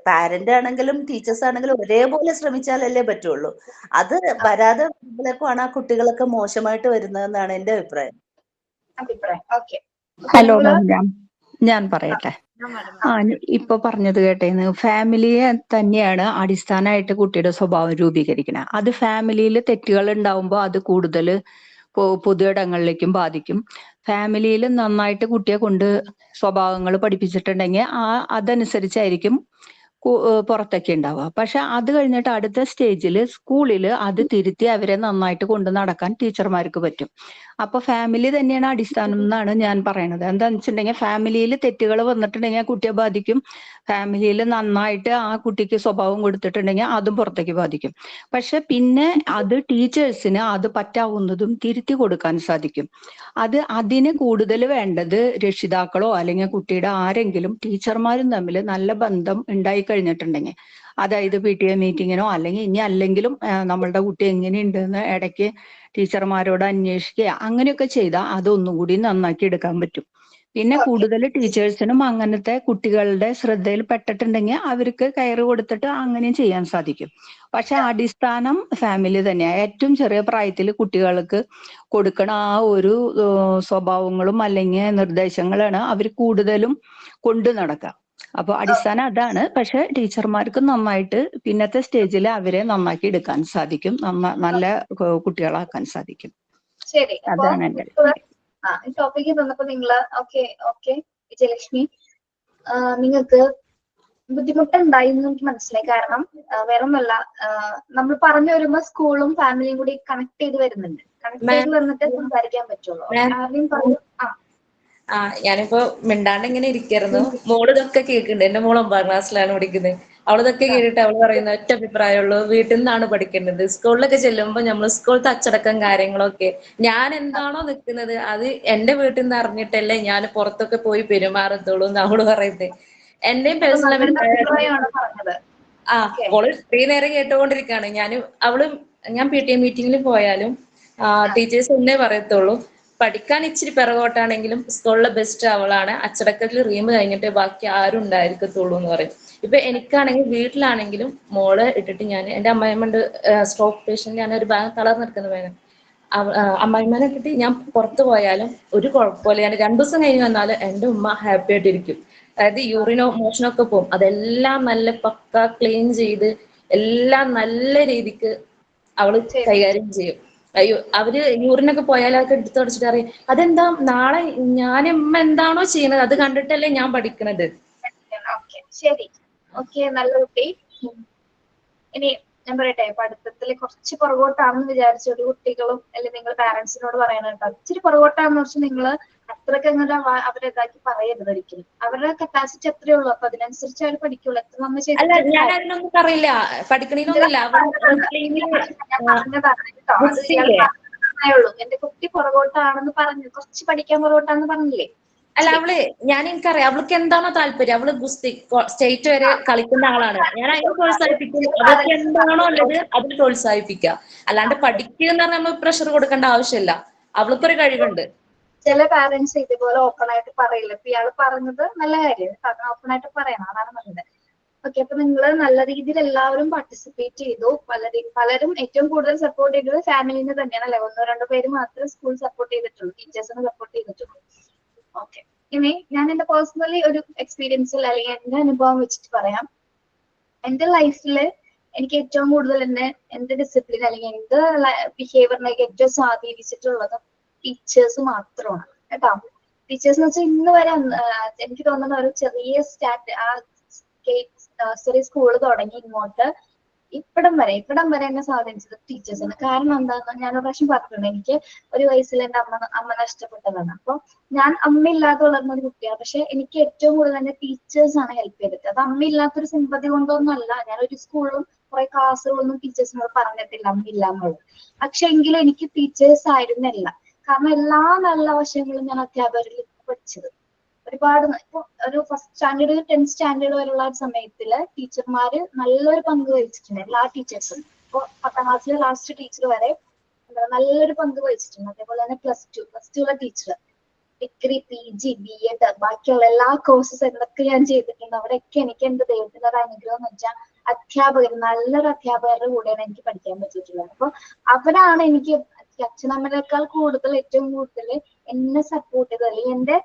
S11: പാരന്റ് ആണെങ്കിലും ടീച്ചേഴ്സ് ആണെങ്കിലും ഒരേപോലെ ശ്രമിച്ചാലല്ലേ പറ്റുള്ളൂ. അത് വരാതെ വരുമ്പോഴേക്കുമാണ് ആ കുട്ടികളൊക്കെ മോശമായിട്ട് വരുന്നതെന്നാണ് എൻ്റെ അഭിപ്രായം.
S13: ഹലോ മാം, ഞാൻ പറയട്ടെ. ഇപ്പൊ പറഞ്ഞത് കേട്ടേന്ന് ഫാമിലിയെ തന്നെയാണ് അടിസ്ഥാനമായിട്ട് കുട്ടിയുടെ സ്വഭാവം രൂപീകരിക്കുന്നത്. അത് ഫാമിലിയിൽ തെറ്റുകൾ ഉണ്ടാവുമ്പോൾ അത് കൂടുതൽ പൊതു ഇടങ്ങളിലേക്കും ബാധിക്കും. ഫാമിലിയിൽ നന്നായിട്ട് കുട്ടിയെ കൊണ്ട് സ്വഭാവങ്ങൾ പഠിപ്പിച്ചിട്ടുണ്ടെങ്കിൽ അതനുസരിച്ചായിരിക്കും പുറത്തൊക്കെ ഉണ്ടാവുക. പക്ഷെ അത് കഴിഞ്ഞിട്ട് അടുത്ത സ്റ്റേജിൽ സ്കൂളിൽ അത് തിരുത്തി അവരെ നന്നായിട്ട് കൊണ്ട് നടക്കാൻ ടീച്ചർമാർക്ക് പറ്റും. അപ്പൊ ഫാമിലി തന്നെയാണ് അടിസ്ഥാനം എന്നാണ് ഞാൻ പറയണത്. എന്താന്ന് വെച്ചിട്ടുണ്ടെങ്കിൽ ഫാമിലിയിൽ തെറ്റുകൾ വന്നിട്ടുണ്ടെങ്കിൽ കുട്ടിയെ ബാധിക്കും. ഫാമിലിയിൽ നന്നായിട്ട് ആ കുട്ടിക്ക് സ്വഭാവം കൊടുത്തിട്ടുണ്ടെങ്കിൽ അതും പുറത്തേക്ക് ബാധിക്കും. പക്ഷെ പിന്നെ അത് ടീച്ചേഴ്സിന് അത് പറ്റാവുന്നതും തിരുത്തി കൊടുക്കാൻ സാധിക്കും. അതിന് കൂടുതൽ വേണ്ടത് രക്ഷിതാക്കളോ അല്ലെങ്കിൽ കുട്ടിയുടെ ആരെങ്കിലും ടീച്ചർമാരും തമ്മിൽ നല്ല ബന്ധം ഉണ്ടായി കഴിഞ്ഞിട്ടുണ്ടെങ്കിൽ, അതായത് PTA മീറ്റിങ്ങിനോ അല്ലെങ്കിലും നമ്മളുടെ കുട്ടി എങ്ങനെയുണ്ടെന്ന് ഇടയ്ക്ക് ടീച്ചർമാരോട് അന്വേഷിക്കുക, അങ്ങനെയൊക്കെ ചെയ്താൽ അതൊന്നും കൂടി നന്നാക്കി എടുക്കാൻ പറ്റും. പിന്നെ കൂടുതൽ ടീച്ചേഴ്സിനും അങ്ങനത്തെ കുട്ടികളുടെ ശ്രദ്ധയിൽ പെട്ടിട്ടുണ്ടെങ്കിൽ അവർക്ക് കയറ് കൊടുത്തിട്ട് അങ്ങനെയും ചെയ്യാൻ സാധിക്കും. പക്ഷെ അടിസ്ഥാനം ഫാമിലി തന്നെയാണ്. ഏറ്റവും ചെറിയ പ്രായത്തിൽ കുട്ടികൾക്ക് കൊടുക്കണ ആ ഒരു സ്വഭാവങ്ങളും അല്ലെങ്കിൽ നിർദ്ദേശങ്ങളാണ് അവർ കൂടുതലും കൊണ്ടു നടക്കുക. അപ്പൊ അടിസ്ഥാനം അതാണ്. പക്ഷെ ടീച്ചർമാർക്ക് നന്നായിട്ട് പിന്നത്തെ സ്റ്റേജിൽ അവരെ നന്നാക്കി എടുക്കാൻ സാധിക്കും, നല്ല കുട്ടികളാക്കാൻ സാധിക്കും.
S1: ശരി,
S13: അതാണ് എന്റെ
S1: ഈ ടോപ്പിക്ക് തന്നപ്പോ നിങ്ങള് വിജയലക്ഷ്മി നിങ്ങൾക്ക് ബുദ്ധിമുട്ടുണ്ടായി എന്ന് എനിക്ക് മനസ്സിലായി. കാരണം വേറൊന്നല്ല, നമ്മൾ പറഞ്ഞു വരുമ്പോ സ്കൂളും ഫാമിലിയും കൂടി കണക്ട് ചെയ്ത് വരുന്നുണ്ട്. കണക്ട് ചെയ്ത് വന്നിട്ട് സംസാരിക്കാൻ പറ്റുള്ളൂ. ആദ്യം പറഞ്ഞു.
S4: ഞാനിപ്പോ മിണ്ടാണ്ട് ഇങ്ങനെ ഇരിക്കായിരുന്നു. മോള് ഇതൊക്കെ കേൾക്കുന്നുണ്ട്. എന്റെ മോള് 9ാം ക്ലാസ്സിലാണ് പഠിക്കുന്നത്. അവളിതൊക്കെ കേട്ടിട്ട് അവള് പറയുന്ന ഒറ്റ അഭിപ്രായമുള്ളൂ, വീട്ടിൽ നിന്നാണ് പഠിക്കേണ്ടത്. സ്കൂളിലൊക്കെ ചെല്ലുമ്പോ നമ്മൾ സ്കൂളത്തെ അച്ചടക്കം കാര്യങ്ങളൊക്കെ ഞാൻ എന്താണോ നിൽക്കുന്നത് അത് എന്റെ വീട്ടിൽ നിന്ന് അറിഞ്ഞിട്ടല്ലേ ഞാൻ പുറത്തൊക്കെ പോയി പെരുമാറത്തുള്ളൂ എന്ന് അവള് പറയുന്നത്. എന്റെയും പേഴ്സണൽ അഭിപ്രായമാണ്. അവള് ഇത്രയും നേരം കേട്ടുകൊണ്ടിരിക്കുകയാണ്. ഞാൻ PTA മീറ്റിംഗിൽ പോയാലും ടീച്ചേഴ്സ് എന്നേ പറയത്തുള്ളൂ, പഠിക്കാൻ ഇച്ചിരി പിറകോട്ടാണെങ്കിലും സ്കൂളിലെ ബെസ്റ്റ് അവളാണ്, അച്ചടക്കത്തിൽ റീം കഴിഞ്ഞിട്ടേ ബാക്കി ആരും ഉണ്ടായിരിക്കത്തുള്ളൂ എന്ന് പറയും. ഇപ്പൊ എനിക്കാണെങ്കിൽ വീട്ടിലാണെങ്കിലും മോളെ ഇട്ടിട്ട് എന്റെ അമ്മായിമ്മണ്ട് സ്ട്രോക്ക് പേഷ്യന്റ്, ഞാനൊരു ഭാഗം തളർന്നെടുക്കുന്ന വേണം. അമ്മായിമ്മനെ ഇട്ടിട്ട് ഞാൻ പുറത്തു പോയാലും ഒരു കുഴപ്പമില്ല. ഞാൻ 2 ദിവസം കഴിഞ്ഞ് വന്നാലും എന്റെ ഉമ്മ ഹാപ്പി ആയിട്ടിരിക്കും. അതായത് യൂറിനോ മോഷനൊക്കെ പോകും, അതെല്ലാം നല്ല പക്ക ക്ലീൻ ചെയ്ത് എല്ലാം നല്ല രീതിക്ക് അവള് കൈകാര്യം ചെയ്യും. അവര് യൂറിനൊക്കെ പോയാൽ അതൊക്കെ എടുത്തു തുടച്ചിട്ട് അറിയാം, അതെന്താ നാളെ ഉമ്മ എന്താണോ ചെയ്യുന്നത് അത് കണ്ടിട്ടല്ലേ ഞാൻ പഠിക്കണത്.
S1: ശരി, നല്ല കുട്ടി. ഇനി ഞാൻ പറയട്ടെ, പഠിത്തത്തിൽ കുറച്ച് പുറകോട്ടാണെന്ന് വിചാരിച്ച ഒരു കുട്ടികളും അല്ലെങ്കിൽ നിങ്ങൾ പാരന്റ്സിനോട് പറയണുണ്ടോ, ഇച്ചിരി പുറകോട്ടാന്ന് വെച്ചാൽ നിങ്ങൾ അത്രയ്ക്ക് അങ്ങനെ അവരെ ഇതാക്കി പറയരുത് ഒരിക്കലും. അവരുടെ കപ്പാസിറ്റി അത്രേ ഉള്ളൂ. അപ്പൊ അതിനനുസരിച്ച് അവർ പഠിക്കുള്ളൂ. എത്ര നമ്മൾ
S4: ഞാനതിനൊന്നും പറയില്ല, പഠിക്കണമെന്നൊന്നുമില്ല.
S1: ഉള്ളൂ. എന്റെ കുട്ടി പുറകോട്ടാണെന്ന് പറഞ്ഞു, കുറച്ച് പഠിക്കാൻ പുറകോട്ടാണെന്ന് പറഞ്ഞില്ലേ?
S4: അല്ല, എനിക്കറിയാം അവൾക്ക് എന്താണോ താല്പര്യം. അവള് ഗുസ്തി സ്റ്റേറ്റ് വരെ കളിക്കുന്ന ആളാണ്. ഞാൻ അതിന് പ്രോത്സാഹിപ്പിക്കും. അവൾക്ക് എന്താണോ ഉള്ളത് അതിന് പ്രോത്സാഹിപ്പിക്കുക. അല്ലാണ്ട് പഠിക്കുക എന്ന് പറഞ്ഞാൽ നമ്മൾ പ്രഷർ കൊടുക്കേണ്ട ആവശ്യമില്ല. അവൾക്കൊരു കഴിവുണ്ട്.
S1: ചില പാരന്റ്സ് ഇതുപോലെ ഓപ്പൺ ആയിട്ട് പറയില്ല. ഇപ്പൊ ഇയാൾ പറഞ്ഞത് നല്ല കാര്യം, ഓപ്പൺ ആയിട്ട് പറയണം, അതാണ് നല്ലത്. അപ്പൊ നിങ്ങൾ നല്ല രീതിയിൽ എല്ലാവരും പാർട്ടിസിപ്പേറ്റ് ചെയ്തു. പലരും ഏറ്റവും കൂടുതൽ സപ്പോർട്ട് ചെയ്തത് ഫാമിലിന്ന് തന്നെയാണ് അല്ലെ? 1-2 പേര് മാത്രമേ സ്കൂൾ സപ്പോർട്ട് ചെയ്തിട്ടുള്ളൂ, ടീച്ചേഴ്സിനെ സപ്പോർട്ട് ചെയ്തിട്ടുള്ളൂ. ഇനി ഞാൻ എന്റെ പേഴ്സണലി ഒരു എക്സ്പീരിയൻസിൽ അല്ലെങ്കിൽ എന്റെ അനുഭവം വെച്ചിട്ട് പറയാം. എന്റെ ലൈഫില് എനിക്ക് ഏറ്റവും കൂടുതൽ എന്റെ ഡിസിപ്ലിൻ അല്ലെങ്കിൽ എന്റെ ബിഹേവിയറിനൊക്കെ ഏറ്റവും സ്വാധീനിച്ചിട്ടുള്ളത് ടീച്ചേഴ്സ് മാത്രമാണ് കേട്ടോ. ടീച്ചേഴ്സ് എന്ന് വെച്ചാൽ ഇന്ന് വരെ എനിക്ക് തോന്നുന്ന ഒരു ചെറിയ ചെറിയ സ്കൂള് തുടങ്ങി ഇങ്ങോട്ട് ഇവിടം വരെ എന്നെ സ്വാധീനിച്ചത് ടീച്ചേഴ്സാണ്. കാരണം എന്താന്ന് ഞാൻ ഒരു പ്രാവശ്യം പറഞ്ഞിട്ടുണ്ട്, എനിക്ക് ഒരു വയസ്സിൽ എന്റെ അമ്മ നഷ്ടപ്പെട്ടതാണ്. അപ്പൊ ഞാൻ അമ്മയില്ലാതെ വളർന്ന ഒരു കുട്ടിയാണ്. പക്ഷെ എനിക്ക് ഏറ്റവും കൂടുതൽ എന്റെ ടീച്ചേഴ്സ് ആണ് ഹെൽപ്പ് ചെയ്തിട്ട്. അത് അമ്മയില്ലാത്തൊരു സിമ്പതി കൊണ്ടൊന്നും അല്ല. ഞാൻ ഒരു സ്കൂളിലും കുറെ ക്ലാസ്സുകളൊന്നും ടീച്ചേഴ്സിനോട് പറഞ്ഞിട്ടില്ല അമ്മയില്ല എന്നുള്ളത്. പക്ഷെ എങ്കിലും എനിക്ക് ടീച്ചേഴ്സ് ആയിരുന്നില്ല. കാരണം എല്ലാ നല്ല വശങ്ങളും ഞാൻ അധ്യാപകരിൽ പഠിച്ചത്. ഒരുപാട് ഇപ്പൊ ഒരു ഫസ്റ്റ് സ്റ്റാൻഡേർഡ് 10th സ്റ്റാൻഡേർഡ് വരെയുള്ള സമയത്തില് ടീച്ചർമാര് നല്ലൊരു പങ്ക് വഹിച്ചിട്ടുണ്ട്. എല്ലാ ടീച്ചേഴ്സും ഇപ്പൊ 10ാം ക്ലാസ്സിലെ ലാസ്റ്റ് ടീച്ചർ വരെ നല്ലൊരു പങ്ക് വഹിച്ചിട്ടുണ്ട്. അതേപോലെ തന്നെ പ്ലസ് ടുള്ള ടീച്ചർ, ഡിഗ്രി, PG, BEd ബാക്കിയുള്ള എല്ലാ കോഴ്സസ് എന്തൊക്കെ ഞാൻ ചെയ്തിട്ടുണ്ട്, അവിടെയൊക്കെ എനിക്ക് എന്റെ ദൈവത്തിന്റെ ഒരു അനുഗ്രഹം എന്ന് വെച്ചാൽ അധ്യാപകർ, നല്ലൊരു അധ്യാപകരുടെ കൂടെയാണ് എനിക്ക് പഠിക്കാൻ പറ്റിയിട്ടുള്ളത്. അപ്പൊ അവരാണ് എനിക്ക് അച്ഛനമ്മനേക്കാൾ കൂടുതൽ ഏറ്റവും കൂടുതൽ എന്നെ സപ്പോർട്ട് ചെയ്തത്. അല്ലെങ്കിൽ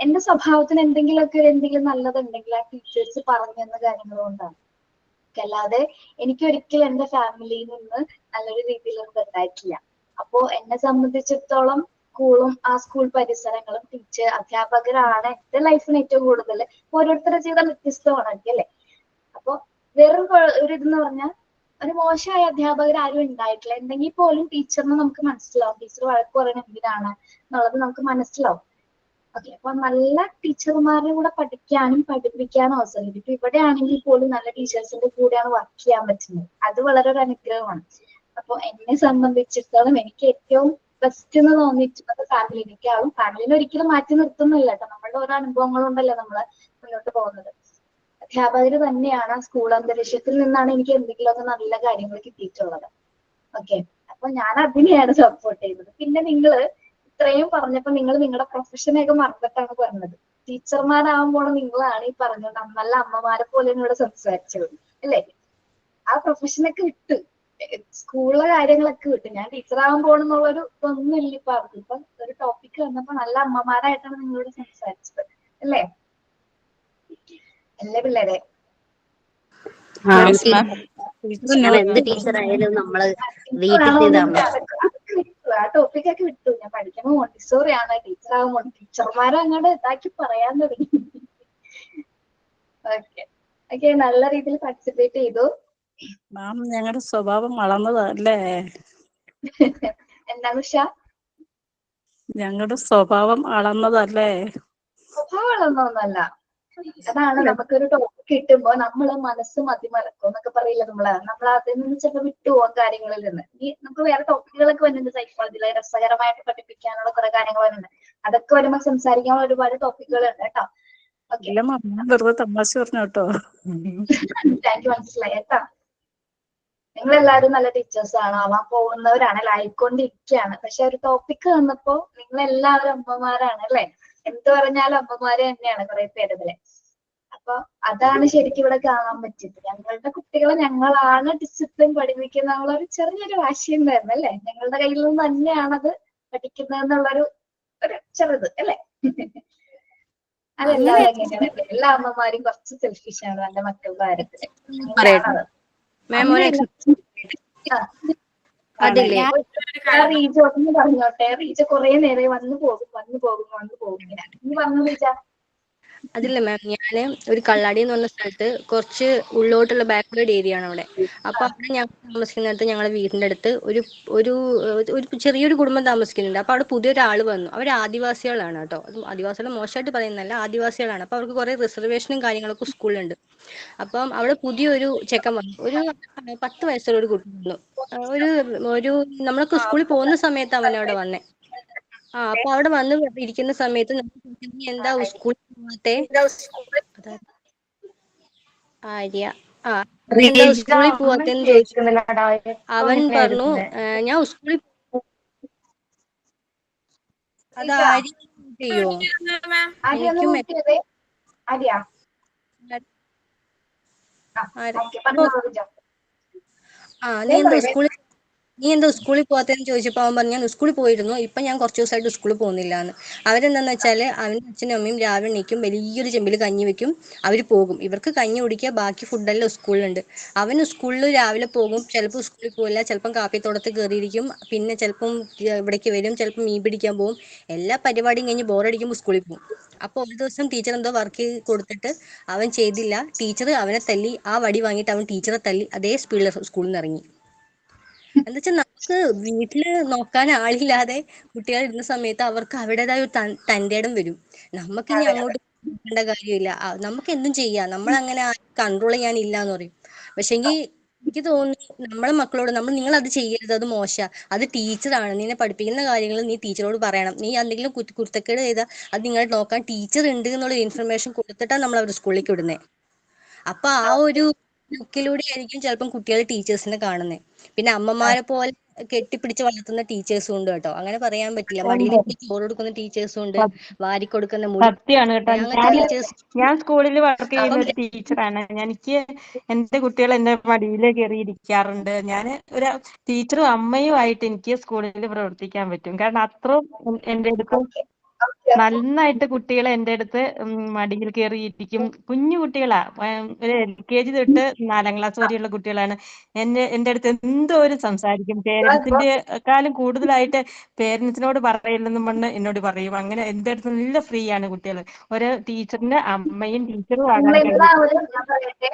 S1: എന്റെ സ്വഭാവത്തിന് എന്തെങ്കിലും നല്ലതുണ്ടെങ്കിൽ ആ ടീച്ചേഴ്സ് പറഞ്ഞു തന്ന കാര്യങ്ങൾ കൊണ്ടാണ്. അല്ലാതെ എനിക്ക് ഒരിക്കലും എന്റെ ഫാമിലിയിൽ നിന്ന് നല്ലൊരു രീതിയിലൊന്നും ഉണ്ടായിട്ടില്ല. അപ്പോ എന്നെ സംബന്ധിച്ചിടത്തോളം സ്കൂളും ആ സ്കൂൾ പരിസരങ്ങളും അധ്യാപകരാണ് എന്റെ ലൈഫിന് ഏറ്റവും കൂടുതൽ. ഓരോരുത്തരുടെ ജീവിതം വ്യത്യസ്തമാണെങ്കിൽ അല്ലേ. അപ്പൊ വെറും ഒരു ഇതെന്ന് പറഞ്ഞാൽ ഒരു മോശമായ അധ്യാപകർ ആരും ഉണ്ടായിട്ടില്ല. എന്തെങ്കിൽ പോലും ടീച്ചറിന് നമുക്ക് മനസ്സിലാവും, ടീച്ചർ വഴക്ക് പറയുന്നത് എന്തിനാണ് എന്നുള്ളത് നമുക്ക് മനസ്സിലാവും. ഓക്കെ, അപ്പൊ നല്ല ടീച്ചർമാരുടെ കൂടെ പഠിക്കാനും പഠിപ്പിക്കാനും അവസരം കിട്ടും. ഇപ്പൊ ഇവിടെ ആണെങ്കിൽ പോലും നല്ല ടീച്ചേഴ്സിന്റെ കൂടെയാണ് വർക്ക് ചെയ്യാൻ പറ്റുന്നത്. അത് വളരെ ഒരു അനുഗ്രഹമാണ്. അപ്പൊ എന്നെ സംബന്ധിച്ചിടത്തോളം എനിക്ക് ഏറ്റവും ബെസ്റ്റ് എന്ന് തോന്നിയിട്ടുള്ളത് ഫാമിലിനേക്കാളും, ഫാമിലിനെ ഒരിക്കലും മാറ്റി നിർത്തുന്നില്ല കേട്ടോ. നമ്മളുടെ ഓരോ അനുഭവങ്ങളുണ്ടല്ലോ നമ്മള് മുന്നോട്ട് പോകുന്നത്. അധ്യാപകര് തന്നെയാണ്, സ്കൂൾ അന്തരീക്ഷത്തിൽ നിന്നാണ് എനിക്ക് എന്തെങ്കിലുമൊക്കെ നല്ല കാര്യങ്ങൾ കിട്ടിയിട്ടുള്ളത്. ഓക്കെ, അപ്പൊ ഞാൻ അതിനെയാണ് സപ്പോർട്ട് ചെയ്യുന്നത്. പിന്നെ നിങ്ങള് ഇത്രയും പറഞ്ഞപ്പോ നിങ്ങൾ നിങ്ങളുടെ പ്രൊഫഷനെയൊക്കെ മറന്നിട്ടാണ് പറഞ്ഞത്. ടീച്ചർമാരാകുമ്പോൾ നിങ്ങളാണ് ഈ പറഞ്ഞത് നല്ല അമ്മമാരെ പോലെ ഇവിടെ സംസാരിച്ചത് അല്ലേ. ആ പ്രൊഫഷനൊക്കെ വിട്ടു, സ്കൂളിലെ കാര്യങ്ങളൊക്കെ വിട്ടു. ഞാൻ ടീച്ചറാകാൻ പോകണമെന്നുള്ളൊരു ഇതൊന്നുമില്ല ഇപ്പൊ അവർക്ക്. ഇപ്പൊ ഒരു ടോപ്പിക് വന്നപ്പോ നല്ല അമ്മമാരായിട്ടാണ് നിങ്ങളോട് സംസാരിച്ചത് അല്ലേ. അല്ലേ പിള്ളേരെ?
S10: എന്ത് ടീച്ചർ ആയാലും നമ്മള് വീട്ടിൽ
S1: ആ ടോപ്പിക്കൊക്കെ വിട്ടു. ഞാൻ പഠിക്കുമ്പോ മോണ്ടിസോറി ആണ്, ടീച്ചറാകുമ്പോ ടീച്ചർമാരെ അങ്ങോട്ട് ഇതാക്കി പറയാൻ തുടങ്ങി. ഓക്കെ, നല്ല രീതിയിൽ പാർട്ടിസിപ്പേറ്റ് ചെയ്തു.
S12: മാം ഞങ്ങളുടെ സ്വഭാവം വളർന്നതല്ലേ.
S1: എന്താണ് ഉഷ?
S12: ഞങ്ങളുടെ സ്വഭാവം അളന്നതല്ലേ.
S1: സ്വഭാവം വളർന്നൊന്നല്ല. അതാണ് നമുക്കൊരു ടോപ്പിക് കിട്ടുമ്പോ നമ്മള് മനസ്സ് മതിമറക്കും എന്നൊക്കെ പറയില്ല. നമ്മൾ അതിൽ നിന്ന് ചിലപ്പോൾ വിട്ടുപോകും കാര്യങ്ങളിൽ നിന്ന്. ഈ നമുക്ക് വേറെ ടോപ്പിക്കുകളൊക്കെ വരുന്നുണ്ട് സൈക്കോളജിയിലെ, രസകരമായിട്ട് പഠിപ്പിക്കാനുള്ള കുറെ കാര്യങ്ങൾ വരുന്നുണ്ട്. അതൊക്കെ വരുമ്പോൾ സംസാരിക്കാനുള്ള ഒരുപാട് ടോപ്പിക്കുകൾ ഉണ്ട് കേട്ടോ.
S12: വെറുതെ തമാശ പറഞ്ഞു കേട്ടോ.
S1: എനിക്ക് മനസ്സിലായി കേട്ടോ. നിങ്ങളെല്ലാവരും നല്ല ടീച്ചേഴ്സ് ആണ്, ആവാൻ പോകുന്നവരാണ്, അല്ല ആയിക്കൊണ്ടിരിക്കുകയാണ്. പക്ഷെ ഒരു ടോപ്പിക് വന്നപ്പോ നിങ്ങളെല്ലാവരും അമ്മമാരാണ് അല്ലെ. എന്ത് പറഞ്ഞാലും അമ്മമാര് തന്നെയാണ് കുറെ പേരതിലെ. അപ്പൊ അതാണ് ശരിക്കും ഇവിടെ കാണാൻ പറ്റിയത്. ഞങ്ങളുടെ കുട്ടികളെ ഞങ്ങളാണ് ഡിസിപ്ലിൻ പഠിപ്പിക്കുന്ന ഒരു ചെറിയൊരു വാശിയുണ്ടായിരുന്നു അല്ലെ. ഞങ്ങളുടെ കയ്യിൽ നിന്ന് തന്നെയാണത് പഠിക്കുന്നതെന്നുള്ളൊരു ചെറുത് അല്ലെ. അതെല്ലാവരും എങ്ങനെയാണ്, എല്ലാ അമ്മമാരും കുറച്ച് സെൽഫിഷാണ് എന്റെ മക്കളുടെ കാര്യത്തില്. അങ്ങനെയാണത്. റീജ ഒന്ന് പറഞ്ഞോട്ടെ. റീജ കുറെ നേരം വന്നു പോകും ഇങ്ങനെ. നീ പറഞ്ഞു റീജ.
S8: അതില്ല മാം, ഞാന് ഒരു കള്ളാടി എന്ന് പറഞ്ഞ സ്ഥലത്ത് കുറച്ച് ഉള്ളോട്ടുള്ള ബാക്ക്വേർഡ് ഏരിയ ആണ് അവിടെ. അപ്പൊ അവിടെ ഞങ്ങൾ താമസിക്കുന്നിടത്ത് ഞങ്ങളുടെ വീടിന്റെ അടുത്ത് ഒരു ഒരു ചെറിയൊരു കുടുംബം താമസിക്കുന്നുണ്ട്. അപ്പൊ അവിടെ പുതിയൊരാൾ വന്നു. അവർ ആദിവാസികളാണ് കേട്ടോ. ആദിവാസികൾ മോശമായിട്ട് പറയുന്നല്ല, ആദിവാസികളാണ്. അപ്പൊ അവർക്ക് കുറെ റിസർവേഷനും കാര്യങ്ങളൊക്കെ സ്കൂളിലുണ്ട്. അപ്പം അവിടെ പുതിയൊരു ചെക്കൻ വന്നു. ഒരു 10 വയസ്സുള്ള ഒരു കുട്ടി വന്നു. ഒരു നമ്മളൊക്കെ സ്കൂളിൽ പോകുന്ന സമയത്ത് അവൻ അവിടെ വന്നേ. അപ്പൊ അവിടെ വന്ന് ഇരിക്കുന്ന സമയത്ത് എന്താ സ്കൂളിൽ പോവാത്തെ ആര്യ എന്താ സ്കൂളിൽ പോവാത്തെന്ന് ചോദിച്ചു. അവൻ പറഞ്ഞു ഞാൻ സ്കൂളിൽ അത് ആര്യ ചെയ്യോ. എനിക്കും നീ എന്താ സ്കൂളിൽ നീ എന്താ സ്കൂളിൽ പോകാത്തതെന്ന് ചോദിച്ചപ്പോൾ അവൻ പറഞ്ഞു ഞാൻ സ്കൂളിൽ പോയിരുന്നു, ഇപ്പം ഞാൻ കുറച്ച് ദിവസമായിട്ട് സ്കൂളിൽ പോകുന്നില്ല എന്ന്. അവരെന്താന്ന് വെച്ചാൽ അവൻ്റെ അച്ഛനും അമ്മയും രാവിലെ എണീക്കും, വലിയൊരു ചെമ്പിൽ കഞ്ഞി വെക്കും, അവർ പോകും. ഇവർക്ക് കഞ്ഞി കുടിക്കുക, ബാക്കി ഫുഡെല്ലാം സ്കൂളിലുണ്ട്. അവൻ സ്കൂളിൽ രാവിലെ പോകും, ചിലപ്പോൾ സ്കൂളിൽ പോകില്ല, ചിലപ്പം കാപ്പിത്തോട്ടത്തിൽ കയറിയിരിക്കും, പിന്നെ ചിലപ്പം ഇവിടേക്ക് വരും, ചിലപ്പം മീൻ പിടിക്കാൻ പോകും. എല്ലാ പരിപാടിയും കഴിഞ്ഞ് ബോറടിക്കുമ്പോൾ സ്കൂളിൽ പോകും. അപ്പോൾ ഒരു ദിവസം ടീച്ചർ എന്തോ വർക്ക് കൊടുത്തിട്ട് അവൻ ചെയ്തില്ല, ടീച്ചർ അവനെ തല്ലി, ആ വടി വാങ്ങിയിട്ട് അവൻ ടീച്ചറെ തല്ലി അതേ സ്പീഡിൽ സ്കൂളിൽ നിന്ന് ഇറങ്ങി. എന്താ വെച്ചാൽ നമുക്ക് വീട്ടില് നോക്കാൻ ആളില്ലാതെ കുട്ടികൾ ഇരുന്ന സമയത്ത് അവർക്ക് അവരുടേതായ ഒരു തൻ്റെ ഇടം വരും. നമുക്ക് ഇനി അങ്ങോട്ട് നോക്കേണ്ട കാര്യമില്ല, നമുക്ക് എന്തും ചെയ്യാം, നമ്മളങ്ങനെ കൺട്രോൾ ചെയ്യാനില്ല എന്ന് പറയും. പക്ഷെങ്കിൽ എനിക്ക് തോന്നുന്നു നമ്മളെ മക്കളോട് നമ്മൾ നിങ്ങൾ അത് ചെയ്യരുത്, അത് മോശ, അത് ടീച്ചറാണ്, നിന്നെ പഠിപ്പിക്കുന്ന കാര്യങ്ങൾ നീ ടീച്ചറോട് പറയണം, നീ എന്തെങ്കിലും കുരുത്തക്കേട് ചെയ്താൽ അത് നിങ്ങളെ നോക്കാൻ ടീച്ചർ ഉണ്ട് എന്നുള്ള ഇൻഫർമേഷൻ കൊടുത്തിട്ടാണ് നമ്മൾ അവർ സ്കൂളിലേക്ക് വിടുന്നത്. അപ്പൊ ആ ഒരു ലുക്കിലൂടെ ആയിരിക്കും ചിലപ്പം കുട്ടികൾ ടീച്ചേഴ്സിനെ കാണുന്നത്. പിന്നെ അമ്മമാരെ പോലെ കെട്ടിപ്പിടിച്ച് വളർത്തുന്ന ടീച്ചേഴ്സും ഉണ്ട് കേട്ടോ, അങ്ങനെ പറയാൻ പറ്റില്ല. മടിയിൽ ചോറ് കൊടുക്കുന്ന ടീച്ചേഴ്സും ഉണ്ട്, വാരി കൊടുക്കുന്ന മുടി
S2: സത്യമാണ് കേട്ടോ.
S8: അങ്ങനത്തെ ടീച്ചേഴ്സ്.
S2: ഞാൻ സ്കൂളിൽ വർക്ക് ചെയ്യുന്ന
S8: അപ്പം
S2: ഒരു ടീച്ചറാണ്. എനിക്ക് എന്റെ കുട്ടികൾ എന്റെ മടിയിൽ കയറി ഇരിക്കാറുണ്ട്. ഞാൻ ഒരു ടീച്ചറും അമ്മയും ആയിട്ട് എനിക്ക് സ്കൂളിൽ പ്രവർത്തിക്കാൻ പറ്റും. കാരണം അത്രയും എന്റെ അടുത്ത് നന്നായിട്ട് കുട്ടികളെ എൻ്റെ അടുത്ത് മടിയിൽ കയറി ഇരിക്കും. കുഞ്ഞു കുട്ടികളാ, ഒരു LKG തൊട്ട് 4ാം ക്ലാസ് വരെയുള്ള കുട്ടികളാണ്. എൻ്റെ അടുത്ത് എന്തോരം സംസാരിക്കും. പേരൻസിന്റെക്കാളും കൂടുതലായിട്ട് പേരൻസിനോട് പറയില്ലെന്നും പറഞ്ഞ് എന്നോട് പറയും. അങ്ങനെ എൻ്റെ അടുത്ത് നല്ല ഫ്രീ ആണ് കുട്ടികൾ. ഒരു ടീച്ചറിന് അമ്മയും ടീച്ചറും ആകാൻ
S1: എല്ലാവരും ഞാൻ പറയട്ടെ,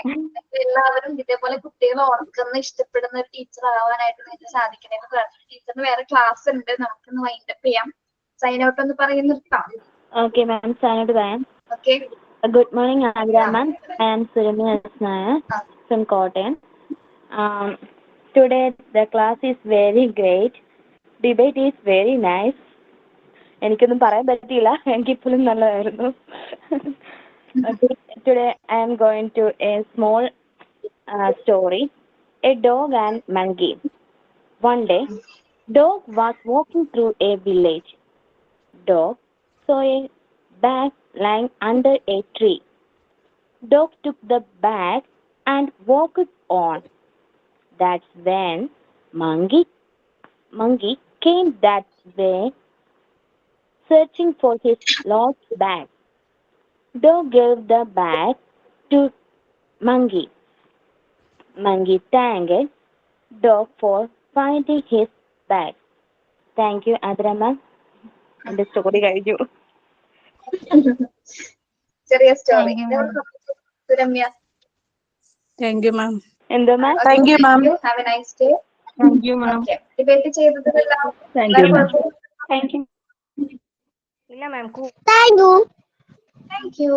S1: എല്ലാവരും ഇതേപോലെ കുട്ടികളെ ഓർക്കുന്ന ഇഷ്ടപ്പെടുന്ന ഒരു ടീച്ചർ ആവാനായിട്ട് നിങ്ങൾക്ക് സാധിക്കണേ. ടീച്ചറിന് വേറെ ക്ലാസ് ഉണ്ട്, നമുക്കൊന്ന് വൈൻഡപ്പ് ചെയ്യാം. സൈൻ ഔട്ട് ഒന്ന് പറയുന്ന നിർത്താം.
S14: Okay, ma'am. Sign out, ma'am.
S1: Okay.
S14: Good morning, Agra, ma'am. I am Surami Asnaya from Kottayam. Today the class is very great. Debate is very nice. എനിക്കൊന്നും പറയാൻ പറ്റിയില്ല, എനിക്കിപ്പോഴും നല്ലതായിരുന്നു. Today I am going to a small story. A dog and monkey. One day, dog was walking through a village. Dog saw a bag lying under a tree. Dog took the bag and walked on. That's when monkey came that way, searching for his lost bag. Dog gave the bag to monkey. Monkey thanked dog for finding his bag. Thank you, Adra ma'am. എന്റെ story കഴിഞ്ഞു.
S1: ചെറിയ story. Suramya.
S12: Thank you ma'am.
S14: എന്തോ ma'am?
S12: Thank you ma'am.
S1: Have a nice day.
S2: Thank you ma'am.
S1: Debate ചെയ്തതെല്ലാം
S12: thank you ma'am.
S14: Thank you.
S10: ഇല്ല ma'am.
S1: Thank U.